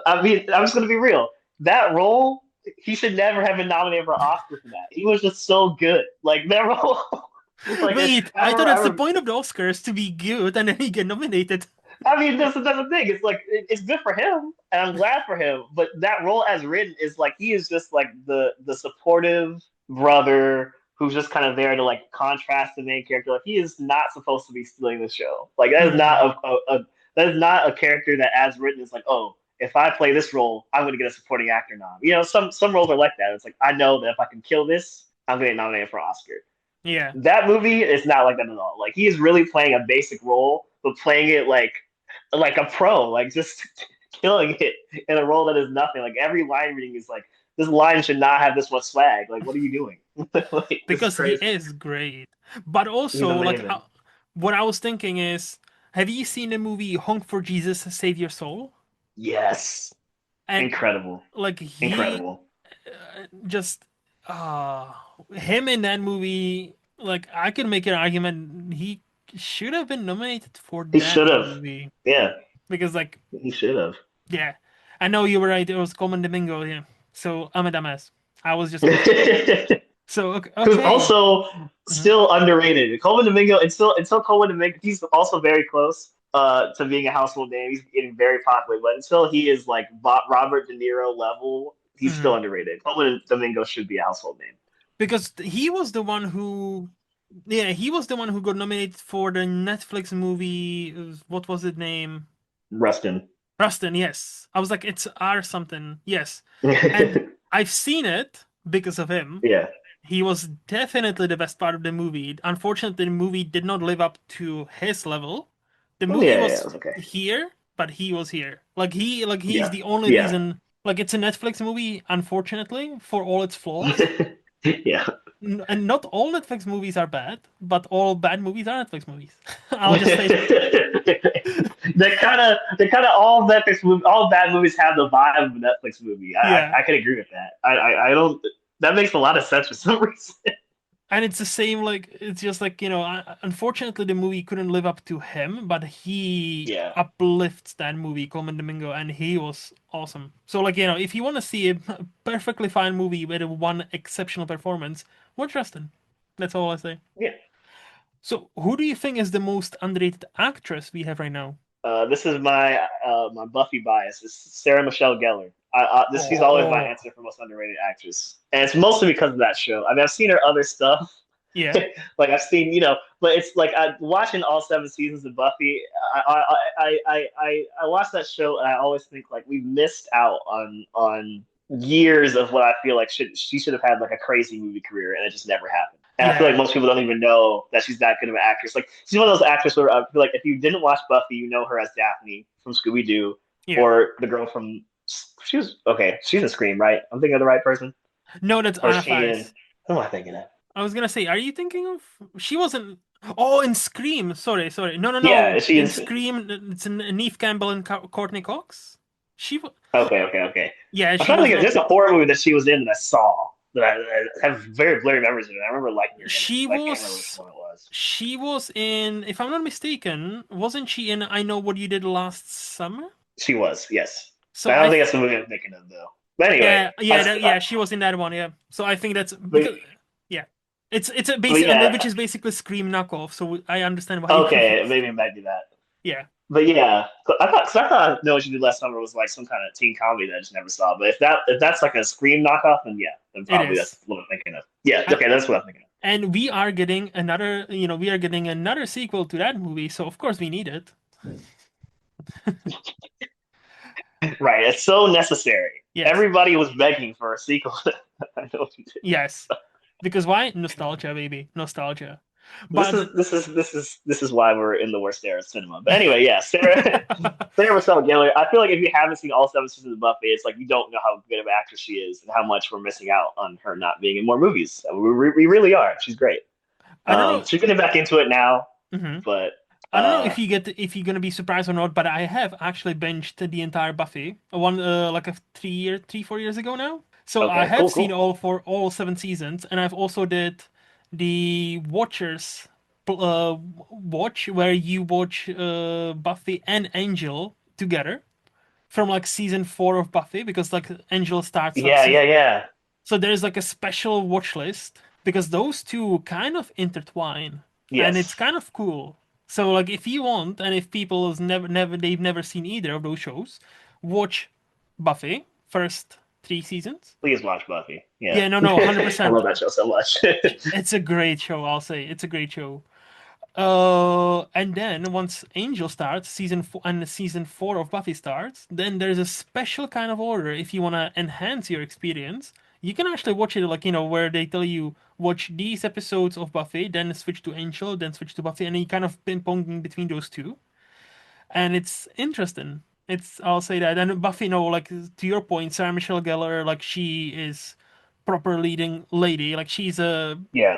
I mean, I'm just gonna be real. That role, he should never have been nominated for an Oscar for that. He was just so good. Like that role. like Wait, I I thought remember, I that's the remember, point of the Oscars to be good and then he get nominated. I mean, that's the thing. It's like it's good for him, and I'm glad for him. But that role as written is like he is just like the supportive brother who's just kind of there to like contrast the main character. Like he is not supposed to be stealing the show. Like that is Hmm. not that is not a character that as written is like, oh, if I play this role, I'm going to get a supporting actor nom. You know, some roles are like that. It's like I know that if I can kill this, I'm going to get nominated for Oscar. Yeah. That movie is not like that at all. Like he is really playing a basic role, but playing it like a pro, like just killing it in a role that is nothing. Like every line reading is like this line should not have this much swag. Like what are you doing? Like this is Because he crazy. is great. But He's also, like, amazing. what I was thinking is, have you seen the movie Honk for Jesus, Save Your Soul? Yes, And incredible, like he incredible. just him in that movie, like I could make an argument he should have been nominated for He that should have. movie Yeah, because like he should have. yeah, I know you were right. It was Coleman Domingo. Yeah, so I'm a dumbass. I was just confused. So okay, Who's okay. also Mhm. still underrated. Coleman Domingo, until Coleman Domingo, he's also very close to being a household name. He's getting very popular, but until he is like Robert De Niro level, he's still Mhm. underrated. Coleman Domingo should be a household name. Because he was the one who, yeah, he was the one who got nominated for the Netflix movie. What was it name? Rustin. Rustin, yes. I was like, it's R something. Yes. And I've seen it because of him. yeah. He was definitely the best part of the movie. Unfortunately, the movie did not live up to his level. The Oh, movie yeah, yeah, was it's okay. here, but he was here. Like he's Yeah. the only Yeah. reason. Like it's a Netflix movie, unfortunately, for all its flaws. yeah. And not all Netflix movies are bad, but all bad movies are Netflix movies. I'll just say that. They kind of all Netflix movie, all bad movies have the vibe of a Netflix movie. Yeah. I can agree with that. I don't. That makes a lot of sense for some reason. And it's the same, like, it's just like, unfortunately, the movie couldn't live up to him, but he Yeah. uplifts that movie, Coleman Domingo, and he was awesome. So, like, if you want to see a perfectly fine movie with a one exceptional performance, watch Rustin. That's all I say. Yeah. So, who do you think is the most underrated actress we have right now? This is my Buffy bias. It's Sarah Michelle Gellar. She's always my Oh, answer for most underrated actress, and it's mostly because of that show. I mean, I've seen her other stuff, yeah, like I've seen, but it's like watching all 7 seasons of Buffy. I watched that show, and I always think like we missed out on years of what I feel like she should have had like a crazy movie career, and it just never happened. And I feel like yeah, most people don't even know that she's that good of an actress. Like she's one of those actresses where I feel like if you didn't watch Buffy, you know her as Daphne from Scooby Doo, yeah. or the girl from she was okay. She's in Scream, right? I'm thinking of the right person, No, that's or is Anna she in? Faris. Who am I thinking of? I was gonna say, are you thinking of? She wasn't. Oh, in Scream. Sorry, sorry. No, no, Yeah, no. is she in? In Scream, it's Neve Campbell and Courtney Cox. She. Okay. Yeah, I'm she trying to was think of not. there's a horror movie that she was in that I saw that I have very blurry memories of it. I remember liking her in it, She but I can't remember which was. one it was. She was in. If I'm not mistaken, wasn't she in I Know What You Did Last Summer? She was, yes. So But I don't think that's the movie I'm thinking of though. But anyway, Yeah, yeah, yeah. She was in that one. Yeah. So I think that's but, because. Yeah. It's a but basic, and yeah, which is basically Scream knockoff. So I understand why you okay, confused. maybe it might be that. Yeah. But yeah, so I thought No What You Did Last Summer was like some kind of teen comedy that I just never saw. But if that's like a Scream knockoff, then yeah, then It probably is. that's what I'm thinking of. Yeah, And okay, that's what I'm thinking and we are getting another, we are getting another sequel to that movie, so of course we need it. of. Right, it's so necessary. Yes. Everybody was begging for a sequel. I know what you did. Yes. Because why? Nostalgia, baby. Nostalgia. This But is this is this is this is why we're in the worst era of cinema. But anyway, yeah, Sarah Michelle Gellar. I feel like if you haven't seen all 7 seasons of Buffy, it's like you don't know how good of an actress she is and how much we're missing out on her not being in more movies. We really are. She's great. I don't know. She's getting back into it now, Mhm. but I don't know if you're gonna be surprised or not, but I have actually binged the entire Buffy one like a 4 years ago now. So I okay, have cool, seen cool. all 7 seasons, and I've also did the Watchers watch where you watch Buffy and Angel together from like season 4 of Buffy because like Angel starts like Yeah. so there's like a special watch list because those two kind of intertwine and it's Yes, kind of cool. So like if you want and if people has never they've never seen either of those shows, watch Buffy first 3 seasons. please watch Buffy. Yeah, Yeah, no, no, I 100%. love that show so much. It's a great show, I'll say. It's a great show. And then once Angel starts, season 4 and season 4 of Buffy starts, then there's a special kind of order if you want to enhance your experience. You can actually watch it like, where they tell you watch these episodes of Buffy, then switch to Angel, then switch to Buffy, and you kind of ping ponging between those two. And it's interesting. I'll say that. And Buffy, like to your point, Sarah Michelle Gellar, like she is proper leading lady. Like she's a Yeah.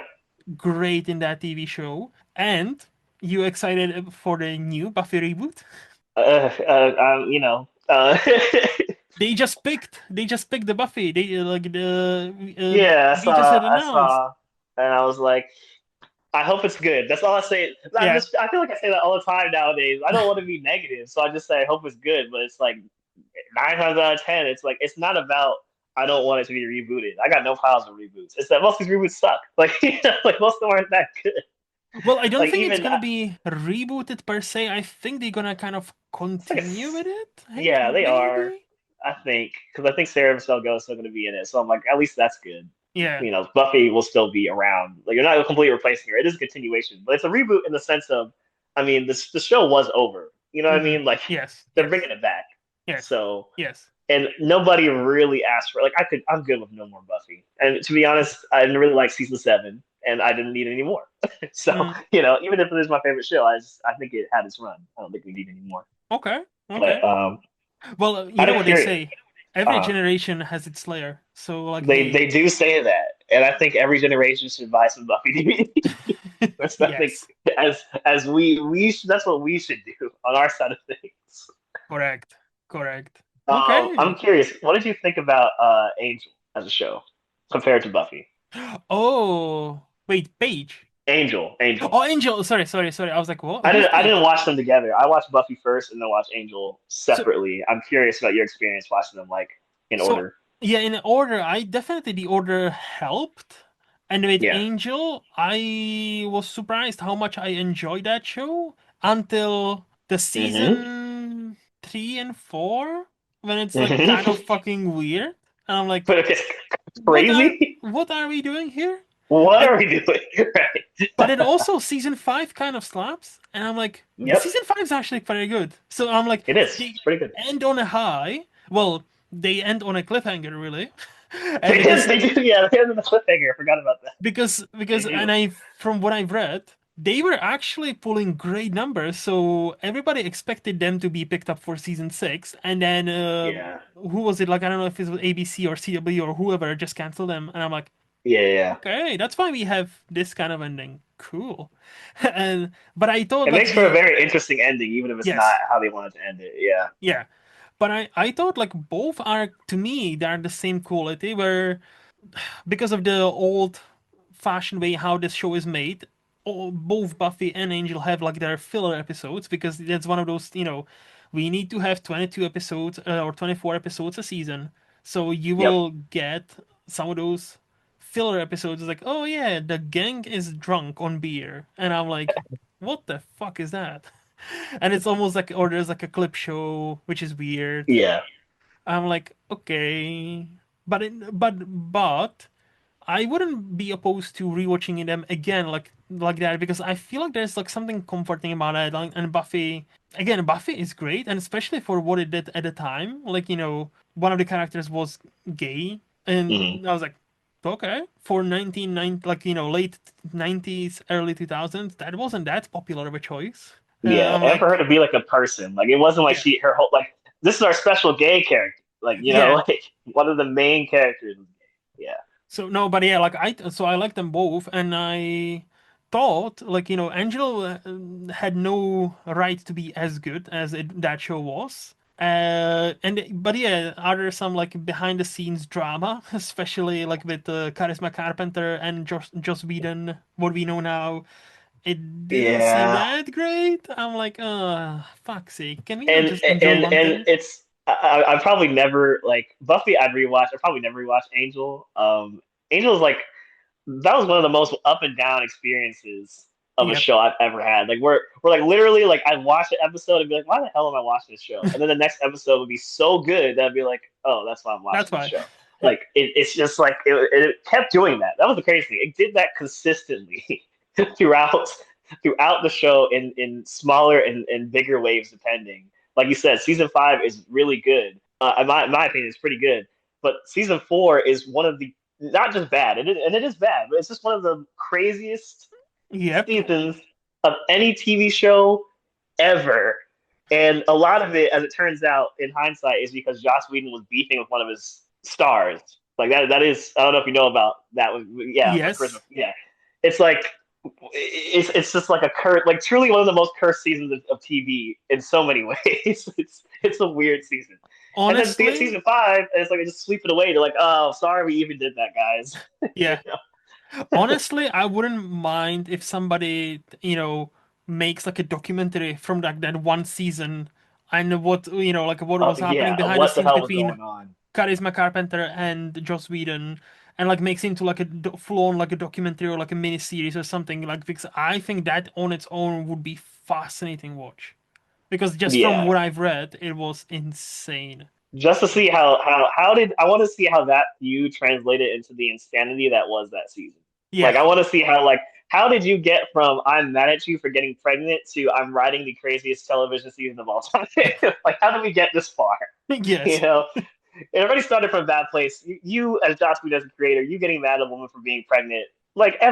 great in that TV show. And you excited for the new Buffy reboot? You know, They just picked the Buffy. They like yeah, we just had I announced. saw, and I was like, I hope it's good. That's all I say. Yeah, I feel like I say that all the time nowadays. I don't want to be negative, so I just say I hope it's good. But it's like 9 times out of 10, it's like it's not about I don't want it to be rebooted. I got no problems with reboots. It's that most of these reboots suck. Like like most of them aren't that good. well, I don't Like think it's even gonna be rebooted per se. I think they're gonna kind of it's like a continue with it. Hey, yeah, they are. maybe. I think because I think Sarah Michelle Gellar is still going to be in it, so I'm like, at least that's good. Yeah. You know, Buffy will still be around. Like you're not completely replacing her. It is a continuation, but it's a reboot in the sense of, I mean, this the show was over. You know what I Hmm. mean? Like Yes. they're Yes. bringing it back. Yes. So Yes. and nobody really asked for like I'm good with no more Buffy. And to be honest, I didn't really like season 7, and I didn't need any more. So Mm. even if it is my favorite show, I think it had its run. I don't think we need any more. Okay. But Okay. Well, you out know of what they curiosity, say. Every generation has its Slayer. So like, they hey. do say that, and I think every generation should buy some Buffy DVD. That's I think Yes. as we that's what we should do. on our side of things. Correct. Correct. Okay. I'm curious. What did you think about Angel as a show compared to Buffy? Oh, wait, Paige. Angel. Oh, Angel. Sorry, sorry, sorry. I was like, what? I Who's didn't. I Paige? didn't watch them together. I watched Buffy first, and then watched Angel So, separately. I'm curious about your experience watching them like in so order. yeah, in order, I definitely the order helped. And with Yeah. Angel, I was surprised how much I enjoyed that show until the Hmm. season 3 and 4, when it's like kind of Hmm. fucking weird. And I'm like, But it's what are crazy. what are we doing here? What And are we doing? but Right. then also season 5 kind of slaps, and I'm like, Yep. season 5 is actually very good. So I'm like, It is. they It's pretty good. end on a high. Well, they end on a cliffhanger, really, and They did. because They did. Yeah. They ended the cliffhanger. I forgot about that. They and do. I from what I've read, they were actually pulling great numbers, so everybody expected them to be picked up for season 6, and then Yeah. who was it? Like I don't know if it was ABC or CW or whoever just canceled them, and I'm like, Yeah. Yeah. okay, that's why we have this kind of ending. Cool. And but I thought It like makes for a the very interesting ending, even if it's not yes, how they wanted to end it. Yeah. yeah. But I thought like both are to me they're the same quality where because of the old fashioned way how this show is made, both Buffy and Angel have like their filler episodes because that's one of those, we need to have 22 episodes or 24 episodes a season. So you Yep. will get some of those filler episodes like, oh yeah, the gang is drunk on beer. And I'm like, what the fuck is that? And it's almost like, or there's like a clip show, which is weird. Yeah. I'm like, okay. But I wouldn't be opposed to rewatching them again like that because I feel like there's like something comforting about it. And Buffy, again, Buffy is great, and especially for what it did at the time. Like one of the characters was gay, Hmm. and I was like, okay, for 1990, like late 90s, early 2000s, that wasn't that popular of a choice. Yeah. I'm And for her like, to be like a person, like it wasn't like yeah, her whole like this is our special gay character. Like yeah. like one of the main characters was gay. Yeah. So no, but yeah, like I like them both, and I thought like Angelo had no right to be as good as that show was. But yeah, are there some like behind the scenes drama, especially like with Charisma Carpenter and Joss Whedon, what we know now? It didn't seem Yeah. that great. I'm like, fuck's sake, can we not and just enjoy and one and thing? it's I probably never like Buffy. I'd rewatch. I probably never rewatch Angel. Angel is like that was one of the most up and down experiences of a Yep, show I've ever had. Like we're like literally like I'd watch an episode and be like, why the hell am I watching this show? And then the next episode would be so good that I'd be like, oh, that's why I'm that's watching this why. show. Like it's just like it kept doing that. That was the crazy thing. It did that consistently throughout throughout the show in smaller and bigger waves depending. Like you said, season 5 is really good. In my opinion, it's pretty good. But season 4 is one of the not just bad, and it is bad, but it's just one of the craziest Yep. seasons of any TV show ever. And a lot of it, as it turns out, in hindsight, is because Joss Whedon was beefing with one of his stars. Like that is I don't know if you know about that. Yeah, for Christmas. Yes. Yeah, it's like it's just like a curse, like truly one of the most cursed seasons of TV in so many ways. It's a weird season. And then to get Honestly, season 5, and it's like they just sweep it away. They're like, "Oh, sorry, we even did that, guys." you yeah. know? Honestly, I wouldn't mind if somebody, makes like a documentary from like that one season and what, like what was happening Yeah, behind the what the scenes hell was between going on? Charisma Carpenter and Joss Whedon and like makes into like a full-on like a documentary or like a mini series or something like because I think that on its own would be fascinating watch because just from Yeah, what I've read, it was insane. just to see how did I want to see how that view translated into the insanity that was that season. Like Yeah. I want to see how did you get from I'm mad at you for getting pregnant to I'm writing the craziest television season of all time? Like how did we get this far? You Yes. know, it already started from a bad place. You as Joss Whedon as a creator, you getting mad at a woman for being pregnant. Like that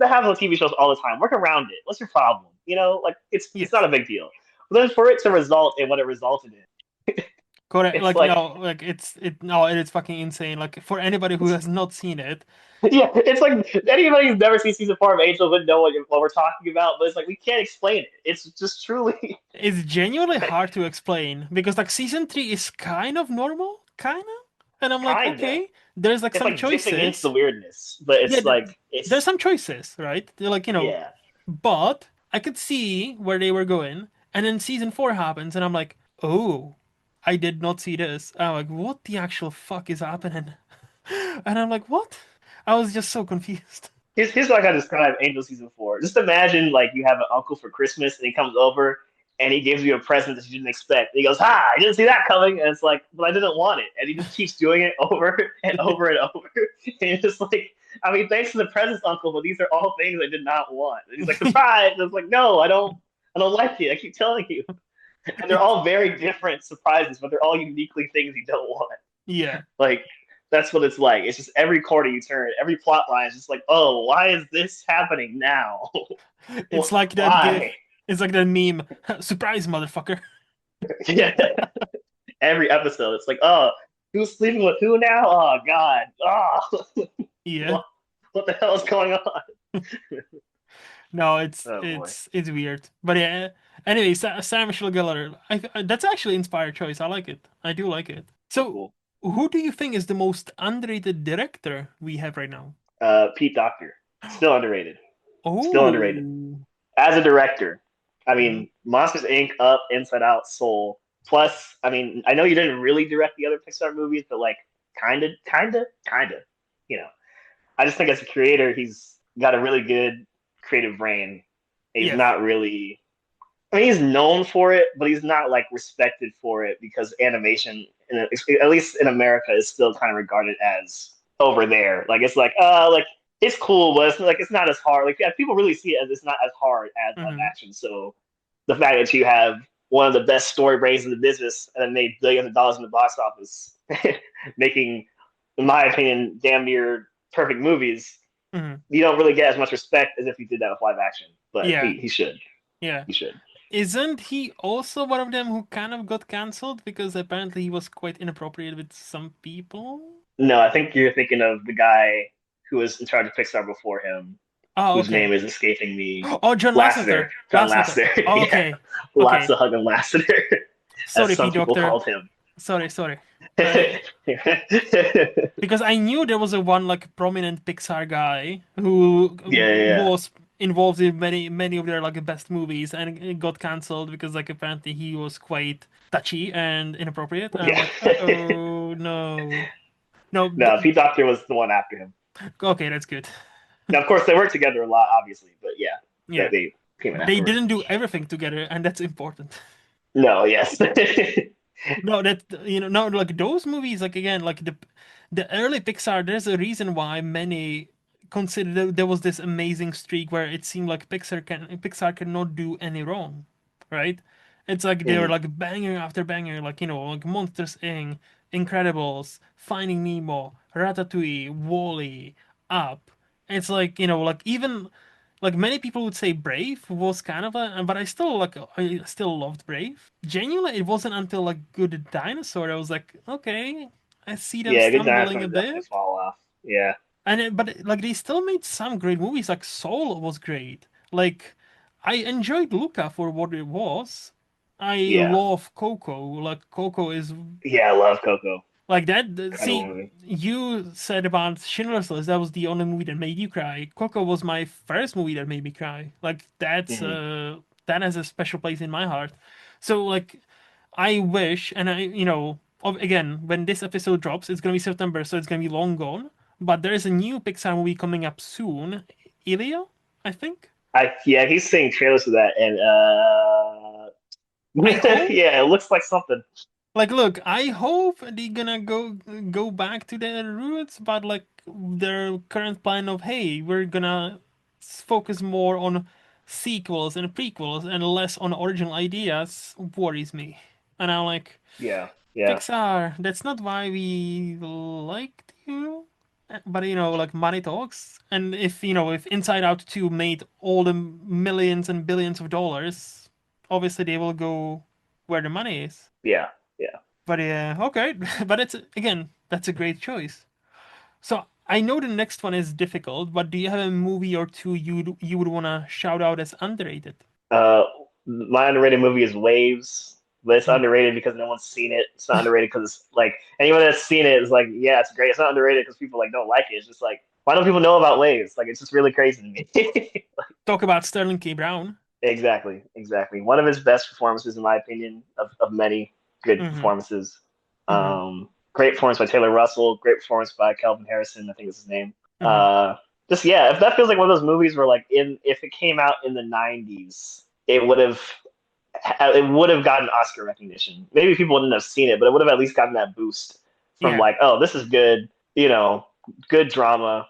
happens on TV shows all the time. Work around it. What's your problem? Like it's not Yes. a big deal. But then for it to result in what it resulted in, Correct. It's Like like no, like no, it is fucking insane. Like for anybody who has not seen it, yeah, it's like anybody who's never seen season 4 of Angel wouldn't know what we're talking about, but it's like we can't explain it. It's just truly it's genuinely hard to explain because like season three is kind of normal, kind of, and I'm like, kinda. okay, there's like It's some like dipping into the choices. weirdness, but Yeah, it's like there's it's some choices, right? They're like, yeah. but I could see where they were going, and then season four happens, and I'm like, oh, I did not see this. I'm like, what the actual fuck is happening? And I'm like, what? I was just so confused. Here's like I describe Angel season 4. Just imagine like you have an uncle for Christmas and he comes over and he gives you a present that you didn't expect. And he goes, "Ha! I didn't see that coming." And it's like, "But I didn't want it." And he just keeps doing it over and over and over. And it's just like, I mean, thanks for the presents, Uncle, but these are all things I did not want. And he's like, "Surprise!" And it's like, "No, I don't like it. I keep telling you." And they're all very different surprises, but they're all uniquely things you don't want. Yeah, Like that's what it's like. It's just every corner you turn, every plot line is just like, oh, why is this happening now? it's like that Why? gif. It's like that meme. Surprise, motherfucker. Yeah. Every episode, it's like, oh, who's sleeping with who now? Oh God. Oh, Yeah. what, what the hell is going on? No, it's Oh boy. it's it's weird. But yeah. Anyway, Sarah Michelle Gellar. That's actually inspired choice. I like it. I do like it. So, Cool. who do you think is the most underrated director we have right now? Pete Doctor. Still underrated. Still underrated. Oh. As a director, I Mhm. mean, Monsters Inc., Up, Inside Out, Soul. Plus, I mean, I know you didn't really direct the other Pixar movies, but like, kind of. You know, I just think as a creator, he's got a really good creative brain. He's Yes. not really. I mean, he's known for it, but he's not like respected for it because animation, at least in America, is still kind of regarded as over there. Like it's cool, but it's not as hard. Like yeah, people really see it as it's not as hard as live Hmm. action. So the fact that you have one of the best story brains in the business and then made billions of dollars in the box office, making, in my opinion, damn near perfect movies, Hmm. you don't really get as much respect as if you did that with live action. But Yeah. he should. Yeah. He should. Isn't he also one of them who kind of got canceled because apparently he was quite inappropriate with some people? No, I think you're thinking of the guy who was in charge of Pixar before him, Oh, whose okay. name is escaping me. Oh, John Lasseter. Lasseter. John Lasseter. Lasseter. Oh, Yeah. okay. Lots Okay. of hugging Lasseter, as Sorry, some P people Doctor. called him. Sorry, sorry. Yeah, Because I knew there was a one like prominent Pixar guy who yeah, yeah. was involved in many of their like best movies and it got canceled because like apparently he was quite touchy and inappropriate. And I'm Yeah. like, uh-oh, no. No, No, Pete Doctor was the one after him. okay, that's good. Now, of course, they worked together a lot, obviously, but yeah, Yeah. they came in They afterwards. didn't do everything together, and that's important. No, yes. No, that no, like those movies, like again, like the early Pixar. There's a reason why many consider there was this amazing streak where it seemed like Pixar cannot do any wrong, right? It's like they were Mm, like banger after banger, like like Monsters Inc., Incredibles, Finding Nemo, Ratatouille, Wall-E, Up. It's like like even like many people would say Brave was kind of but I still loved Brave. Genuinely, it wasn't until like Good Dinosaur I was like, okay, I see them yeah, Good stumbling a Dinosaur definitely bit. fall off. Yeah, But like they still made some great movies. Like Soul was great. Like I enjoyed Luca for what it was. I yeah, love Coco. Like Coco is yeah. I love Coco. like that. Incredible See, movie. you said about Schindler's List. That was the only movie that made you cry. Coco was my first movie that made me cry. Like Hmm. that has a special place in my heart. So like I wish, and again, when this episode drops, it's gonna be September, so it's gonna be long gone. But there is a new Pixar movie coming up soon. Ilya, I think. I yeah, he's seeing trailers for that, and I hope. yeah, it looks like something. Like, look, I hope they're gonna go back to their roots, but like their current plan of hey, we're gonna focus more on sequels and prequels and less on original ideas worries me. And I'm like, Yeah, yeah, Pixar, that's not why we liked you. But like money talks, and if Inside Out 2 made all the millions and billions of dollars, obviously they will go where the money is. yeah, yeah. But yeah, okay. But it's again, that's a great choice. So I know the next one is difficult, but do you have a movie or two you would wanna shout out as underrated? Uh, my underrated movie is Waves, but it's Mm. underrated because no one's seen it. It's not underrated because it's like anyone that's seen it is like, yeah, it's great. It's not underrated because people like don't like it. It's just like, why don't people know about Waves? Like, it's just really crazy to me. Talk about Sterling K. Brown. Exactly, exactly. One of his best performances, in my opinion, of many good Mm-hmm. performances. Mm-hmm. Great performance by Taylor Russell. Great performance by Kelvin Harrison. I think is his name. Mm-hmm. Just yeah, if that feels like one of those movies where like in if it came out in the '90s, it would have gotten Oscar recognition. Maybe people wouldn't have seen it, but it would have at least gotten that boost from Yeah. like, oh, this is good, good drama.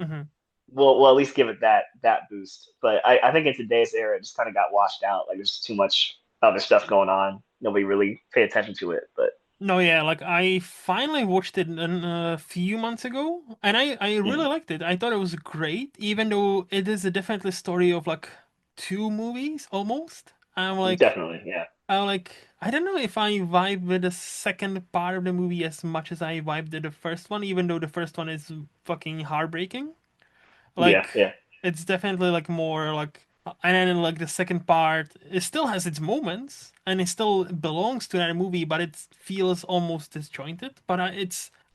Mm-hmm. We'll at least give it that boost. But I think in today's era, it just kind of got washed out. Like there's too much other stuff going on. Nobody really paid attention to it. But No, yeah, like I finally watched it a few months ago, and I really mm, liked it. I thought it was great, even though it is a definitely story of like two movies almost. definitely, yeah, I'm like, I don't know if I vibe with the second part of the movie as much as I vibed with the first one, even though the first one is fucking heartbreaking. yeah, Like, yeah, it's definitely like more like, and then like the second part, it still has its moments and it still belongs to that movie, but it feels almost disjointed.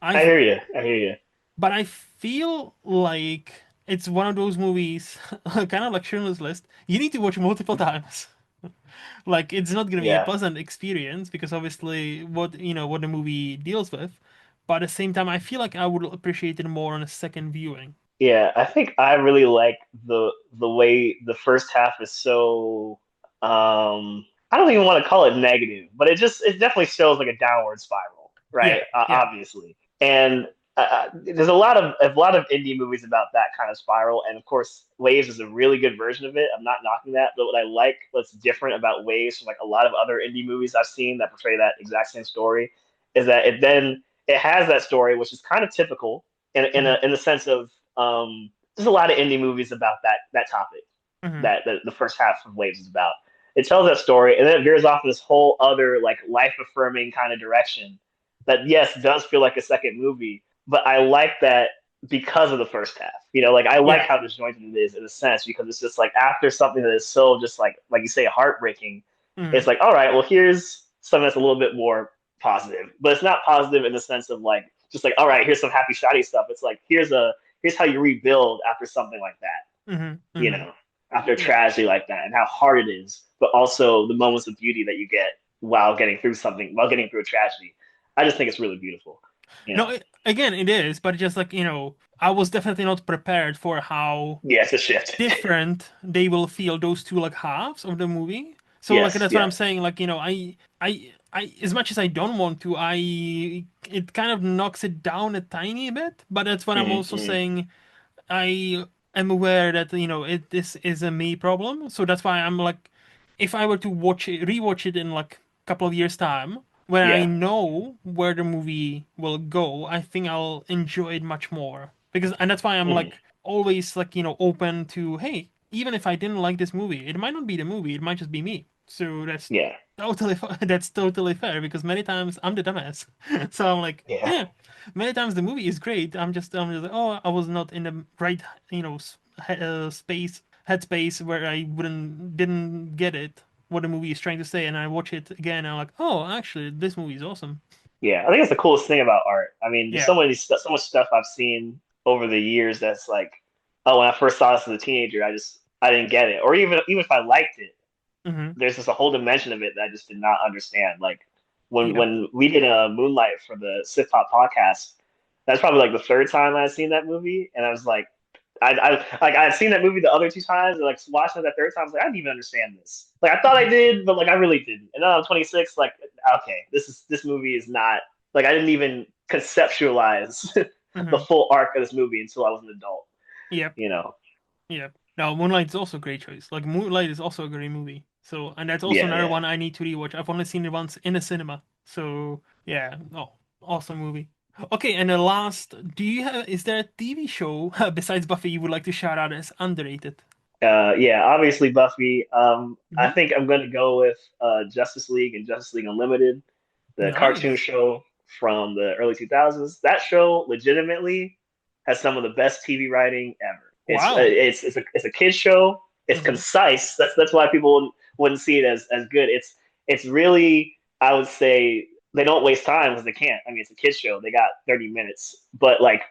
I I, hear you. I hear you. but I feel like it's one of those movies, kind of like Schindler's List. You need to watch multiple times. Like, it's not gonna be a Yeah, pleasant experience because obviously what the movie deals with, but at the same time, I feel like I would appreciate it more on a second viewing. yeah. I think I really like the way the first half is so. I don't even want to call it negative, but it definitely shows like a downward spiral, right? Yeah, yeah. Obviously, and there's a lot of indie movies about that kind of spiral, and of course, Waves is a really good version of it. I'm not knocking that, but what I like, what's different about Waves from like a lot of other indie movies I've seen that portray that exact same story, is that it has that story, which is kind of typical Hmm. in the sense of there's a lot of indie movies about that topic Hmm. that the first half of Waves is about. It tells that story, and then it veers off in this whole other like life affirming kind of direction that yes does feel like a second movie, but I like that because of the first half. Like I like Yeah. how disjointed it is in a sense because it's just like after something that is so just like you say heartbreaking, Hmm. it's like all right, well here's something that's a little bit more positive, but it's not positive in the sense of like just like all right, here's some happy shiny stuff. It's like here's how you rebuild after something like that. Hmm. You Hmm. know, after a Yeah. tragedy like that, and how hard it is, but also the moments of beauty that you get while getting through a tragedy. I just think it's really beautiful. You No, know, again, it is, but just like, I was definitely not prepared for how yeah, it's a shift. different they will feel those two like halves of the movie. So like Yes, that's what yeah. I'm saying. Like, I as much as I don't want to, it kind of knocks it down a tiny bit. But that's what I'm also Mm-hmm. saying. I am aware that this is a me problem, so that's why I'm like, if I were to rewatch it in like a couple of years time, when I Yeah. know where the movie will go, I think I'll enjoy it much more. And that's why I'm Mm. like always like open to, hey, even if I didn't like this movie, it might not be the movie, it might just be me. So Yeah. that's totally fair because many times I'm the dumbass. So I'm like, Yeah. yeah, many times the movie is great. I'm just like, oh, I was not in the right, space, headspace where I didn't get it, what the movie is trying to say. And I watch it again and I'm like, oh, actually, this movie is awesome. Yeah. I think it's the coolest thing about art. I mean, there's Yeah. so much stuff I've seen over the years that's like, oh, when I first saw this as a teenager, I didn't get it, or even if I liked it, Mm-hmm. there's just a whole dimension of it that I just did not understand. Like Yep. when we did a Moonlight for the Sith Pop podcast, that's probably like the third time I'd seen that movie, and I was like, I'd seen that movie the other two times, and like watching it that third time, I was like, I didn't even understand this. Like I thought I did, but like I really didn't. And now I'm 26, like okay, this movie is not like I didn't even conceptualize the Mm-hmm. full arc of this movie until I was an adult. Yep. You know? Yep. Now, Moonlight is also a great choice. Like Moonlight is also a great movie. So, and that's also Yeah, another yeah. one I need to rewatch. I've only seen it once in a cinema. So, yeah. Oh, awesome movie. Okay, and the last, is there a TV show besides Buffy you would like to shout out as underrated? Yeah, obviously Buffy. I Hmm. think I'm going to go with Justice League and Justice League Unlimited. the cartoon Nice. show from the early 2000s. That show legitimately has some of the best TV writing ever. Wow. It's a kids show. It's Hmm. concise. That's why people wouldn't see it as good. It's really, I would say, they don't waste time because they can't. I mean, it's a kids show. They got 30 minutes, but like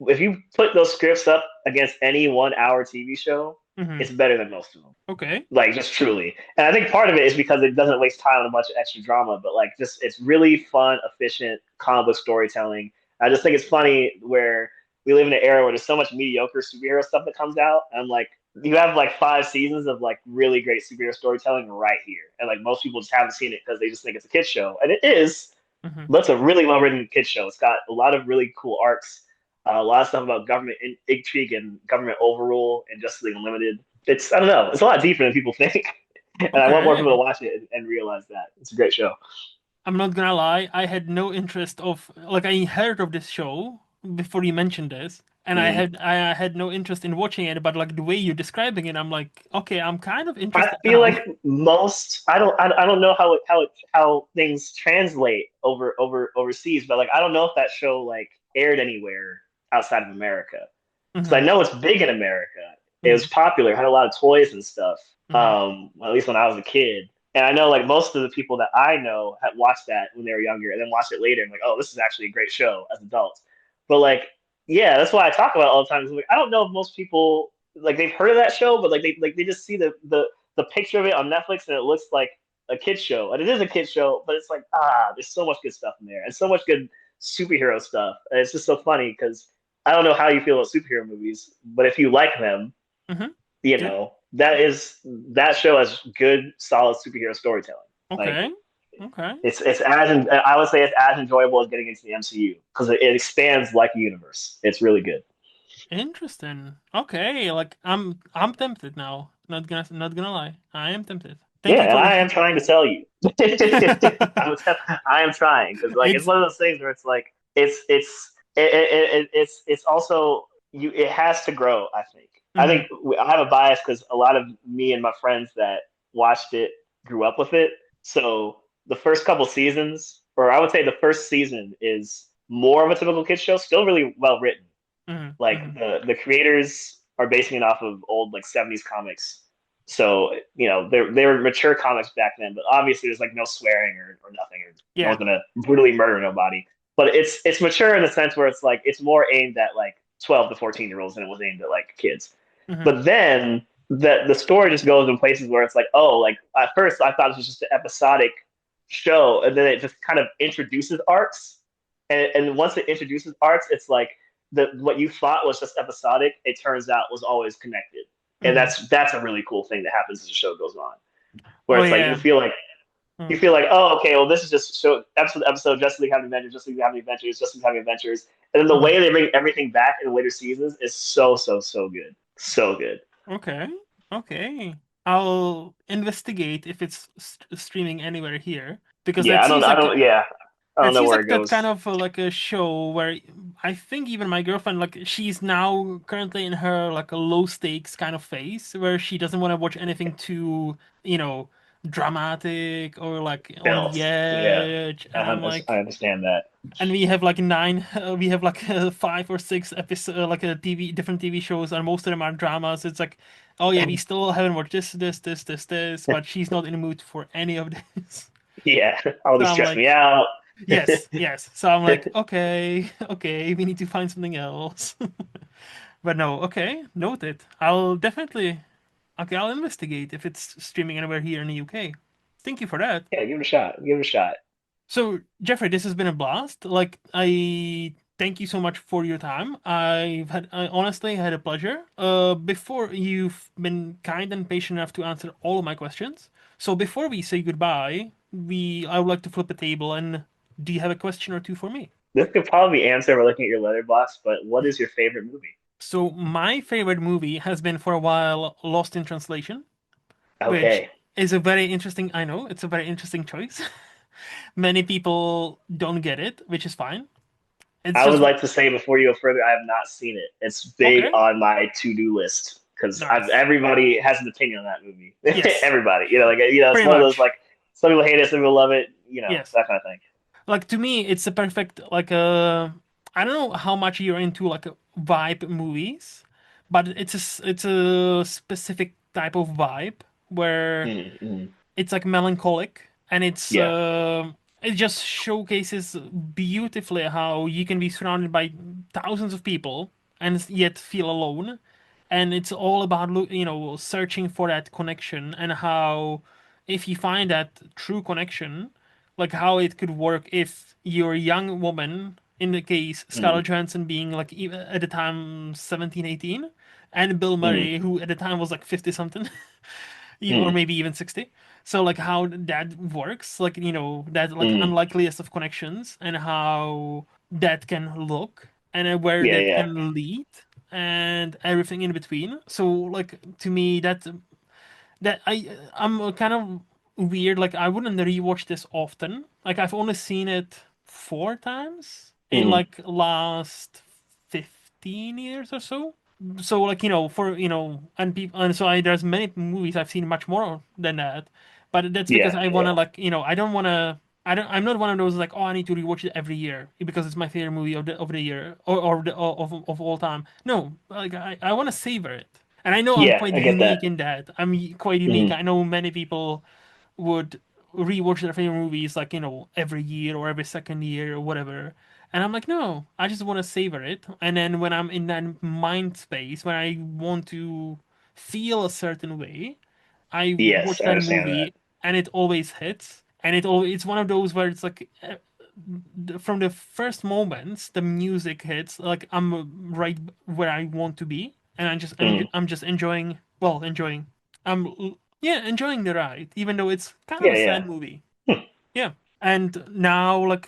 if you put those scripts up against any 1 hour TV show, Hmm. it's better than most of them. Okay. Like just truly. And I think part of it is because it doesn't waste time on a bunch of extra drama, but like just it's really fun, efficient comic book storytelling. I just think it's funny where we live in an era where there's so much mediocre superhero stuff that comes out. And I'm like, you have like 5 seasons of like really great superhero storytelling right here. And like most people just haven't seen it because they just think it's a kid's show. And it is, Hmm. but it's a really well written kids show. It's got a lot of really cool arcs, a lot of stuff about government intrigue and government overrule and Justice League Unlimited. It's I don't know. It's a lot deeper than people think, and I want more people to Okay. watch it and realize that it's a great show. I'm not gonna lie, I had no interest of like I heard of this show before you mentioned this, and Mm. I had no interest in watching it, but like the way you're describing it, I'm like, okay, I'm kind of I interested feel now. like most I don't know how things translate overseas, but like I don't know if that show like aired anywhere outside of America. So I Hmm. know it's big in America. It was Hmm. popular, had a lot of toys and stuff. Hmm. At least when I was a kid. And I know like most of the people that I know had watched that when they were younger and then watched it later and like, oh, this is actually a great show as adults. But like, yeah, that's why I talk about it all the time. Like, I don't know if most people like they've heard of that show, but like they just see the picture of it on Netflix and it looks like a kid's show. And it is a kid's show, but it's like, there's so much good stuff in there and so much good superhero stuff. And it's just so funny because I don't know how you feel about superhero movies, but if you like them, Hmm. you Yeah. know, that show has good, solid superhero storytelling. Like Okay. Okay. it's as I would say it's as enjoyable as getting into the MCU because it expands like a universe. It's really good. Interesting. Okay, like I'm tempted now. Not gonna lie. I am tempted. Thank Yeah, you and for I am trying to tell you. I am trying because like it's it's one of those things where it's like it's also you it has to grow. I hmm think I have a bias because a lot of me and my friends that watched it grew up with it. So the first couple seasons, or I would say the first season, is more of a typical kids show. Still really well written. hmm Like hmm the creators are basing it off of old like 70s comics. So, they were mature comics back then, but obviously there's like no swearing or nothing, or no Yeah. one's gonna brutally murder nobody. But it's mature in the sense where it's like it's more aimed at like 12 to 14-year-olds than it was aimed at like kids. Hmm. But then the story just goes in places where it's like, oh, like at first I thought this was just an episodic show, and then it just kind of introduces arcs. And once it introduces arcs, it's like what you thought was just episodic, it turns out was always connected. And hmm that's a really cool thing that happens as the show goes on. Where Oh it's like yeah. you Mm. feel like, oh, okay, well, this is just show episode to episode, Justice League having adventures, Justice League having adventures, Justice League having adventures. And then the Mhm. way they bring everything back in later seasons is so good. So good. Okay. Okay. I'll investigate if it's streaming anywhere here because Yeah, I that don't know seems where like it that kind goes. of like a show where I think even my girlfriend like she's now currently in her like a low stakes kind of phase where she doesn't want to watch anything too, you know, dramatic or like on the Filth. Yeah. edge. And I'm I like, understand that. and we have like we have like 5 or 6 episodes, like a different TV shows, and most of them are dramas. It's like, oh yeah, we still haven't watched this, but she's not in the mood for any of this. Yeah, all So this I'm stress me like, out. yes, yes. So I'm like, okay, okay, we need to find something else. But no, okay, noted. I'll definitely, okay, I'll investigate if it's streaming anywhere here in the UK. Thank you for that. Yeah, give it a shot. Give it a shot. So, Jeffrey, this has been a blast. Like, I thank you so much for your time. I honestly had a pleasure. Before you've been kind and patient enough to answer all of my questions. So before we say goodbye, I would like to flip a table and do you have a question or two for me? This could probably be answered by looking at your letterbox, but what is your favorite movie? So my favorite movie has been for a while Lost in Translation, which Okay. is a very interesting, I know, it's a very interesting choice. Many people don't get it, which is fine. It's I would just like to say before you go further, I have not seen it. It's big okay. on my to-do list because Nice. everybody has an opinion on that movie. Yes, Everybody, it's pretty one of those much. like some people hate it, some people love it, Yes. that kind of thing. like to me, it's a perfect like I don't know how much you're into like vibe movies, but it's a specific type of vibe where Mm-hmm. it's like melancholic and Yeah. it just showcases beautifully how you can be surrounded by thousands of people and yet feel alone, and it's all about searching for that connection and how if you find that true connection, like how it could work if you're a young woman, in the case Mm-hmm. Scarlett Johansson being like at the time 17, 18, and Bill Mm-hmm. Murray who at the time was like 50 something or Mm-hmm. maybe even 60. So like how that works, like that like Mm-hmm. unlikeliest of connections and how that can look and where Yeah, that yeah. can lead and everything in between. So like to me I'm kind of weird. Like I wouldn't rewatch this often. Like I've only seen it 4 times in Mm-hmm. like last 15 years or so. So like for and people and so there's many movies I've seen much more than that, but that's because Yeah, I wanna yeah. like I don't wanna. I'm not one of those like, oh, I need to rewatch it every year because it's my favorite movie of the year of all time. No, like I want to savor it. And I know I'm Yeah, quite I get that. unique in that. Quite unique. Mm-hmm. I know many people would rewatch their favorite movies like, every year or every second year or whatever. And I'm like, no, I just want to savor it. And then when I'm in that mind space when I want to feel a certain way, I Yes, watch I that understand that. movie and it always hits. And it's one of those where it's like from the first moments the music hits, like I'm right where I want to be, and Mm. I'm just enjoying. Yeah, enjoying the ride, even though it's kind of Yeah, a yeah. sad movie. Hmm. Yeah. And now, like,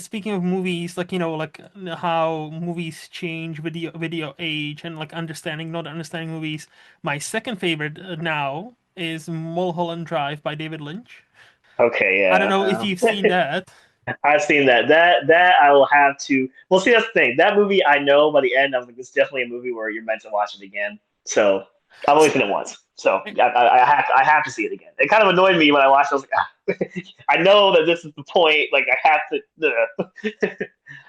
speaking of movies, like, like how movies change with the age and like understanding, not understanding movies. My second favorite now is Mulholland Drive by David Lynch. Okay, I don't know if yeah. you've seen that. I've seen that. That I will have to. Well, see, that's the thing. That movie, I know by the end, I was like, it's definitely a movie where you're meant to watch it again. So I've only So, seen it once. So I have to see it again. It kind of annoyed me when I watched it. I was like, ah. I know that this is the point. Like I have to.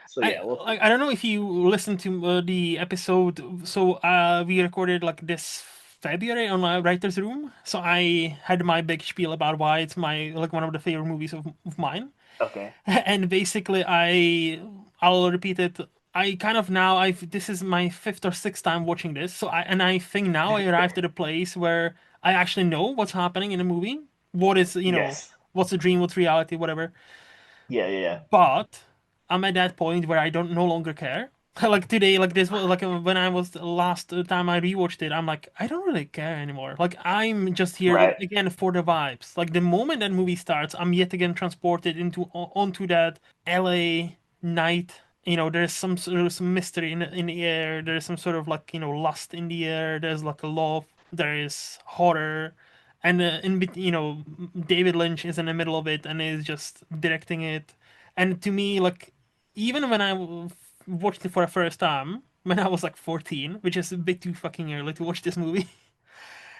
So yeah, we'll see. I don't know if you listened to the episode. So we recorded like this February on my writer's room. So I had my big spiel about why it's my like one of the favorite movies of mine. Okay. And basically I'll repeat it. I kind of now I've this is my fifth or sixth time watching this. So I think now I arrived at a place where I actually know what's happening in the movie. What is, Yes. what's a dream, what's reality, whatever. Yeah, yeah, yeah. But I'm at that point where I don't no longer care. Like today, like this was like when I was the last time I rewatched it, I'm like, I don't really care anymore. Like I'm just here Right. again for the vibes. Like the moment that movie starts, I'm yet again transported onto that LA night. There's some mystery in the air. There's some sort of like lust in the air. There's like a love. There is horror, and David Lynch is in the middle of it and is just directing it. And to me, like, even when watched it for the first time, when I was like 14, which is a bit too fucking early to watch this movie.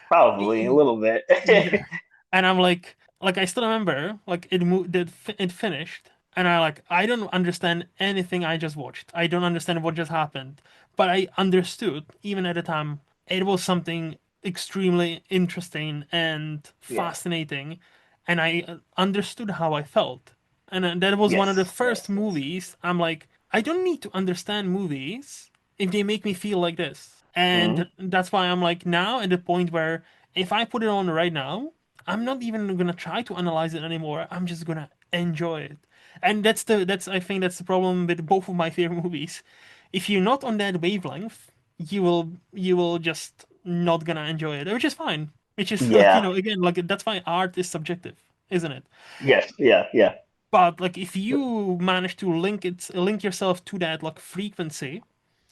Probably a little bit. Yeah. And I'm like I still remember, like it finished, and I don't understand anything I just watched. I don't understand what just happened, but I understood even at the time it was something extremely interesting and Yeah. fascinating, and I understood how I felt. And that was one of the Yes. first Yes. Yes. movies I'm like, I don't need to understand movies if they make me feel like this. Hmm. And that's why I'm like now at the point where if I put it on right now, I'm not even gonna try to analyze it anymore. I'm just gonna enjoy it. And that's I think that's the problem with both of my favorite movies. If you're not on that wavelength, you will just not gonna enjoy it, which is fine. Which is like, Yeah. again, like that's why art is subjective, isn't it? Yes. Yeah. Yeah. But like if you manage to link yourself to that like frequency,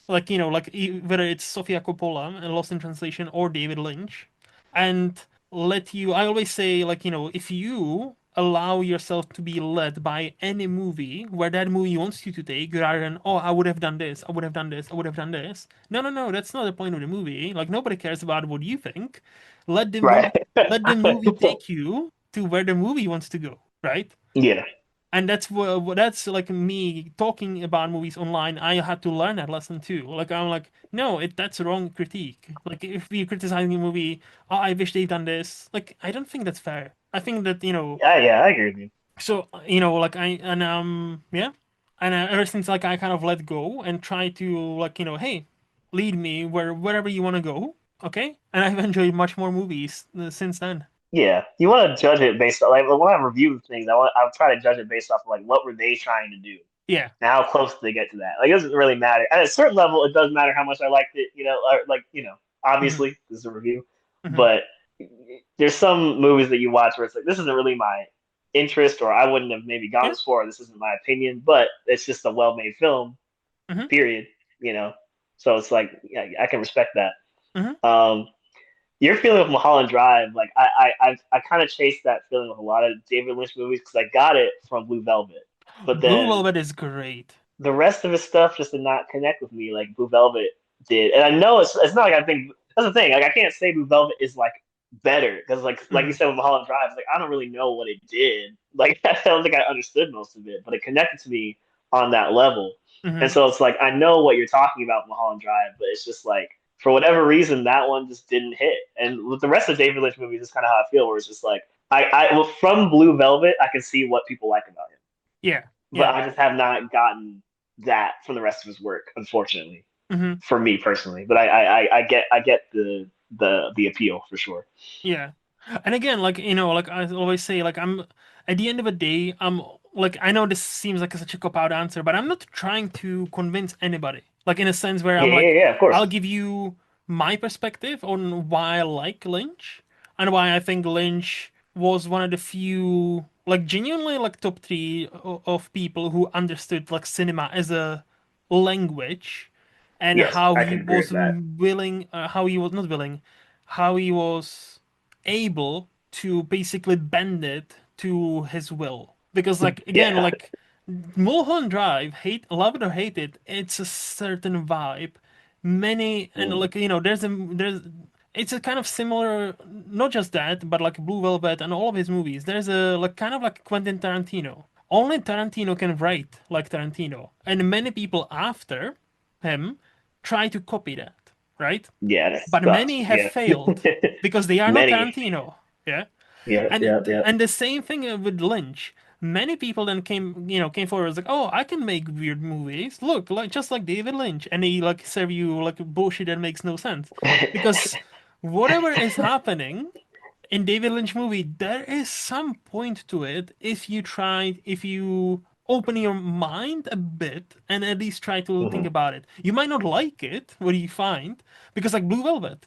like whether it's Sofia Coppola and Lost in Translation or David Lynch, and let you I always say, like, if you allow yourself to be led by any movie where that movie wants you to take, rather than, oh, I would have done this, I would have done this, I would have done this. No, no, no, that's not the point of the movie. Like nobody cares about what you think. Let the Right. movie let the movie take you to where the movie wants to go, right? Yeah. And that's like me talking about movies online. I had to learn that lesson too. Like I'm like, no, that's a wrong critique. Like if you're criticizing a movie, oh, I wish they've done this. Like I don't think that's fair. I think that, Yeah, yeah, I agree with you. so like I and yeah, and ever since like I kind of let go and try to like hey, lead me wherever you want to go, okay? And I've enjoyed much more movies since then. Yeah, you want to judge it based on like when I review things, I'll try to judge it based off of like what were they trying to do Yeah. and how close did they get to that. Like it doesn't really matter. At a certain level, it does matter how much I liked it. Or, like Hmm. obviously this is a review, Hmm. but there's some movies that you watch where it's like this isn't really my interest, or I wouldn't have maybe gone Yeah. this far. Or this isn't my opinion, but it's just a well-made film. Hmm. Period. You know, so it's like yeah, I can respect that. Hmm. Um, your feeling with Mulholland Drive, like I kind of chased that feeling with a lot of David Lynch movies because I got it from Blue Velvet, but Blue then Velvet is great. the rest of his stuff just did not connect with me like Blue Velvet did. And I know it's not like I think that's the thing. Like I can't say Blue Velvet is like better because like you Hmm. said with Mulholland Drive, like I don't really know what it did. Like I don't think I understood most of it, but it connected to me on that level. And Hmm. so it's like I know what you're talking about Mulholland Drive, but it's just like for whatever reason that one just didn't hit. And with the rest of David Lynch movies, it's kind of how I feel, where it's just like well, from Blue Velvet, I can see what people like about him, Yeah. but Yeah. I just have not gotten that from the rest of his work, unfortunately, Hmm. for me personally. But I get the appeal for sure. Yeah. And again, like, like I always say, like, at the end of the day, I'm like, I know this seems like such a cop-out answer, but I'm not trying to convince anybody. Like, in a sense where Yeah, I'm yeah, like, yeah, of course. I'll give you my perspective on why I like Lynch and why I think Lynch was one of the few, like, genuinely, like, top three of people who understood, like, cinema as a language and Yes, how I he can agree was with that. willing, how he was not willing, how he was able to basically bend it to his will. Because like again, Yeah. like Mulholland Drive, love it or hate it, it's a certain vibe. Many and Mm. like there's it's a kind of similar, not just that, but like Blue Velvet and all of his movies. There's a like kind of like Quentin Tarantino. Only Tarantino can write like Tarantino, and many people after him try to copy that, right? Yeah, that But sucks. many have Yeah. failed because they are not Many. Tarantino. Yeah. Yeah, And yeah, yeah. the same thing with Lynch. Many people then came forward as like, oh, I can make weird movies. Look, like just like David Lynch, and they like serve you like bullshit that makes no sense, because whatever is happening in David Lynch movie, there is some point to it if you open your mind a bit and at least try to think Mhm. about it. You might not like it, what do you find? Because like Blue Velvet.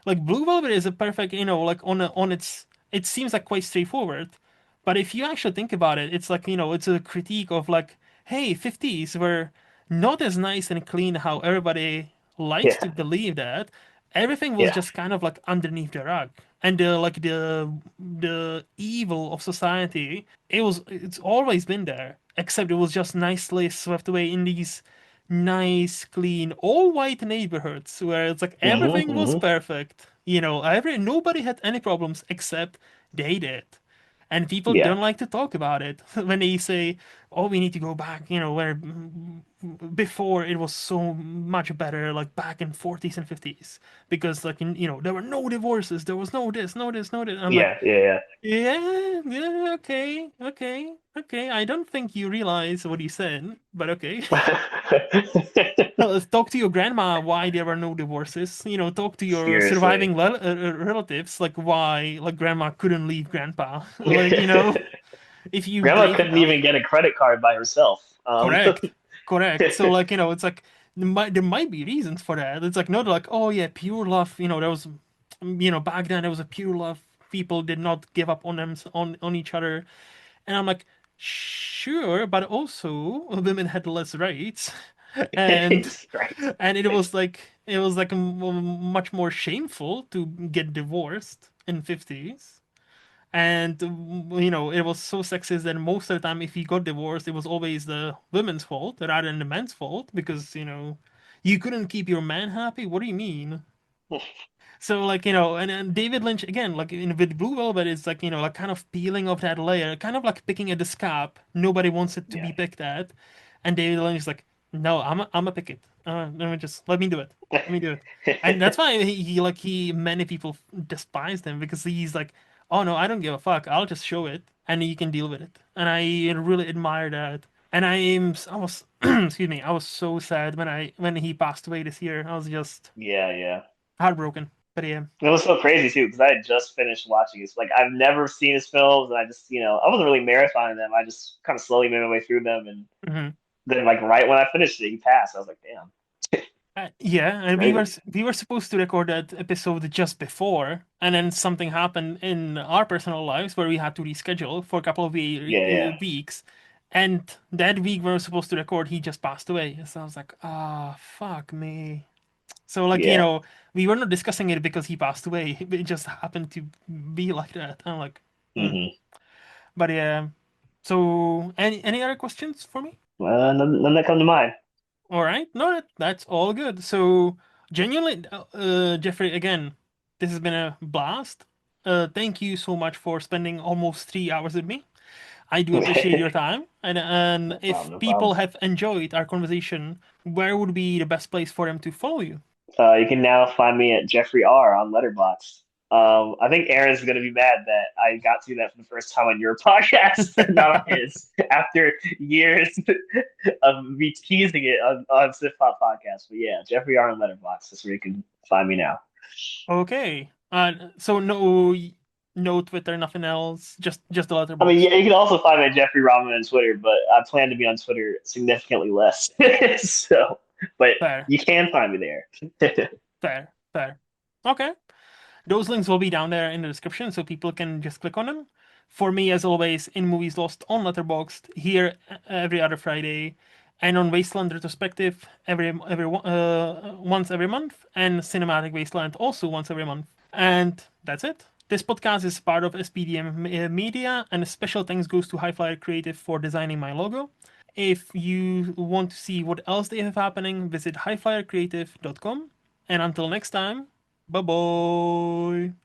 Like Blue Velvet is a perfect, like on its it seems like quite straightforward. But if you actually think about it, it's like, it's a critique of like, hey, 50s were not as nice and clean how everybody likes to Yeah, believe that. Everything was yeah. just kind of like underneath the rug. And the evil of society, it's always been there. Except it was just nicely swept away in these nice, clean, all white neighborhoods where it's like Hmm, everything was hmm. perfect. Nobody had any problems except they did. And people Yeah. don't like to talk about it when they say, "Oh, we need to go back," where before it was so much better, like back in 40s and 50s, because like there were no divorces, there was no this, no this, no this. I'm like, Yeah, yeah, yeah, yeah, okay, okay, okay. I don't think you realize what you said, but okay. yeah. Talk to your grandma why there were no divorces. Talk to your Seriously. surviving relatives, like why like grandma couldn't leave grandpa. Like, if you Grandma gave couldn't enough. even get a credit card by herself. Correct. Correct. So like, it's like there might be reasons for that. It's like not like, oh yeah, pure love, there was back then there was a pure love. People did not give up on them on each other. And I'm like, sure, but also women had less rights. And Right. it was like much more shameful to get divorced in 50s. And it was so sexist that most of the time if he got divorced, it was always the women's fault rather than the man's fault because you couldn't keep your man happy. What do you mean? So like, and David Lynch again, like with Blue Velvet, it's like, like kind of peeling off that layer, kind of like picking at the scab. Nobody wants it to Yeah. be picked at, and David Lynch is like, no, I'm a pick it. Let me do it. Let me do it. And that's why many people despise him because he's like, oh no, I don't give a fuck. I'll just show it, and you can deal with it. And I really admire that. And I was, excuse me, I was so sad when he passed away this year. I was just Yeah, yeah. heartbroken. But yeah. It was so crazy too because I had just finished watching it. Like I've never seen his films, and I just I wasn't really marathoning them. I just kind of slowly made my way through them, and Mhm. then like right when I finished it, he passed. I was like, damn, Yeah, and we were crazy. we were supposed to record that episode just before, and then something happened in our personal lives where we had to reschedule for a couple of Yeah, yeah. weeks, and that week we were supposed to record, he just passed away. So I was like, ah, fuck me. So like, Yeah. we were not discussing it because he passed away. It just happened to be like that. I'm like, hmm. Mm-hmm. But yeah. So any other questions for me? None that come to mind. All right. No, that's all good. So, genuinely, Jeffrey, again, this has been a blast. Thank you so much for spending almost 3 hours with me. I do appreciate your time. And No if problem. No people problem. have enjoyed our conversation, where would be the best place for them to follow you? You can now find me at Jeffrey R on Letterboxd. I think Aaron's going to be mad that I got to do that for the first time on your podcast, not on his, after years of me teasing it on Sif Pop Podcast. But yeah, Jeffrey R on Letterboxd. That's where you can find me now. Okay. So no Twitter, nothing else, just the I mean, letterbox. yeah, you can also find me at Jeffrey Rahming on Twitter, but I plan to be on Twitter significantly less. So, but Fair, you can find me there. fair. Okay. Those links will be down there in the description so people can just click on them. For me, as always, in Movies Lost on Letterboxd, here every other Friday, and on Wasteland Retrospective once every month, and Cinematic Wasteland also once every month. And that's it. This podcast is part of SPDM Media, and a special thanks goes to HiFlyer Creative for designing my logo. If you want to see what else they have happening, visit hiflyercreative.com. And until next time, bye bye.